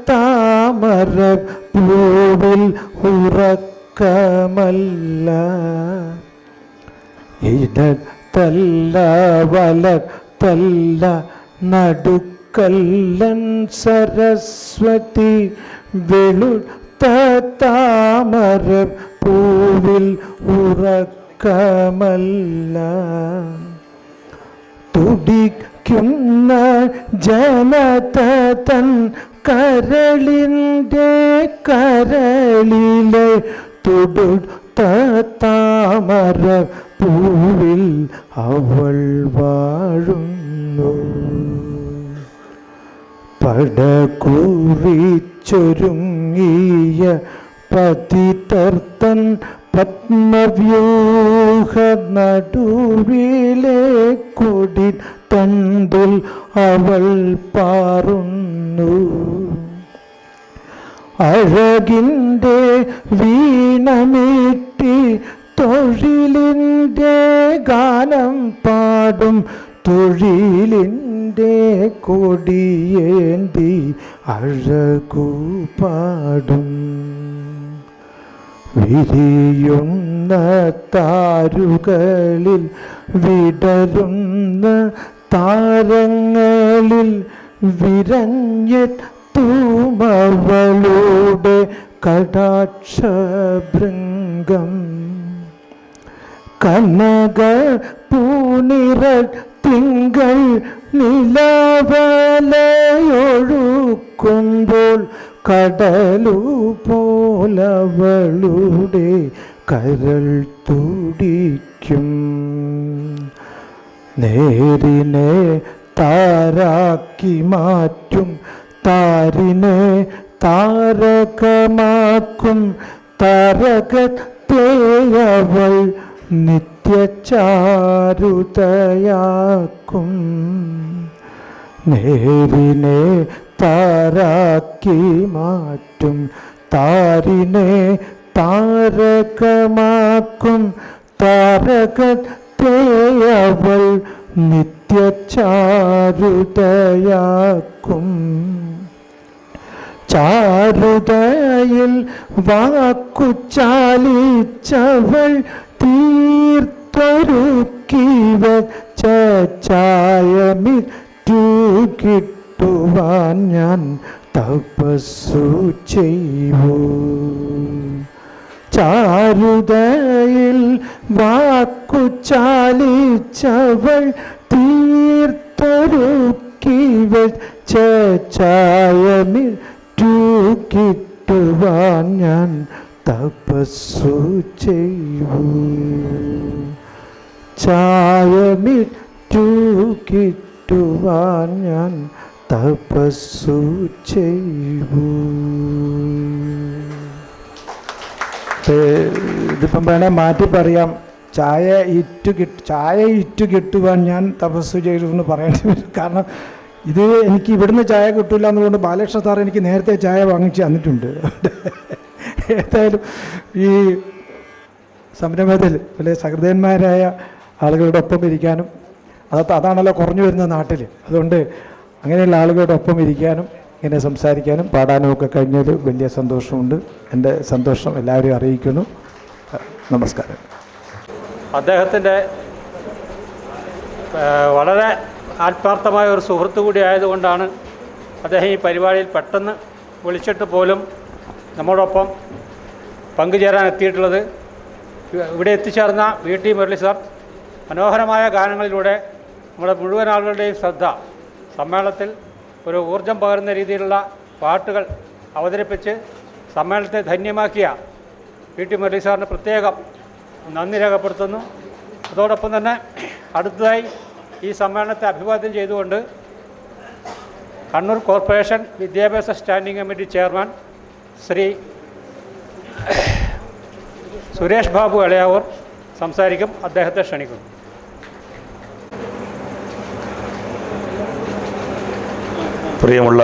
താമര പൂവിൽ ഉറക്കമല്ല. ഇടത്തല്ല വലത്തല്ല നടുക്കല്ലൻ സരസ്വതി വെളുത്ത താമര പൂവിൽ ഉറക്കമല്ല. തുടിക്കുന്ന ജനത തൻ കരളിൻ്റെ കരളിലെ തുടുത്ത താമര പൂവിൽ അവൾ വാഴുന്നു. പടകുറിച്ചൊരുങ്ങിയ പതിതർത്തൻ പത്മവ്യൂഹ നടുവിലെ കൊടി തണ്ടിൽ അവൾ പാറുന്നു. അഴകിൻ്റെ വീണമീട്ടി തൊഴിലിൻ്റെ ഗാനം പാടും തൊഴിലിൻ്റെ കൊടിയേന്തി അഴകു പാടും. വിരിയുന്ന താരുകളിൽ വിടരുന്ന താരങ്ങളിൽ വിരഞ്ഞെത്തുമവളുടെ കടാക്ഷഭൃംഗം. കനക പൂനിറ തിങ്കൾ നിലവലയൊഴുക്കുമ്പോൾ കടലു പോലവളുടെ കരൾ തുടിക്കും. നേരിനെ താരാക്കി മാറ്റും താരിനെ താരകമാക്കും താരകത്തെ അവൾ നിത്യചാരുതയാക്കും. നേരിനെ താരാക്കി മാറ്റും താരിനെ താരകമാക്കും താരകത്തെ അവൾ നിത്യചാരുതയാക്കും. ചാരുതയിൽ വാക്കു ചാലിച്ചവൾ തീർത്തൊരുക്കി വച്ച ചായമിറ്റു കിട്ടുവാൻ ഞാൻ തപസ്സു ചെയ്യൂ. ചാരുതയിൽ വാക്കു ചാലിച്ചവൾ തീർത്തൊരുക്കി വച്ച ചായമിറ്റു കിട്ടുവാൻ ഞാൻ തപസ്സു ചെയ്യൂ. ചായമിറ്റു കിട്ടുവാൻ ഞാൻ തപസ്സു ചെയ്യൂ. ഇതിപ്പം വേണേൽ മാറ്റി പറയാം, ചായ ഇറ്റു കിട്ടുവാൻ ഞാൻ തപസ്സു ചെയ്തു എന്ന് പറയേണ്ടി വരും. കാരണം ഇത് എനിക്ക് ഇവിടുന്ന് ചായ കിട്ടില്ല എന്നുകൊണ്ട് ബാലകൃഷ്ണ സാർ എനിക്ക് നേരത്തെ ചായ വാങ്ങിച്ച് തന്നിട്ടുണ്ട്. ഏതായാലും ഈ സംരംഭത്തിൽ വലിയ സഹൃദയന്മാരായ ആളുകളുടെ ഒപ്പം ഇരിക്കാനും അതാണല്ലോ കുറഞ്ഞു വരുന്ന നാട്ടിൽ, അതുകൊണ്ട് അങ്ങനെയുള്ള ആളുകളുടെ ഒപ്പം ഇരിക്കാനും ഇങ്ങനെ സംസാരിക്കാനും പാടാനും ഒക്കെ കഴിഞ്ഞതിൽ വലിയ സന്തോഷമുണ്ട്. എൻ്റെ സന്തോഷം എല്ലാവരെയും അറിയിക്കുന്നു. നമസ്കാരം. അദ്ദേഹത്തിൻ്റെ വളരെ ആത്മാർത്ഥമായ ഒരു സുഹൃത്തു കൂടി ആയതുകൊണ്ടാണ് അദ്ദേഹം ഈ പരിപാടിയിൽ പെട്ടെന്ന് വിളിച്ചിട്ട് പോലും നമ്മോടൊപ്പം പങ്കുചേരാൻ എത്തിയിട്ടുള്ളത്. ഇവിടെ എത്തിച്ചേർന്ന VT മുരളി സാർ മനോഹരമായ ഗാനങ്ങളിലൂടെ നമ്മുടെ മുഴുവൻ ആളുകളുടെയും ശ്രദ്ധ സമ്മേളനത്തിൽ ഒരു ഊർജം പകരുന്ന രീതിയിലുള്ള പാട്ടുകൾ അവതരിപ്പിച്ച് സമ്മേളനത്തെ ധന്യമാക്കിയ VT മുരളി സാറിന് പ്രത്യേകം നന്ദി രേഖപ്പെടുത്തുന്നു. അതോടൊപ്പം തന്നെ അടുത്തതായി ഈ സമ്മേളനത്തെ അഭിവാദ്യം ചെയ്തുകൊണ്ട് കണ്ണൂർ കോർപ്പറേഷൻ വിദ്യാഭ്യാസ standing committee chairman Shri Suresh Babu Elayavoor സംസാരിക്കും. അദ്ദേഹത്തെ ക്ഷണിക്കുന്നു. പ്രിയമുള്ള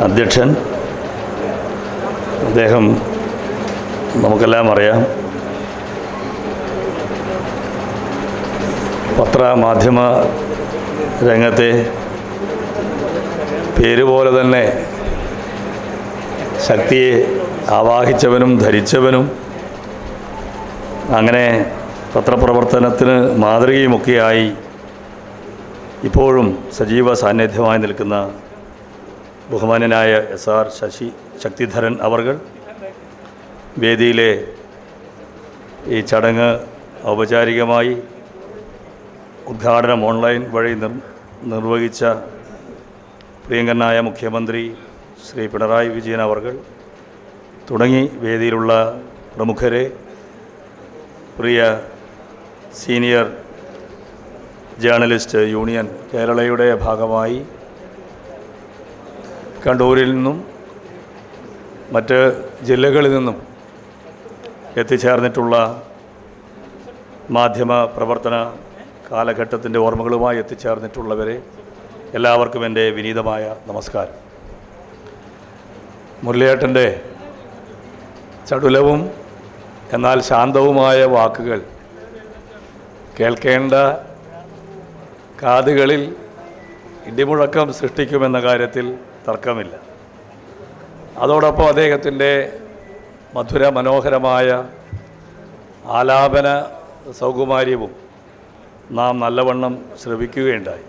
അധ്യക്ഷൻ, അദ്ദേഹം നമുക്കെല്ലാം അറിയാം, പത്രമാധ്യമ രംഗത്തെ പേരുപോലെ തന്നെ ശക്തിയെ ആവാഹിച്ചവനും ധരിച്ചവനും അങ്ങനെ പത്രപ്രവർത്തനത്തിന് മാതൃകയുമൊക്കെയായി ഇപ്പോഴും സജീവ സാന്നിധ്യമായി നിൽക്കുന്ന ബഹുമാന്യനായ SR ശക്തിധരൻ അവർകൾ വേദിയിലെ ഈ ചടങ്ങ് ഔപചാരികമായി ഉദ്ഘാടനം ഓൺലൈൻ വഴി നിർവഹിച്ച പ്രിയങ്കരനായ മുഖ്യമന്ത്രി ശ്രീ പിണറായി വിജയൻ അവർകൾ തുടങ്ങി വേദിയിലുള്ള പ്രമുഖരെ, പ്രിയ സീനിയർ ജേർണലിസ്റ്റ് യൂണിയൻ കേരളയുടെ ഭാഗമായി കണ്ണൂരിൽ നിന്നും മറ്റ് ജില്ലകളിൽ നിന്നും എത്തിച്ചേർന്നിട്ടുള്ള മാധ്യമ പ്രവർത്തന കാലഘട്ടത്തിൻ്റെ ഓർമ്മകളുമായി എത്തിച്ചേർന്നിട്ടുള്ളവരെ എല്ലാവർക്കും എൻ്റെ വിനീതമായ നമസ്കാരം. മുരളിയേട്ടൻ്റെ ചടുലവും എന്നാൽ ശാന്തവുമായ വാക്കുകൾ കേൾക്കേണ്ട കാതുകളിൽ ഇടിമുഴക്കം സൃഷ്ടിക്കുമെന്ന കാര്യത്തിൽ തർക്കമില്ല. അതോടൊപ്പം അദ്ദേഹത്തിൻ്റെ മധുര മനോഹരമായ ആലാപന സൗകുമാര്യവും നാം നല്ലവണ്ണം ശ്രവിക്കുകയുണ്ടായി.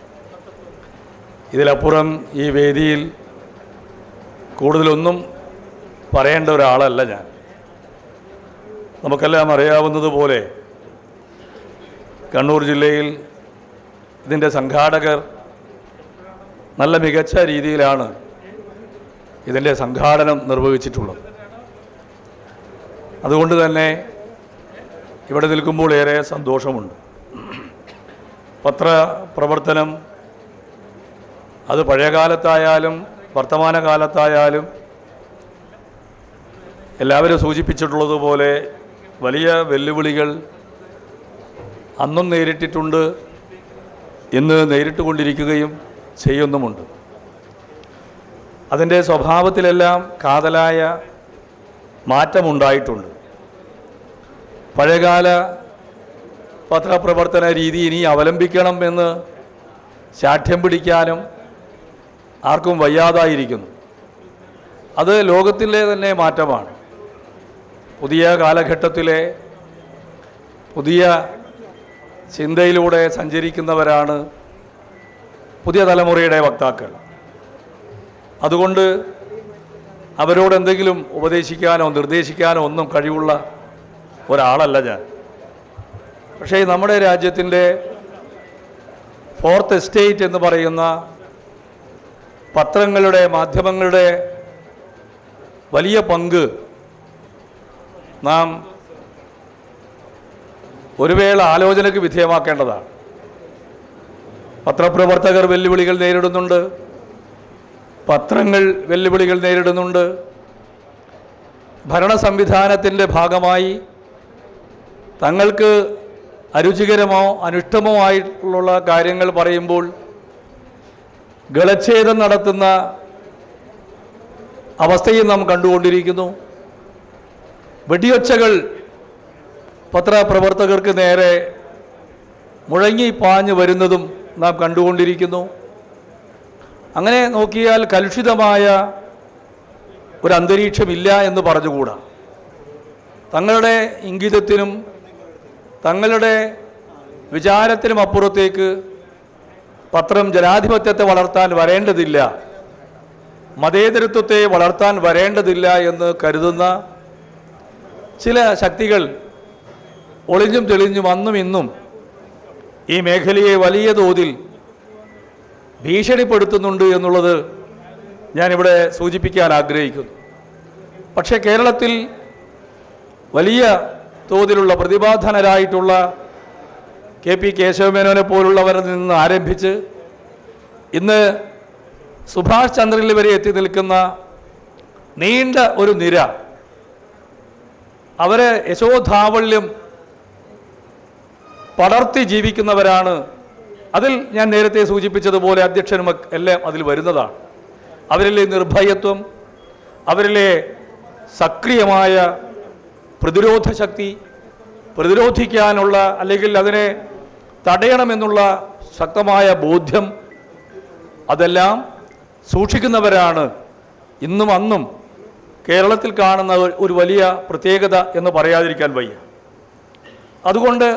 ഇതിലപ്പുറം ഈ വേദിയിൽ കൂടുതലൊന്നും പറയേണ്ട ഒരാളല്ല ഞാൻ. നമുക്കെല്ലാം അറിയാവുന്നതുപോലെ കണ്ണൂർ ജില്ലയിൽ ഇതിൻ്റെ സംഘാടകർ നല്ല മികച്ച രീതിയിലാണ് ഇതിൻ്റെ സംഘാടനം നിർവഹിച്ചിട്ടുള്ളത്. അതുകൊണ്ട് തന്നെ ഇവിടെ നിൽക്കുമ്പോൾ ഏറെ സന്തോഷമുണ്ട്. പത്രപ്രവർത്തനം അത് പഴയകാലത്തായാലും വർത്തമാനകാലത്തായാലും എല്ലാവരും സൂചിപ്പിച്ചിട്ടുള്ളതുപോലെ വലിയ വെല്ലുവിളികൾ അന്നും നേരിട്ടിട്ടുണ്ട്, ഇന്ന് നേരിട്ടുകൊണ്ടിരിക്കുകയും ചെയ്യുന്നുമുണ്ട്. അതിൻ്റെ സ്വഭാവത്തിലെല്ലാം കാതലായ മാറ്റമുണ്ടായിട്ടുണ്ട്. പഴയകാല പത്രപ്രവർത്തന രീതി ഇനി അവലംബിക്കണം എന്ന് ശാഠ്യം പിടിക്കാനും ആർക്കും വയ്യാതായിരിക്കുന്നു. അത് ലോകത്തിലെ തന്നെ മാറ്റമാണ്. പുതിയ കാലഘട്ടത്തിലെ പുതിയ ചിന്തയിലൂടെ സഞ്ചരിക്കുന്നവരാണ് പുതിയ തലമുറയുടെ വക്താക്കൾ. അതുകൊണ്ട് അവരോട് എന്തെങ്കിലും ഉപദേശിക്കാനോ നിർദ്ദേശിക്കാനോ ഒന്നും കഴിവുള്ള ഒരാളല്ല ഞാൻ. പക്ഷേ നമ്മുടെ രാജ്യത്തിൻ്റെ ഫോർത്ത് എസ്റ്റേറ്റ് എന്ന് പറയുന്ന പത്രങ്ങളുടെ മാധ്യമങ്ങളുടെ വലിയ പങ്ക് നാം ഒരു വേള ആലോചനയ്ക്ക് വിധേയമാക്കേണ്ടതാണ്. പത്രപ്രവർത്തകർ വെല്ലുവിളികൾ നേരിടുന്നുണ്ട്, പത്രങ്ങൾ വെല്ലുവിളികൾ നേരിടുന്നുണ്ട്. ഭരണ സംവിധാനത്തിൻ്റെ ഭാഗമായി തങ്ങൾക്ക് അരുചികരമോ അനിഷ്ടമോ ആയിട്ടുള്ള കാര്യങ്ങൾ പറയുമ്പോൾ ഗളച്ഛേദം നടത്തുന്ന അവസ്ഥയും നാം കണ്ടുകൊണ്ടിരിക്കുന്നു. വെടിയൊച്ചകൾ പത്രപ്രവർത്തകർക്ക് നേരെ മുഴങ്ങി പാഞ്ഞു വരുന്നതും നാം കണ്ടുകൊണ്ടിരിക്കുന്നു. അങ്ങനെ നോക്കിയാൽ കലുഷിതമായ ഒരു അന്തരീക്ഷമില്ല എന്ന് പറഞ്ഞുകൂടാ. തങ്ങളുടെ ഇംഗിതത്തിനും തങ്ങളുടെ വിചാരത്തിനും അപ്പുറത്തേക്ക് പത്രം ജനാധിപത്യത്തെ വളർത്താൻ വരേണ്ടതില്ല, മതേതരത്വത്തെ വളർത്താൻ വരേണ്ടതില്ല എന്ന് കരുതുന്ന ചില ശക്തികൾ ഒളിഞ്ഞും തെളിഞ്ഞും അന്നും ഇന്നും ഈ മേഖലയെ വലിയ തോതിൽ ഭീഷണിപ്പെടുത്തുന്നുണ്ട് എന്നുള്ളത് ഞാനിവിടെ സൂചിപ്പിക്കാൻ ആഗ്രഹിക്കുന്നു. പക്ഷേ കേരളത്തിൽ വലിയ തോതിലുള്ള പ്രതിഭാധനരായിട്ടുള്ള KP കേശവമേനോനെ പോലുള്ളവരിൽ നിന്ന് ആരംഭിച്ച് ഇന്ന് സുഭാഷ് ചന്ദ്രനിൽ വരെ എത്തി നിൽക്കുന്ന നീണ്ട ഒരു നിര, അവരെ യശോധാവല്യം പടർത്തി ജീവിക്കുന്നവരാണ്. അതിൽ ഞാൻ നേരത്തെ സൂചിപ്പിച്ചതുപോലെ അധ്യക്ഷനും എല്ലാം അതിൽ വരുന്നതാണ്. അവരിലെ നിർഭയത്വം, അവരിലെ സക്രിയമായ പ്രതിരോധ ശക്തി, പ്രതിരോധിക്കാനുള്ള അല്ലെങ്കിൽ അതിനെ തടയണമെന്നുള്ള ശക്തമായ ബോധ്യം, അതെല്ലാം സൂക്ഷിക്കുന്നവരാണ് ഇന്നും അന്നും കേരളത്തിൽ കാണുന്ന ഒരു വലിയ പ്രത്യേകത എന്ന് പറയാതിരിക്കാൻ വയ്യ. അതുകൊണ്ട്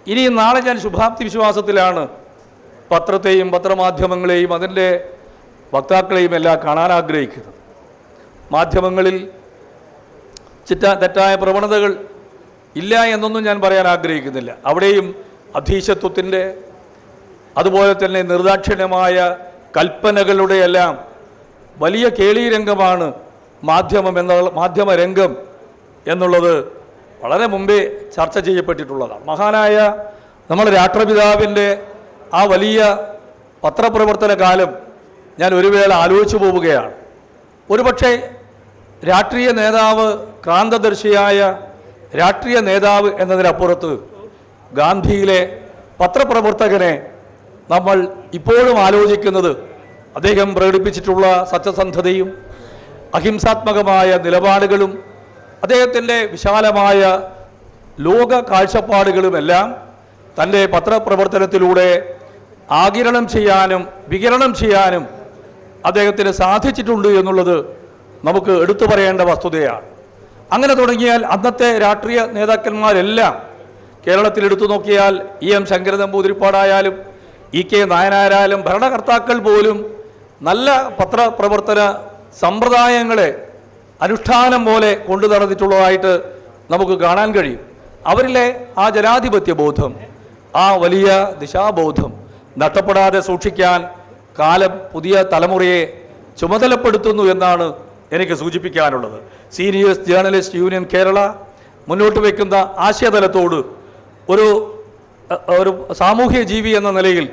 ഇനി നാളെ ഞാൻ ശുഭാപ്തി വിശ്വാസത്തിലാണ് പത്രത്തെയും പത്രമാധ്യമങ്ങളെയും അതിൻ്റെ വക്താക്കളെയും എല്ലാം കാണാൻ ആഗ്രഹിക്കുന്നത്. മാധ്യമങ്ങളിൽ തെറ്റായ പ്രവണതകൾ ഇല്ല എന്നൊന്നും ഞാൻ പറയാൻ ആഗ്രഹിക്കുന്നില്ല. അവിടെയും അധീശത്വത്തിൻ്റെ അതുപോലെ തന്നെ നിർദാക്ഷിണ്യമായ കൽപ്പനകളുടെ എല്ലാം വലിയ കേളീരംഗമാണ് മാധ്യമരംഗം എന്നുള്ളത് വളരെ മുമ്പേ ചർച്ച ചെയ്യപ്പെട്ടിട്ടുള്ളതാണ്. മഹാനായ നമ്മുടെ രാഷ്ട്രപിതാവിൻ്റെ ആ വലിയ പത്രപ്രവർത്തന കാലം ഞാൻ ഒരു വേള ആലോചിച്ചു പോവുകയാണ്. ഒരുപക്ഷെ രാഷ്ട്രീയ നേതാവ്, ക്രാന്തദർശിയായ രാഷ്ട്രീയ നേതാവ് എന്നതിനപ്പുറത്ത് ഗാന്ധിയിലെ പത്രപ്രവർത്തകനെ നമ്മൾ ഇപ്പോഴും ആലോചിക്കുന്നത് അദ്ദേഹം പ്രകടിപ്പിച്ചിട്ടുള്ള സത്യസന്ധതയും അഹിംസാത്മകമായ നിലപാടുകളും അദ്ദേഹത്തിൻ്റെ വിശാലമായ ലോക കാഴ്ചപ്പാടുകളുമെല്ലാം തൻ്റെ പത്രപ്രവർത്തനത്തിലൂടെ ആകിരണം ചെയ്യാനും വികിരണം ചെയ്യാനും അദ്ദേഹത്തിന് സാധിച്ചിട്ടുണ്ട് എന്നുള്ളത് നമുക്ക് എടുത്തു പറയേണ്ട വസ്തുതയാണ്. അങ്ങനെ തുടങ്ങിയാൽ അന്നത്തെ രാഷ്ട്രീയ നേതാക്കന്മാരെല്ലാം കേരളത്തിൽ എടുത്തു നോക്കിയാൽ EM ശങ്കരൻ നമ്പൂതിരിപ്പാടായാലും EK നായനാരായാലും ഭരണകർത്താക്കൾ പോലും നല്ല പത്രപ്രവർത്തന സമ്പ്രദായങ്ങളെ അനുഷ്ഠാനം പോലെ കൊണ്ടു നടന്നിട്ടുള്ളതായിട്ട് നമുക്ക് കാണാൻ കഴിയും. അവരിലെ ആ ജനാധിപത്യ ബോധം, ആ വലിയ ദിശാബോധം നഷ്ടപ്പെടാതെ സൂക്ഷിക്കാൻ കാലം പുതിയ തലമുറയെ ചുമതലപ്പെടുത്തുന്നു എന്നാണ് എനിക്ക് സൂചിപ്പിക്കാനുള്ളത്. സീനിയേഴ്സ് ജേർണലിസ്റ്റ് യൂണിയൻ കേരള മുന്നോട്ട് വയ്ക്കുന്ന ആശയതലത്തോട് ഒരു ഒരു സാമൂഹ്യ ജീവി എന്ന നിലയിൽ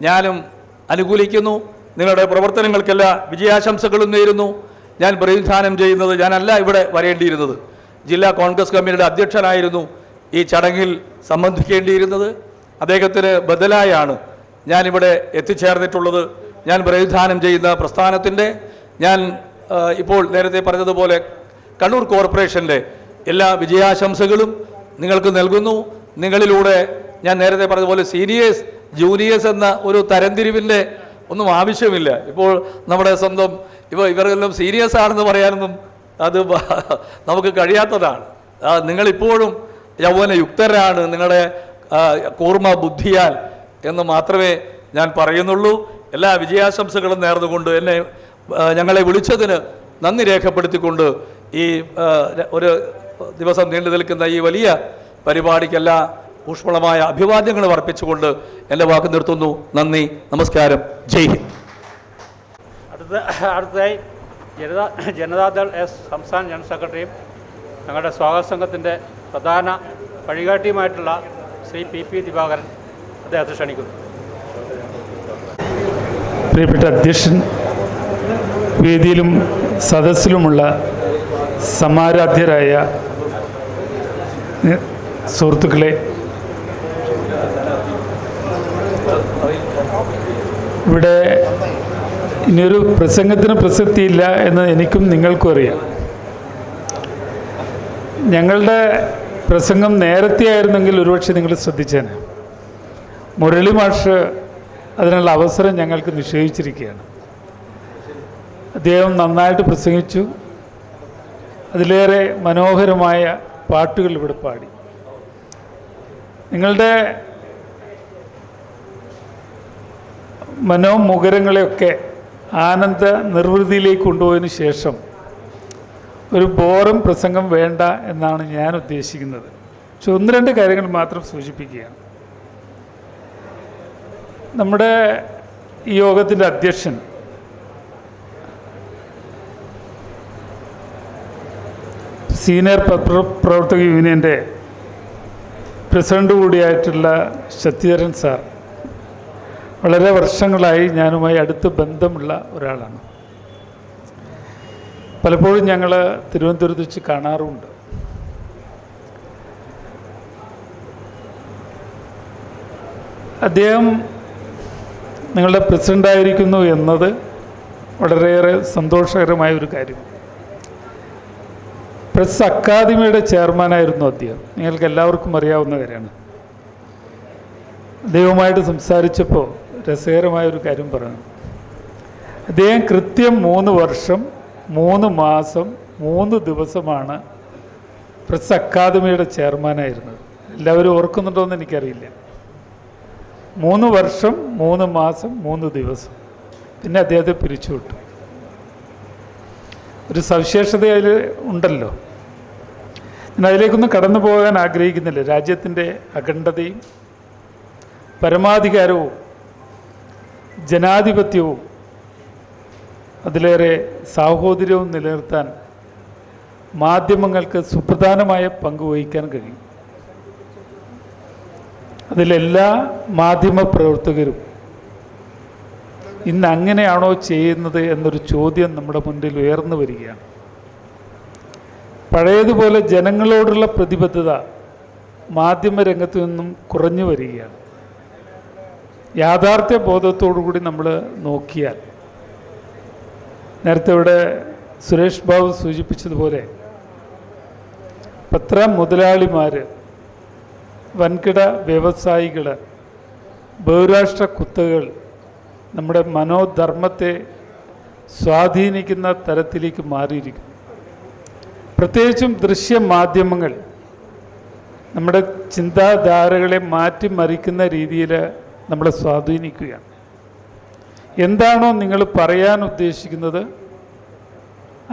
ഞാനും അനുകൂലിക്കുന്നു. നിങ്ങളുടെ പ്രവർത്തനങ്ങൾക്കെല്ലാം വിജയാശംസകളും നേരുന്നു. ഞാൻ പ്രതിനിധാനം ചെയ്യുന്നത്, ഞാനല്ല ഇവിടെ വരേണ്ടിയിരുന്നത്, ജില്ലാ കോൺഗ്രസ് കമ്മിറ്റിയുടെ അധ്യക്ഷനായിരുന്നു ഈ ചടങ്ങിൽ സംബന്ധിക്കേണ്ടിയിരുന്നത്. അദ്ദേഹത്തിന് ബദലായാണ് ഞാനിവിടെ എത്തിച്ചേർന്നിട്ടുള്ളത്. ഞാൻ പ്രതിനിധാനം ചെയ്യുന്ന പ്രസ്ഥാനത്തിൻ്റെ, ഞാൻ ഇപ്പോൾ നേരത്തെ പറഞ്ഞതുപോലെ കണ്ണൂർ കോർപ്പറേഷൻ്റെ എല്ലാ വിജയാശംസകളും നിങ്ങൾക്ക് നൽകുന്നു. നിങ്ങളിലൂടെ ഞാൻ നേരത്തെ പറഞ്ഞതുപോലെ സീനിയേഴ്സ് ജൂനിയേഴ്സ് എന്ന ഒരു തരംതിരിവിൻ്റെ ഒന്നും ആവശ്യമില്ല. ഇപ്പോൾ നമ്മുടെ സ്വന്തം ഇവരെല്ലാം സീനിയേഴ്സ് ആണെന്ന് പറയാനൊന്നും അത് നമുക്ക് കഴിയാത്തതാണ്. നിങ്ങളിപ്പോഴും യൗവനയുക്തരാണ്, നിങ്ങളുടെ കൂർമ്മ ബുദ്ധിയാൽ എന്ന് മാത്രമേ ഞാൻ പറയുന്നുള്ളൂ. എല്ലാ വിജയാശംസകളും നേർന്നുകൊണ്ട് ഞങ്ങളെ വിളിച്ചതിന് നന്ദി രേഖപ്പെടുത്തിക്കൊണ്ട് ഈ ഒരു ദിവസം നീണ്ടു നിൽക്കുന്ന ഈ വലിയ പരിപാടിക്കെല്ലാം ഊഷ്മളമായ അഭിവാദ്യങ്ങൾ അർപ്പിച്ചുകൊണ്ട് എൻ്റെ വാക്ക് നിർത്തുന്നു. നന്ദി, നമസ്കാരം, ജയ് ഹിന്ദ്. അടുത്തതായി ജനതാദൾ എസ് സംസ്ഥാന ജനറൽ സെക്രട്ടറിയും ഞങ്ങളുടെ സ്വാഗത സംഘത്തിൻ്റെ പ്രധാന വഴികാട്ടിയുമായിട്ടുള്ള ശ്രീ പി ദിവാകരൻ അദ്ദേഹത്തെ ക്ഷണിക്കുന്നു. പ്രിയപ്പെട്ട അധ്യക്ഷൻ, വേദിയിലും സദസ്സിലുമുള്ള സമാരാധ്യരായ സുഹൃത്തുക്കളെ, ഇവിടെ ഇനിയൊരു പ്രസംഗത്തിന് പ്രസക്തിയില്ല എന്ന് എനിക്കും നിങ്ങൾക്കും അറിയാം. ഞങ്ങളുടെ പ്രസംഗം നേരത്തെ ആയിരുന്നെങ്കിൽ ഒരുപക്ഷെ നിങ്ങൾ ശ്രദ്ധിച്ചേനെ. മുരളി മാഷ് അതിനുള്ള അവസരം ഞങ്ങൾക്ക് നിഷേധിച്ചിരിക്കുകയാണ്. അദ്ദേഹം നന്നായിട്ട് പ്രസംഗിച്ചു. അതിലേറെ മനോഹരമായ പാട്ടുകൾ ഇവിടെ പാടി. നിങ്ങളുടെ മനോമുഖരങ്ങളെയൊക്കെ ആനന്ദ നിർവൃതിയിലേക്ക് കൊണ്ടുപോയതിന് ശേഷം ഒരു ബോറും പ്രസംഗം വേണ്ട എന്നാണ് ഞാൻ ഉദ്ദേശിക്കുന്നത്. പക്ഷെ ഒന്ന് രണ്ട് കാര്യങ്ങൾ മാത്രം സൂചിപ്പിക്കുകയാണ്. നമ്മുടെ ഈ യോഗത്തിൻ്റെ അധ്യക്ഷൻ സീനിയർ പത്രപ്രവർത്തക യൂണിയൻ്റെ പ്രസിഡൻ്റ് കൂടിയായിട്ടുള്ള ശക്തിധരൻ സാർ വളരെ വർഷങ്ങളായി ഞാനുമായി അടുത്ത് ബന്ധമുള്ള ഒരാളാണ്. പലപ്പോഴും ഞങ്ങൾ തിരുവനന്തപുരത്ത് വെച്ച് കാണാറുമുണ്ട്. അദ്ദേഹം നിങ്ങളുടെ പ്രസിഡൻ്റായിരിക്കുന്നു എന്നത് വളരെയേറെ സന്തോഷകരമായ ഒരു കാര്യം. പ്രസ് അക്കാദമിയുടെ ചെയർമാനായിരുന്നു അദ്ദേഹം. നിങ്ങൾക്ക് എല്ലാവർക്കും അറിയാവുന്ന കാര്യമാണ്. അദ്ദേഹവുമായിട്ട് സംസാരിച്ചപ്പോൾ രസകരമായൊരു കാര്യം പറഞ്ഞു. അദ്ദേഹം കൃത്യം 3 വർഷം 3 മാസം 3 ദിവസമാണ് പ്രസ് അക്കാദമിയുടെ ചെയർമാനായിരുന്നത്. എല്ലാവരും ഓർക്കുന്നുണ്ടോ എന്ന് എനിക്കറിയില്ല. 3 വർഷം 3 മാസം 3 ദിവസം. പിന്നെ അദ്ദേഹത്തെ പിരിച്ചുവിട്ടു. ഒരു സവിശേഷത അതിൽ ഉണ്ടല്ലോ. ഞാൻ അതിലേക്കൊന്നും കടന്നു പോകാൻ ആഗ്രഹിക്കുന്നില്ല. രാജ്യത്തിൻ്റെ അഖണ്ഡതയും പരമാധികാരവും ജനാധിപത്യവും അതിലേറെ സാഹോദര്യവും നിലനിർത്താൻ മാധ്യമങ്ങൾക്ക് സുപ്രധാനമായ പങ്ക് വഹിക്കാൻ കഴിയും. അതിലെല്ലാ മാധ്യമ പ്രവർത്തകരും ഇന്ന് അങ്ങനെയാണോ ചെയ്യുന്നത് എന്നൊരു ചോദ്യം നമ്മുടെ മുന്നിൽ ഉയർന്നു വരികയാണ്. പഴയതുപോലെ ജനങ്ങളോടുള്ള പ്രതിബദ്ധത മാധ്യമരംഗത്തു നിന്നും കുറഞ്ഞു വരികയാണ്. യാഥാർത്ഥ്യ ബോധത്തോടുകൂടി നമ്മൾ നോക്കിയാൽ, നേരത്തെ ഇവിടെ സുരേഷ് ബാബു സൂചിപ്പിച്ചതുപോലെ പത്ര മുതലാളിമാർ, വൻകിട വ്യവസായികൾ, ബഹുരാഷ്ട്ര കുത്തകൾ നമ്മുടെ മനോധർമ്മത്തെ സ്വാധീനിക്കുന്ന തരത്തിലേക്ക് മാറിയിരിക്കുന്നു. പ്രത്യേകിച്ചും ദൃശ്യമാധ്യമങ്ങൾ നമ്മുടെ ചിന്താധാരകളെ മാറ്റിമറിക്കുന്ന രീതിയിൽ നമ്മളെ സ്വാധീനിക്കുകയാണ്. എന്താണോ നിങ്ങൾ പറയാൻ ഉദ്ദേശിക്കുന്നത്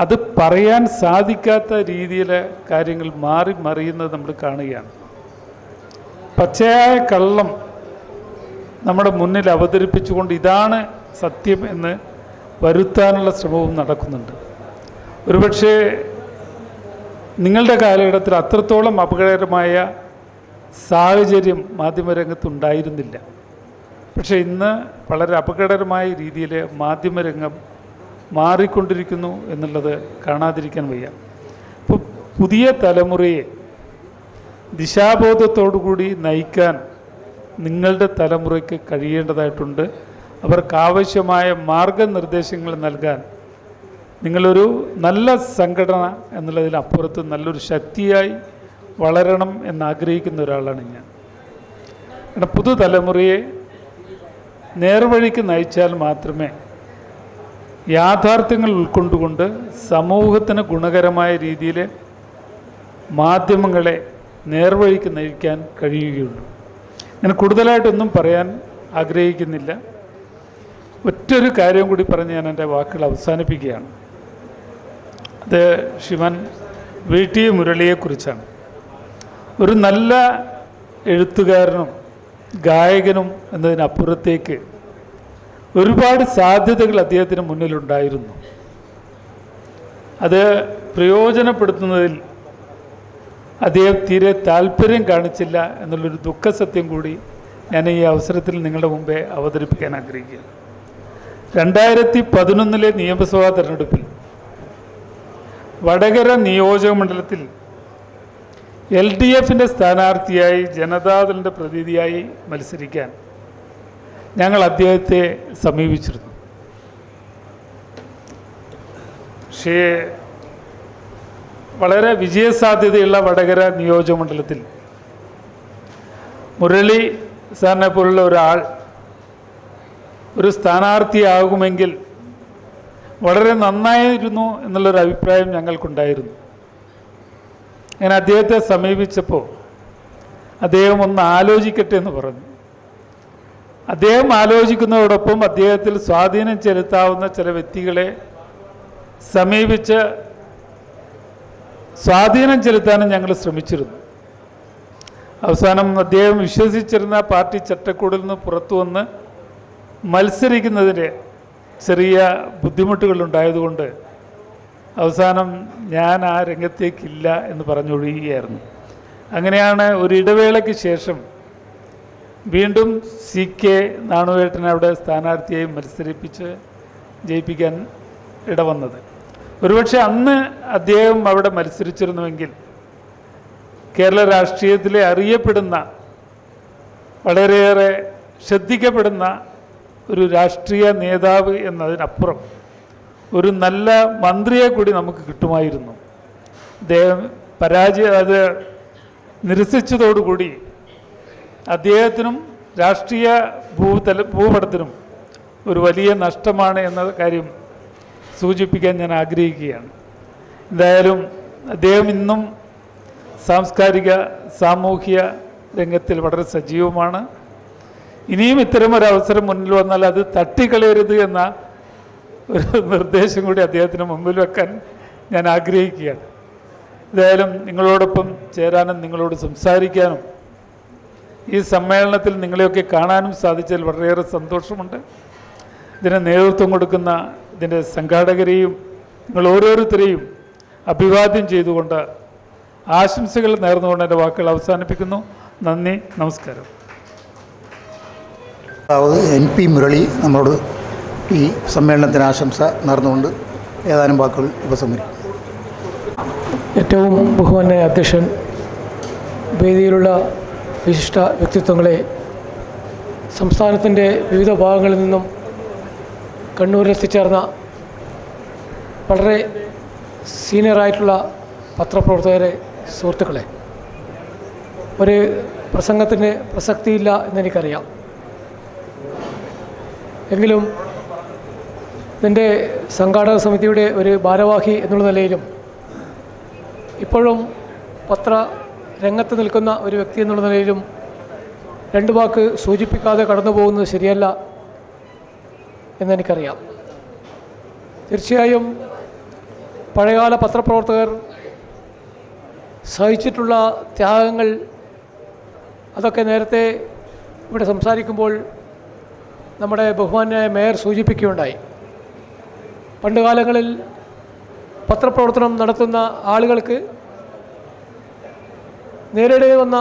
അത് പറയാൻ സാധിക്കാത്ത രീതിയിൽ കാര്യങ്ങൾ മാറി മറിയുന്നത് നമ്മൾ കാണുകയാണ്. പച്ചയായ കള്ളം നമ്മുടെ മുന്നിൽ അവതരിപ്പിച്ചുകൊണ്ട് ഇതാണ് സത്യം എന്ന് വരുത്താനുള്ള ശ്രമവും നടക്കുന്നുണ്ട്. ഒരുപക്ഷെ നിങ്ങളുടെ കാലഘട്ടത്തിൽ അത്രത്തോളം അപകടകരമായ സാഹചര്യം മാധ്യമരംഗത്തുണ്ടായിരുന്നില്ല. പക്ഷേ ഇന്ന് വളരെ അപകടകരമായ രീതിയിൽ മാധ്യമരംഗം മാറിക്കൊണ്ടിരിക്കുന്നു എന്നുള്ളത് കാണാതിരിക്കാൻ വയ്യ. ഇപ്പോൾ പുതിയ തലമുറയെ ദിശാബോധത്തോടുകൂടി നയിക്കാൻ നിങ്ങളുടെ തലമുറയ്ക്ക് കഴിയേണ്ടതായിട്ടുണ്ട്. അവർക്കാവശ്യമായ മാർഗനിർദ്ദേശങ്ങൾ നൽകാൻ നിങ്ങളൊരു നല്ല സംഘടന എന്നുള്ളതിനപ്പുറത്ത് നല്ലൊരു ശക്തിയായി വളരണം എന്നാഗ്രഹിക്കുന്ന ഒരാളാണ് ഞാൻ. കാരണം പുതുതലമുറയെ നേർവഴിക്ക് നയിച്ചാൽ മാത്രമേ യാഥാർത്ഥ്യങ്ങൾ ഉൾക്കൊണ്ടുകൊണ്ട് സമൂഹത്തിന് ഗുണകരമായ രീതിയിൽ മാധ്യമങ്ങളെ നേർവഴിക്ക് നയിക്കാൻ കഴിയുകയുള്ളൂ. ഞാൻ കൂടുതലായിട്ടൊന്നും പറയാൻ ആഗ്രഹിക്കുന്നില്ല. ഒറ്റൊരു കാര്യം കൂടി പറഞ്ഞ് ഞാൻ എൻ്റെ വാക്കുകൾ അവസാനിപ്പിക്കുകയാണ്. അത് ശ്രീമാൻ VT മുരളിയെക്കുറിച്ചാണ്. ഒരു നല്ല എഴുത്തുകാരനും ഗായകനും എന്നതിനപ്പുറത്തേക്ക് ഒരുപാട് സാധ്യതകൾ അദ്ദേഹത്തിന് മുന്നിലുണ്ടായിരുന്നു. അത് പ്രയോജനപ്പെടുത്തുന്നതിൽ അദ്ദേഹം തീരെ താല്പര്യം കാണിച്ചില്ല എന്നുള്ളൊരു ദുഃഖസത്യം കൂടി ഞാൻ ഈ അവസരത്തിൽ നിങ്ങളുടെ മുമ്പേ അവതരിപ്പിക്കാൻ ആഗ്രഹിക്കുകയാണ്. 2011 നിയമസഭാ തെരഞ്ഞെടുപ്പിൽ വടകര നിയോജക മണ്ഡലത്തിൽ LDFിൻ്റെ സ്ഥാനാർത്ഥിയായി ജനതാദളിൻ്റെ പ്രതിനിധിയായി മത്സരിക്കാൻ ഞങ്ങൾ അദ്ദേഹത്തെ സമീപിച്ചിരുന്നു. പക്ഷേ വളരെ വിജയസാധ്യതയുള്ള വടകര നിയോജക മണ്ഡലത്തിൽ മുരളി സാറിനെ പോലുള്ള ഒരാൾ ഒരു സ്ഥാനാർത്ഥിയാകുമെങ്കിൽ വളരെ നന്നായിരുന്നു എന്നുള്ളൊരു അഭിപ്രായം ഞങ്ങൾക്കുണ്ടായിരുന്നു. ഞാൻ അദ്ദേഹത്തെ സമീപിച്ചപ്പോൾ അദ്ദേഹം ഒന്ന് ആലോചിക്കട്ടെ എന്ന് പറഞ്ഞു. അദ്ദേഹം ആലോചിക്കുന്നതോടൊപ്പം അദ്ദേഹത്തിൽ സ്വാധീനം ചെലുത്താവുന്ന ചില വ്യക്തികളെ സമീപിച്ച് സ്വാധീനം ചെലുത്താനും ഞങ്ങൾ ശ്രമിച്ചിരുന്നു. അവസാനം അദ്ദേഹം വിശ്വസിച്ചിരുന്ന പാർട്ടി ചട്ടക്കൂടിൽ നിന്ന് പുറത്തു വന്ന് മത്സരിക്കുന്നതിന് ചെറിയ ബുദ്ധിമുട്ടുകളുണ്ടായതുകൊണ്ട് അവസാനം ഞാൻ ആ രംഗത്തേക്കില്ല എന്ന് പറഞ്ഞൊഴിയുകയായിരുന്നു. അങ്ങനെയാണ് ഒരു ഇടവേളയ്ക്ക് ശേഷം വീണ്ടും CK നാണുവേട്ടനെ അവിടെ സ്ഥാനാർത്ഥിയായി മത്സരിപ്പിച്ച് ജയിപ്പിക്കാൻ ഇടവന്നത്. ഒരുപക്ഷെ അന്ന് അദ്ദേഹം അവിടെ മത്സരിച്ചിരുന്നുവെങ്കിൽ കേരള രാഷ്ട്രീയത്തിലെ അറിയപ്പെടുന്ന വളരെയേറെ ശ്രദ്ധിക്കപ്പെടുന്ന ഒരു രാഷ്ട്രീയ നേതാവ് എന്നതിനപ്പുറം ഒരു നല്ല മന്ത്രിയെ കൂടി നമുക്ക് കിട്ടുമായിരുന്നു. അദ്ദേഹം അത് നിരസിച്ചതോടുകൂടി അദ്ദേഹത്തിനും രാഷ്ട്രീയ ഭൂപടത്തിനും ഒരു വലിയ നഷ്ടമാണ് എന്ന കാര്യം സൂചിപ്പിക്കാൻ ഞാൻ ആഗ്രഹിക്കുകയാണ്. എന്തായാലും അദ്ദേഹം ഇന്നും സാംസ്കാരിക സാമൂഹിക രംഗത്തിൽ വളരെ സജീവമാണ്. ഇനിയും ഇത്തരമൊരവസരം മുന്നിൽ വന്നാൽ അത് തട്ടിക്കളയരുത് എന്ന ഒരു നിർദ്ദേശം കൂടി അദ്ദേഹത്തിന് മുമ്പിൽ വെക്കാൻ ഞാൻ ആഗ്രഹിക്കുകയാണ്. എന്തായാലും നിങ്ങളോടൊപ്പം ചേരാനും നിങ്ങളോട് സംസാരിക്കാനും ഈ സമ്മേളനത്തിൽ നിങ്ങളെയൊക്കെ കാണാനും സാധിച്ചതിൽ വളരെയേറെ സന്തോഷമുണ്ട്. ഇതിന് നേതൃത്വം കൊടുക്കുന്ന ഇതിൻ്റെ സംഘാടകരെയും നിങ്ങൾ ഓരോരുത്തരെയും അഭിവാദ്യം ചെയ്തുകൊണ്ട് ആശംസകൾ നേർന്നുകൊണ്ട് എൻ്റെ വാക്കുകൾ അവസാനിപ്പിക്കുന്നു. നന്ദി, നമസ്കാരം. NP മുരളി നമ്മളോട് ഈ സമ്മേളനത്തിന് ആശംസ നേർന്നുകൊണ്ട് ഏതാനും വാക്കുകൾ ഉപസംഹരിക്കും. ഏറ്റവും ബഹുമാന്യ അധ്യക്ഷൻ, വേദിയിലുള്ള വിശിഷ്ട വ്യക്തിത്വങ്ങളെ, സംസ്ഥാനത്തിൻ്റെ വിവിധ ഭാഗങ്ങളിൽ നിന്നും കണ്ണൂരിലെത്തിച്ചേർന്ന വളരെ സീനിയറായിട്ടുള്ള പത്രപ്രവർത്തകരെ, സുഹൃത്തുക്കളെ, ഒരു പ്രസംഗത്തിന് പ്രസക്തിയില്ല എന്നെനിക്കറിയാം. എങ്കിലും ഇതിൻ്റെ സംഘാടക സമിതിയുടെ ഒരു ഭാരവാഹി എന്നുള്ള നിലയിലും ഇപ്പോഴും പത്ര രംഗത്ത് നിൽക്കുന്ന ഒരു വ്യക്തി എന്നുള്ള നിലയിലും രണ്ട് വാക്ക് സൂചിപ്പിക്കാതെ കടന്നു പോകുന്നത് ശരിയല്ല എന്നെനിക്കറിയാം. തീർച്ചയായും പഴയകാല പത്രപ്രവർത്തകർ സഹിച്ചിട്ടുള്ള ത്യാഗങ്ങൾ അതൊക്കെ നേരത്തെ ഇവിടെ സംസാരിക്കുമ്പോൾ നമ്മുടെ ബഹുമാന്യായ മേയർ സൂചിപ്പിക്കുകയുണ്ടായി. പണ്ട് കാലങ്ങളിൽ പത്രപ്രവർത്തനം നടത്തുന്ന ആളുകൾക്ക് നേരിടേണ്ടി വന്ന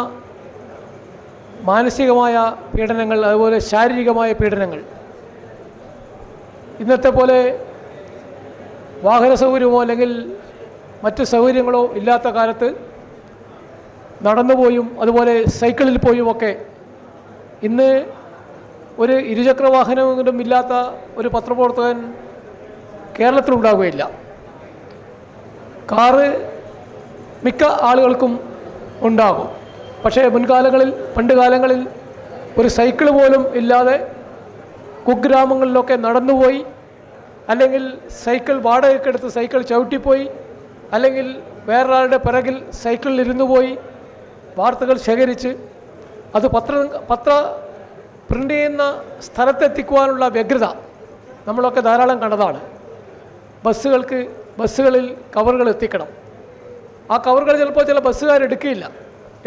മാനസികമായ പീഡനങ്ങൾ, അതുപോലെ ശാരീരികമായ പീഡനങ്ങൾ. ഇന്നത്തെ പോലെ വാഹന സൗകര്യമോ അല്ലെങ്കിൽ മറ്റ് സൗകര്യങ്ങളോ ഇല്ലാത്ത കാലത്ത് നടന്നുപോയും അതുപോലെ സൈക്കിളിൽ പോയുമൊക്കെ ഇന്ന് ഒരു ഇരുചക്ര വാഹനമെങ്കിലും ഇല്ലാത്ത ഒരു പത്രപ്രവർത്തകൻ കേരളത്തിലുണ്ടാവുകയില്ല. കാറ് മിക്ക ആളുകൾക്കും ഉണ്ടാകും. പക്ഷേ പണ്ട് കാലങ്ങളിൽ ഒരു സൈക്കിൾ പോലും ഇല്ലാതെ കുഗ്രാമങ്ങളിലൊക്കെ നടന്നുപോയി, അല്ലെങ്കിൽ സൈക്കിൾ വാടകയ്ക്കെടുത്ത് സൈക്കിൾ ചവിട്ടിപ്പോയി, അല്ലെങ്കിൽ വേറൊരാളുടെ പിറകിൽ സൈക്കിളിൽ ഇരുന്നു പോയി വാർത്തകൾ ശേഖരിച്ച് അത് പത്ര പ്രിൻ്റ് ചെയ്യുന്ന സ്ഥലത്തെത്തിക്കുവാനുള്ള വ്യഗ്രത നമ്മളൊക്കെ ധാരാളം കണ്ടതാണ്. ബസ്സുകളിൽ കവറുകൾ എത്തിക്കണം. ആ കവറുകൾ ചിലപ്പോൾ ചില ബസ്സുകാരെടുക്കില്ല,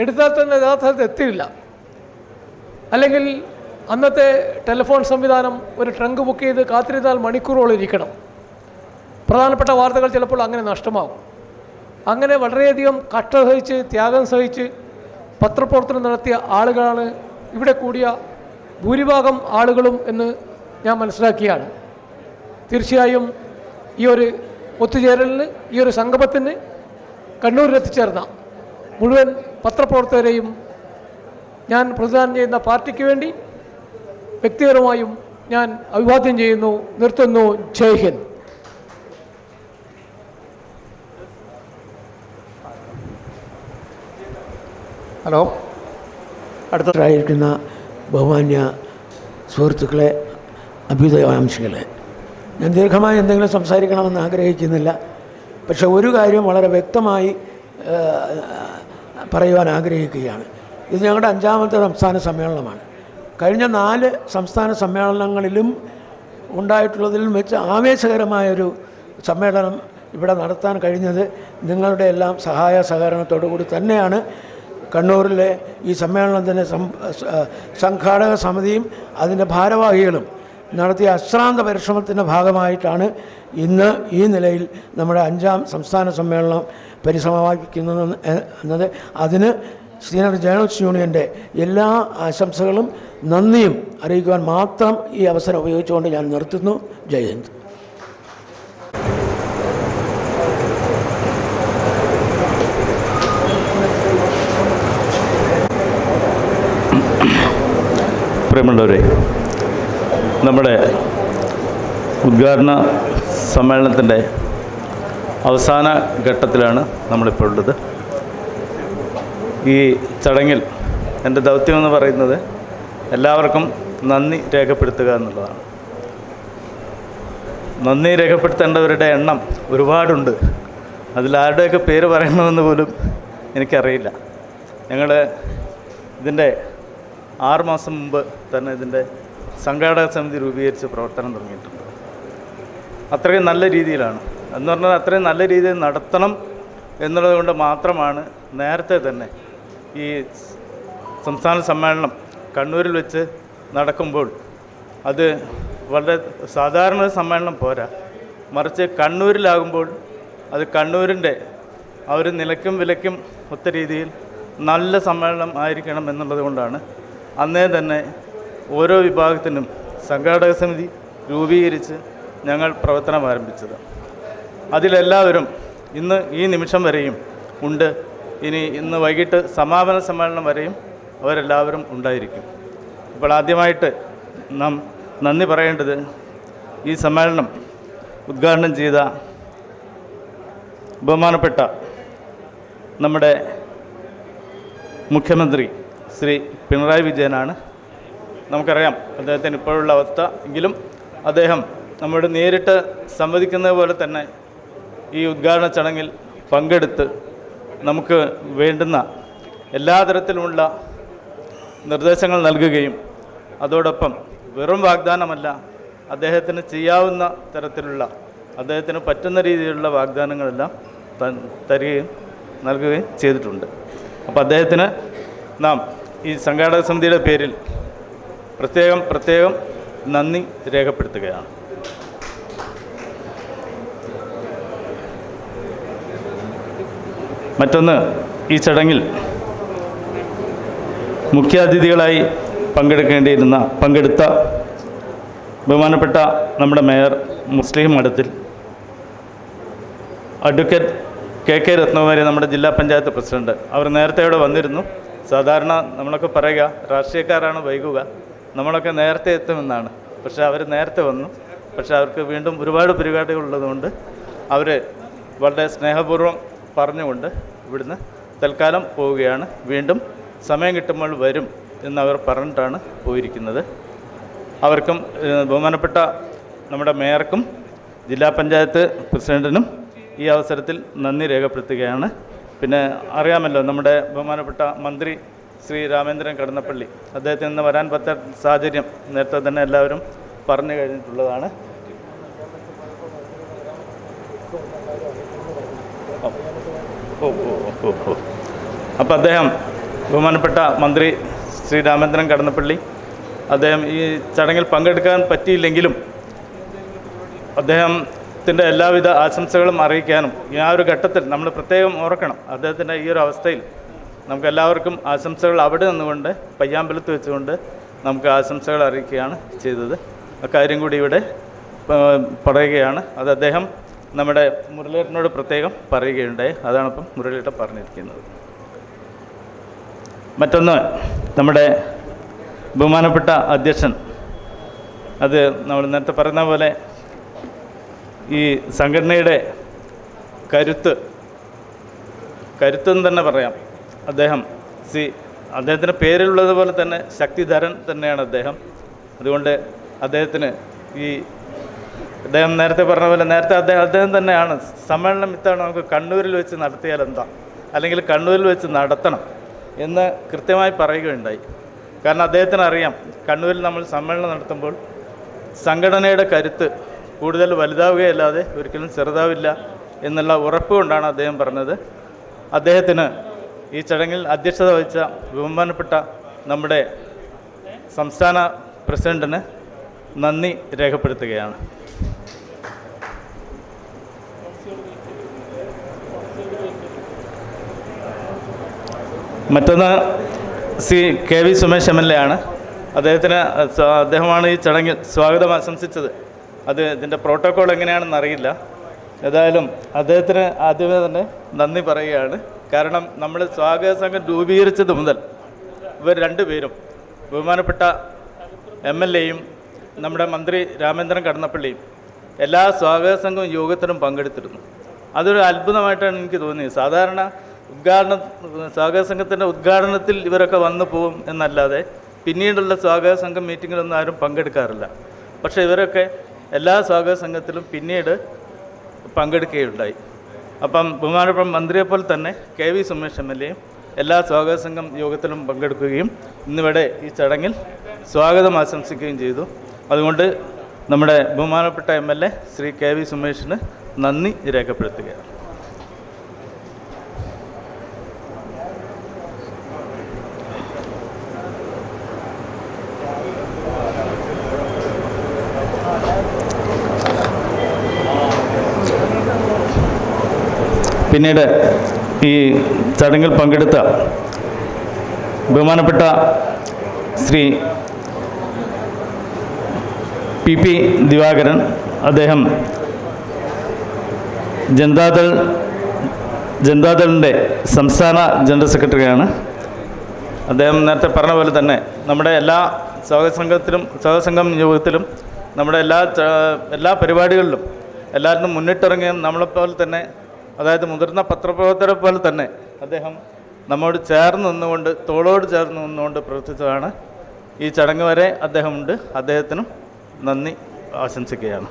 എടുത്താൽ തന്നെ യഥാർത്ഥത്തിൽ എത്തിയില്ല. അല്ലെങ്കിൽ അന്നത്തെ ടെലിഫോൺ സംവിധാനം ഒരു ട്രങ്ക് ബുക്ക് ചെയ്ത് കാത്തിരുന്നാൽ മണിക്കൂറോളം ഇരിക്കണം. പ്രധാനപ്പെട്ട വാർത്തകൾ ചിലപ്പോൾ അങ്ങനെ നഷ്ടമാകും. അങ്ങനെ വളരെയധികം കഷ്ടത സഹിച്ച് ത്യാഗം സഹിച്ച് പത്രപ്രവർത്തനം നടത്തിയ ആളുകളാണ് ഇവിടെ കൂടിയ ഭൂരിഭാഗം ആളുകളും എന്ന് ഞാൻ മനസ്സിലാക്കിയാണ്. തീർച്ചയായും ഈ ഒരു ഒത്തുചേരലിന്, ഈ ഒരു സംഗമത്തിന് കണ്ണൂരിലെത്തിച്ചേർന്ന മുഴുവൻ പത്രപ്രവർത്തകരെയും ഞാൻ പ്രതിദാനം ചെയ്യുന്ന പാർട്ടിക്ക് വേണ്ടി വ്യക്തിപരമായും ഞാൻ അഭിവാദ്യം ചെയ്യുന്നു. നിർത്തുന്നു. ജയ് ഹിന്ദ്. ഹലോ. അടുത്തതായിരിക്കുന്ന ബഹുമാന്യ സുഹൃത്തുക്കളെ, അഭ്യുദയാംശങ്ങളെ, ഞാൻ ദീർഘമായി എന്തെങ്കിലും സംസാരിക്കണമെന്ന് ആഗ്രഹിക്കുന്നില്ല. പക്ഷെ ഒരു കാര്യം വളരെ വ്യക്തമായി പറയുവാൻ ആഗ്രഹിക്കുകയാണ്. ഇത് ഞങ്ങളുടെ 5ാമത്തെ സംസ്ഥാന സമ്മേളനമാണ്. കഴിഞ്ഞ 4 സംസ്ഥാന സമ്മേളനങ്ങളിലും ഉണ്ടായിട്ടുള്ളതിലും വെച്ച് ആവേശകരമായൊരു സമ്മേളനം ഇവിടെ നടത്താൻ കഴിഞ്ഞത് നിങ്ങളുടെ എല്ലാം സഹായ സഹകരണത്തോടു കൂടി തന്നെയാണ്. കണ്ണൂരിലെ ഈ സമ്മേളനത്തിൻ്റെ സംഘാടക സമിതിയും അതിൻ്റെ ഭാരവാഹികളും നടത്തിയ അശ്രാന്ത പരിശ്രമത്തിൻ്റെ ഭാഗമായിട്ടാണ് ഇന്ന് ഈ നിലയിൽ നമ്മുടെ 5ാം സംസ്ഥാന സമ്മേളനം പരിസമാപിക്കുന്നത് എന്നത്. അതിന് സീനിയർ ജേർണലിസ്റ്റ് യൂണിയൻ്റെ എല്ലാ ആശംസകളും നന്ദിയും അറിയിക്കുവാൻ മാത്രം ഈ അവസരം ഉപയോഗിച്ചുകൊണ്ട് ഞാൻ നിർത്തുന്നു. ജയ് ഹിന്ദ്. പ്രിയമുള്ളവരെ, നമ്മുടെ ഉദ്ഘാടന സമ്മേളനത്തിൻ്റെ അവസാന ഘട്ടത്തിലാണ് നമ്മളിപ്പോൾ ഉള്ളത്. ഈ ചടങ്ങിൽ എൻ്റെ ദൗത്യമെന്ന് പറയുന്നത് എല്ലാവർക്കും നന്ദി രേഖപ്പെടുത്തുക എന്നുള്ളതാണ്. നന്ദി രേഖപ്പെടുത്തേണ്ടവരുടെ എണ്ണം ഒരുപാടുണ്ട്. അതിലാരുടെയൊക്കെ പേര് പറയണമെന്ന് പോലും എനിക്കറിയില്ല. ഞങ്ങൾ ഇതിൻ്റെ 6 മാസം മുമ്പ് തന്നെ ഇതിൻ്റെ സംഘാടക സമിതി രൂപീകരിച്ച് പ്രവർത്തനം തുടങ്ങിയിട്ടുണ്ട്. അത്രയും നല്ല രീതിയിലാണ് എന്ന് പറഞ്ഞാൽ അത്രയും നല്ല രീതിയിൽ നടത്തണം എന്നുള്ളത് കൊണ്ട് മാത്രമാണ് നേരത്തെ തന്നെ ഈ സംസ്ഥാന സമ്മേളനം കണ്ണൂരിൽ വെച്ച് നടക്കുമ്പോൾ അത് വളരെ സാധാരണ സമ്മേളനം പോരാ, മറിച്ച് കണ്ണൂരിലാകുമ്പോൾ അത് കണ്ണൂരിൻ്റെ ആ ഒരു നിലയ്ക്കും വിലയ്ക്കും ഒത്ത രീതിയിൽ നല്ല സമ്മേളനം ആയിരിക്കണം എന്നുള്ളത് കൊണ്ടാണ് അന്നേ തന്നെ ഓരോ വിഭാഗത്തിനും സംഘാടക സമിതി രൂപീകരിച്ച് ഞങ്ങൾ പ്രവർത്തനം ആരംഭിച്ചത്. അതിലെല്ലാവരും ഈ നിമിഷം വരെയും ഉണ്ട്. ഇന്ന് വൈകിട്ട് സമാപന സമ്മേളനം വരെയും അവരെല്ലാവരും ഉണ്ടായിരിക്കും. ഇപ്പോൾ ആദ്യമായിട്ട് നാം നന്ദി പറയേണ്ടത് ഈ സമ്മേളനം ഉദ്ഘാടനം ചെയ്ത ബഹുമാനപ്പെട്ട നമ്മുടെ മുഖ്യമന്ത്രി ശ്രീ പിണറായി വിജയനാണ്. നമുക്കറിയാം അദ്ദേഹത്തിന് ഇപ്പോഴുള്ള അവസ്ഥ എങ്കിലും അദ്ദേഹം നമ്മോട് നേരിട്ട് സംവദിക്കുന്നത് പോലെ തന്നെ ഈ ഉദ്ഘാടന ചടങ്ങിൽ പങ്കെടുത്ത് നമുക്ക് വേണ്ടുന്ന എല്ലാ തരത്തിലുമുള്ള നിർദ്ദേശങ്ങൾ നൽകുകയും അതോടൊപ്പം വെറും വാഗ്ദാനമല്ല, അദ്ദേഹത്തിന് ചെയ്യാവുന്ന തരത്തിലുള്ള അദ്ദേഹത്തിന് പറ്റുന്ന രീതിയിലുള്ള വാഗ്ദാനങ്ങളെല്ലാം തരികയും നൽകുകയും ചെയ്തിട്ടുണ്ട്. അപ്പോൾ അദ്ദേഹത്തിന് നാം ഈ സംഘാടക സമിതിയുടെ പേരിൽ പ്രത്യേകം നന്ദി രേഖപ്പെടുത്തുകയാണ്. മറ്റൊന്ന്, ഈ ചടങ്ങിൽ മുഖ്യാതിഥികളായി പങ്കെടുത്ത ബഹുമാനപ്പെട്ട നമ്മുടെ മേയർ മുസ്ലിം മഠത്തിൽ അഡ്വക്കേറ്റ് KK രത്നകുമാരി, നമ്മുടെ ജില്ലാ പഞ്ചായത്ത് പ്രസിഡന്റ്, അവർ നേരത്തെ ഇവിടെ വന്നിരുന്നു. സാധാരണ നമ്മളൊക്കെ പറയുക രാഷ്ട്രീയക്കാരാണ് വൈകുക, നമ്മളൊക്കെ നേരത്തെ എത്തുമെന്നാണ്. പക്ഷേ അവർ നേരത്തെ വന്നു. പക്ഷേ അവർക്ക് വീണ്ടും ഒരുപാട് പരിപാടികളുള്ളതുകൊണ്ട് അവർ വളരെ സ്നേഹപൂർവ്വം പറഞ്ഞുകൊണ്ട് ഇവിടുന്ന് തൽക്കാലം പോവുകയാണ്. വീണ്ടും സമയം കിട്ടുമ്പോൾ വരും എന്നവർ പറഞ്ഞിട്ടാണ് പോയിരിക്കുന്നത്. അവർക്കും ബഹുമാനപ്പെട്ട നമ്മുടെ മേയർക്കും ജില്ലാ പഞ്ചായത്ത് പ്രസിഡൻറ്റിനും ഈ അവസരത്തിൽ നന്ദി രേഖപ്പെടുത്തുകയാണ്. പിന്നെ അറിയാമല്ലോ, നമ്മുടെ ബഹുമാനപ്പെട്ട മന്ത്രി ശ്രീ രാമേന്ദ്രൻ കടന്നപ്പള്ളി, അദ്ദേഹത്തിന് ഇന്ന് വരാൻ പറ്റാത്ത സാഹചര്യം നേരത്തെ തന്നെ എല്ലാവരും പറഞ്ഞു കഴിഞ്ഞിട്ടുള്ളതാണ്. അപ്പോൾ അദ്ദേഹം ബഹുമാനപ്പെട്ട മന്ത്രി ശ്രീ രാമേന്ദ്രൻ കടന്നപ്പള്ളി അദ്ദേഹം ഈ ചടങ്ങിൽ പങ്കെടുക്കാൻ പറ്റിയില്ലെങ്കിലും അദ്ദേഹത്തിൻ്റെ എല്ലാവിധ ആശംസകളും അറിയിക്കാനും ഈ ആ ഒരു ഘട്ടത്തിൽ നമ്മൾ പ്രത്യേകം ഓർക്കണം. അദ്ദേഹത്തിൻ്റെ ഈ ഒരു അവസ്ഥയിൽ നമുക്കെല്ലാവർക്കും ആശംസകൾ അവിടെ നിന്നുകൊണ്ട് പയ്യാമ്പലത്ത് വെച്ചുകൊണ്ട് നമുക്ക് ആശംസകൾ അറിയിക്കുകയാണ് ചെയ്തത്. അക്കാര്യം കൂടി ഇവിടെ പറയുകയാണ്. അത് അദ്ദേഹം നമ്മുടെ മുരളീധരനോട് പ്രത്യേകം പറയുകയുണ്ടായി. അതാണിപ്പം മുരളീധരൻ പറഞ്ഞിരിക്കുന്നത്. മറ്റൊന്ന്, നമ്മുടെ ബഹുമാനപ്പെട്ട അധ്യക്ഷൻ, അത് നമ്മൾ നേരത്തെ പറയുന്ന പോലെ ഈ സംഘടനയുടെ കരുത്തെന്ന് തന്നെ പറയാം. അദ്ദേഹത്തിൻ്റെ പേരിലുള്ളതുപോലെ തന്നെ ശക്തിധരൻ തന്നെയാണ് അദ്ദേഹം. അതുകൊണ്ട് അദ്ദേഹത്തിന് അദ്ദേഹം നേരത്തെ പറഞ്ഞ പോലെ അദ്ദേഹം തന്നെയാണ് സമ്മേളനം ഇത്തവണ നമുക്ക് കണ്ണൂരിൽ വെച്ച് നടത്തിയാൽ എന്താ, അല്ലെങ്കിൽ കണ്ണൂരിൽ വെച്ച് നടത്തണം എന്ന് കൃത്യമായി പറയുകയുണ്ടായി. കാരണം അദ്ദേഹത്തിന് അറിയാം, കണ്ണൂരിൽ നമ്മൾ സമ്മേളനം നടത്തുമ്പോൾ സംഘടനയുടെ കരുത്ത് കൂടുതൽ വലുതാവുകയല്ലാതെ ഒരിക്കലും ചെറുതാവില്ല എന്നുള്ള ഉറപ്പ് കൊണ്ടാണ് അദ്ദേഹം പറഞ്ഞത്. അദ്ദേഹത്തിന് ഈ ചടങ്ങിൽ അധ്യക്ഷത വഹിച്ച ബഹുമാനപ്പെട്ട നമ്മുടെ സംസ്ഥാന പ്രസിഡന്റിന് നന്ദി രേഖപ്പെടുത്തുകയാണ്. മറ്റൊന്ന് ശ്രീ KV സുമേഷ് MLA ആണ്. അദ്ദേഹമാണ് ഈ ചടങ്ങിൽ സ്വാഗതം ആശംസിച്ചത്. ഇതിൻ്റെ പ്രോട്ടോക്കോൾ എങ്ങനെയാണെന്ന് അറിയില്ല. ഏതായാലും അദ്ദേഹത്തിന് ആദ്യമേ തന്നെ നന്ദി പറയുകയാണ്. കാരണം നമ്മൾ സ്വാഗത സംഘം രൂപീകരിച്ചത് മുതൽ ഇവർ രണ്ടുപേരും, ബഹുമാനപ്പെട്ട MLAയും നമ്മുടെ മന്ത്രി രാമേന്ദ്രൻ കടന്നപ്പള്ളിയും, എല്ലാ സ്വാഗത സംഘം യോഗത്തിനും പങ്കെടുത്തിരുന്നു. അതൊരു അത്ഭുതമായിട്ടാണ് എനിക്ക് തോന്നിയത്. സാധാരണ സ്വാഗത സംഘത്തിൻ്റെ ഉദ്ഘാടനത്തിൽ ഇവരൊക്കെ വന്നു പോകും എന്നല്ലാതെ പിന്നീടുള്ള സ്വാഗത സംഘം മീറ്റിങ്ങിലൊന്നും ആരും പങ്കെടുക്കാറില്ല. പക്ഷേ ഇവരൊക്കെ എല്ലാ സ്വാഗത സംഘത്തിലും പിന്നീട് പങ്കെടുക്കുകയുണ്ടായി. അപ്പം ബഹുമാനപ്പെട്ട മന്ത്രിയെപ്പോലെ തന്നെ KV സുമേഷ് MLAയും എല്ലാ സ്വാഗത സംഘം യോഗത്തിലും പങ്കെടുക്കുകയും ഇന്നിവിടെ ഈ ചടങ്ങിൽ സ്വാഗതം ആശംസിക്കുകയും ചെയ്തു. അതുകൊണ്ട് നമ്മുടെ ബഹുമാനപ്പെട്ട MLA ശ്രീ KV സുമേഷിന് നന്ദി രേഖപ്പെടുത്തുകയാണ്. പിന്നീട് ഈ ചടങ്ങിൽ പങ്കെടുത്ത ബഹുമാനപ്പെട്ട ശ്രീ PP ദിവാകരൻ, അദ്ദേഹം ജനതാദളിൻ്റെ സംസ്ഥാന ജനറൽ സെക്രട്ടറിയാണ്. അദ്ദേഹം നേരത്തെ പറഞ്ഞ പോലെ തന്നെ നമ്മുടെ എല്ലാ സ്വാഗത സംഘം യോഗത്തിലും നമ്മുടെ എല്ലാ പരിപാടികളിലും എല്ലാവരും മുന്നിട്ടിറങ്ങിയ നമ്മളെപ്പോലെ തന്നെ, അതായത് മുതിർന്ന പത്രപ്രവർത്തകരെ പോലെ തന്നെ അദ്ദേഹം നമ്മോട് ചേർന്ന് നിന്നുകൊണ്ട്, തോളോട് ചേർന്ന് നിന്നുകൊണ്ട് പ്രവർത്തിച്ചതാണ്. ഈ ചടങ്ങ് വരെ അദ്ദേഹമുണ്ട്. അദ്ദേഹത്തിനും നന്ദി ആശംസിക്കുകയാണ്.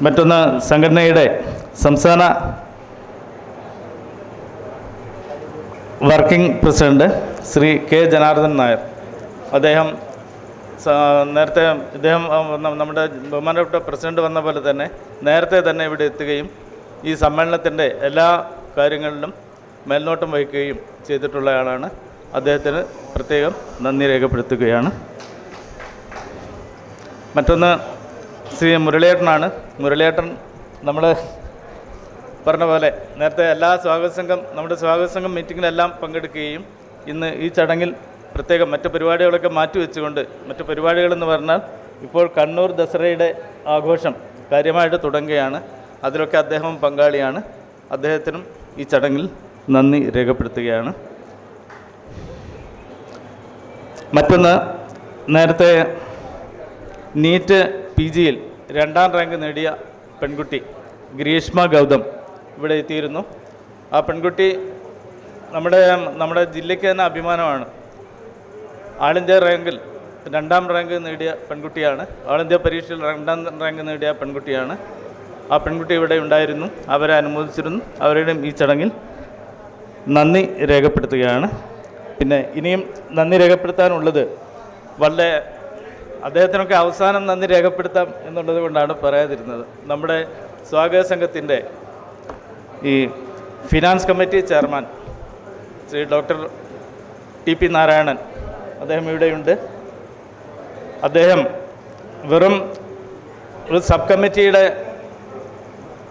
മറ്റൊന്ന്, സംഘടനയുടെ സംസ്ഥാന working president Shri K Janardhan Nair, അദ്ദേഹം നമ്മുടെ ബഹുമാനപ്പെട്ട പ്രസിഡന്റ് വന്ന പോലെ തന്നെ നേരത്തെ തന്നെ ഇവിടെ എത്തുകയും ഈ സമ്മേളനത്തിൻ്റെ എല്ലാ കാര്യങ്ങളിലും മേൽനോട്ടം വഹിക്കുകയും ചെയ്തിട്ടുള്ള ആളാണ്. അദ്ദേഹത്തിന് പ്രത്യേകം നന്ദി രേഖപ്പെടുത്തുകയാണ്. മറ്റൊന്ന് ശ്രീ മുരളീധരനാണ്. മുരളീധരൻ നമ്മൾ പറഞ്ഞ പോലെ നേരത്തെ നമ്മുടെ സ്വാഗത സംഘം മീറ്റിങ്ങിലെല്ലാം പങ്കെടുക്കുകയും ഇന്ന് ഈ ചടങ്ങിൽ പ്രത്യേകം മറ്റ് പരിപാടികളൊക്കെ മാറ്റിവെച്ചുകൊണ്ട്, മറ്റ് പരിപാടികളെന്ന് പറഞ്ഞാൽ ഇപ്പോൾ കണ്ണൂർ ദസറയുടെ ആഘോഷം കാര്യമായിട്ട് തുടങ്ങുകയാണ്. അതിലൊക്കെ അദ്ദേഹം പങ്കാളിയാണ്. അദ്ദേഹത്തിനും ഈ ചടങ്ങിൽ നന്ദി രേഖപ്പെടുത്തുകയാണ്. മറ്റൊന്ന്, നേരത്തെ നീറ്റ് PGയിൽ 2ാം റാങ്ക് നേടിയ പെൺകുട്ടി ഗ്രീഷ്മ ഗൗതം ഇവിടെ എത്തിയിരുന്നു. ആ പെൺകുട്ടി നമ്മുടെ ജില്ലയ്ക്ക് തന്നെ അഭിമാനമാണ്. ആൾ ഇന്ത്യ റാങ്കിൽ 2ാം റാങ്ക് നേടിയ പെൺകുട്ടിയാണ്. ആൾ ഇന്ത്യ പരീക്ഷയിൽ 2ാം റാങ്ക് നേടിയ പെൺകുട്ടിയാണ്. ആ പെൺകുട്ടി ഇവിടെ ഉണ്ടായിരുന്നു. അവരെ അനുമോദിച്ചിരുന്നു. അവരുടെയും ഈ ചടങ്ങിൽ നന്ദി രേഖപ്പെടുത്തുകയാണ്. പിന്നെ ഇനിയും നന്ദി രേഖപ്പെടുത്താനുള്ളത് വളരെ അദ്ദേഹത്തിനൊക്കെ അവസാനം നന്ദി രേഖപ്പെടുത്താം എന്നുള്ളത് കൊണ്ടാണ് പറയാതിരുന്നത്. നമ്മുടെ സ്വാഗത സംഘത്തിൻ്റെ ഈ finance committee chairman Shri doctor TP Narayanan അദ്ദേഹം ഇവിടെയുണ്ട്. അദ്ദേഹം വെറും ഒരു സബ് കമ്മിറ്റിയുടെ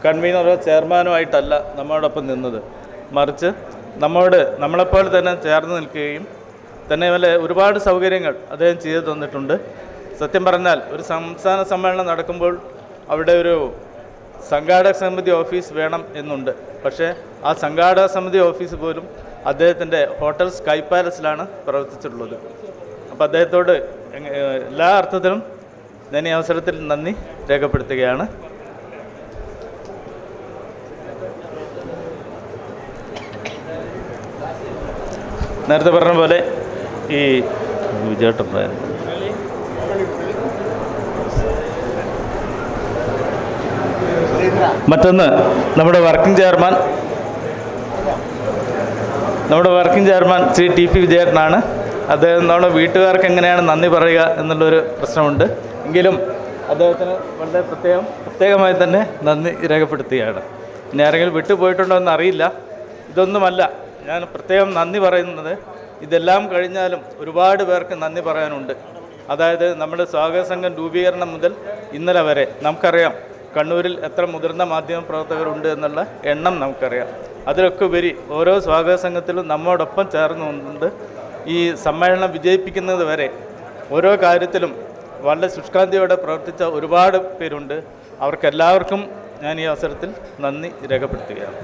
കൺവീനറോ ചെയർമാനോ ആയിട്ടല്ല നമ്മളോടൊപ്പം നിന്നത്, മറിച്ച് നമ്മളെപ്പോലെ തന്നെ ചേർന്ന് നിൽക്കുകയും തന്നെ വല്ല ഒരുപാട് സൗകര്യങ്ങൾ അദ്ദേഹം ചെയ്തു തന്നിട്ടുണ്ട്. സത്യം പറഞ്ഞാൽ ഒരു സംസ്ഥാന സമ്മേളനം നടക്കുമ്പോൾ അവിടെ ഒരു സംഘാടക സമിതി ഓഫീസ് വേണം എന്നുണ്ട്. പക്ഷേ ആ സംഘാടക സമിതി ഓഫീസ് പോലും അദ്ദേഹത്തിൻ്റെ ഹോട്ടൽ സ്കൈ പാലസിലാണ് പ്രവർത്തിച്ചിട്ടുള്ളത്. അപ്പോൾ അദ്ദേഹത്തോട് എല്ലാ അർത്ഥത്തിലും ഞാൻ ഈ അവസരത്തിൽ നന്ദി രേഖപ്പെടുത്തുകയാണ്. നേരത്തെ പറഞ്ഞ പോലെ ഈ വിജയേട്ടൻ മറ്റൊന്ന്, നമ്മുടെ വർക്കിംഗ് ചെയർമാൻ ശ്രീ TP വിജയേട്ടനാണ്. അദ്ദേഹം നമ്മുടെ വീട്ടുകാർക്ക് എങ്ങനെയാണ് നന്ദി പറയുക എന്നുള്ളൊരു പ്രശ്നമുണ്ട്. എങ്കിലും അദ്ദേഹത്തിന് വളരെ പ്രത്യേകമായി തന്നെ നന്ദി രേഖപ്പെടുത്തുകയാണ്. ഇനി ആരെങ്കിലും വിട്ടുപോയിട്ടുണ്ടോ എന്നറിയില്ല. ഇതൊന്നുമല്ല, ഞാൻ പ്രത്യേകം നന്ദി പറയുന്നത്, ഇതെല്ലാം കഴിഞ്ഞാലും ഒരുപാട് പേർക്ക് നന്ദി പറയാനുണ്ട്. അതായത് നമ്മുടെ സ്വാഗത സംഘം രൂപീകരണം മുതൽ ഇന്നലെ വരെ നമുക്കറിയാം കണ്ണൂരിൽ എത്ര മുതിർന്ന മാധ്യമ പ്രവർത്തകരുണ്ട് എന്നുള്ള എണ്ണം നമുക്കറിയാം. അതിലൊക്കെ ഉപരി ഓരോ സ്വാഗത സംഘത്തിലും നമ്മോടൊപ്പം ചേർന്ന് വന്നുകൊണ്ട് ഈ സമ്മേളനം വിജയിപ്പിക്കുന്നത് വരെ ഓരോ കാര്യത്തിലും വളരെ ശുഷ്കാന്തിയോടെ പ്രവർത്തിച്ച ഒരുപാട് പേരുണ്ട്. അവർക്കെല്ലാവർക്കും ഞാൻ ഈ അവസരത്തിൽ നന്ദി രേഖപ്പെടുത്തുകയാണ്.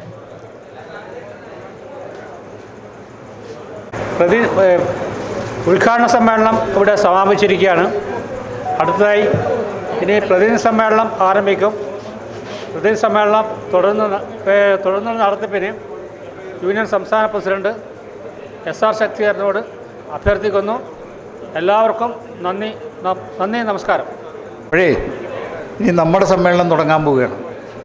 ഉദ്ഘാടന സമ്മേളനം ഇവിടെ സമാപിച്ചിരിക്കുകയാണ്. അടുത്തതായി ഇനി പ്രതിനിധി സമ്മേളനം ആരംഭിക്കും. പ്രതിനിധി സമ്മേളനം തുടർന്ന് നടത്തിപ്പിന് യൂണിയൻ സംസ്ഥാന പ്രസിഡന്റ് SR ശക്തിധരനോട് അഭ്യർത്ഥിക്കുന്നു. എല്ലാവർക്കും നന്ദി, നമസ്കാരം. ഇനി നമ്മുടെ സമ്മേളനം തുടങ്ങാൻ പോവുകയാണ്.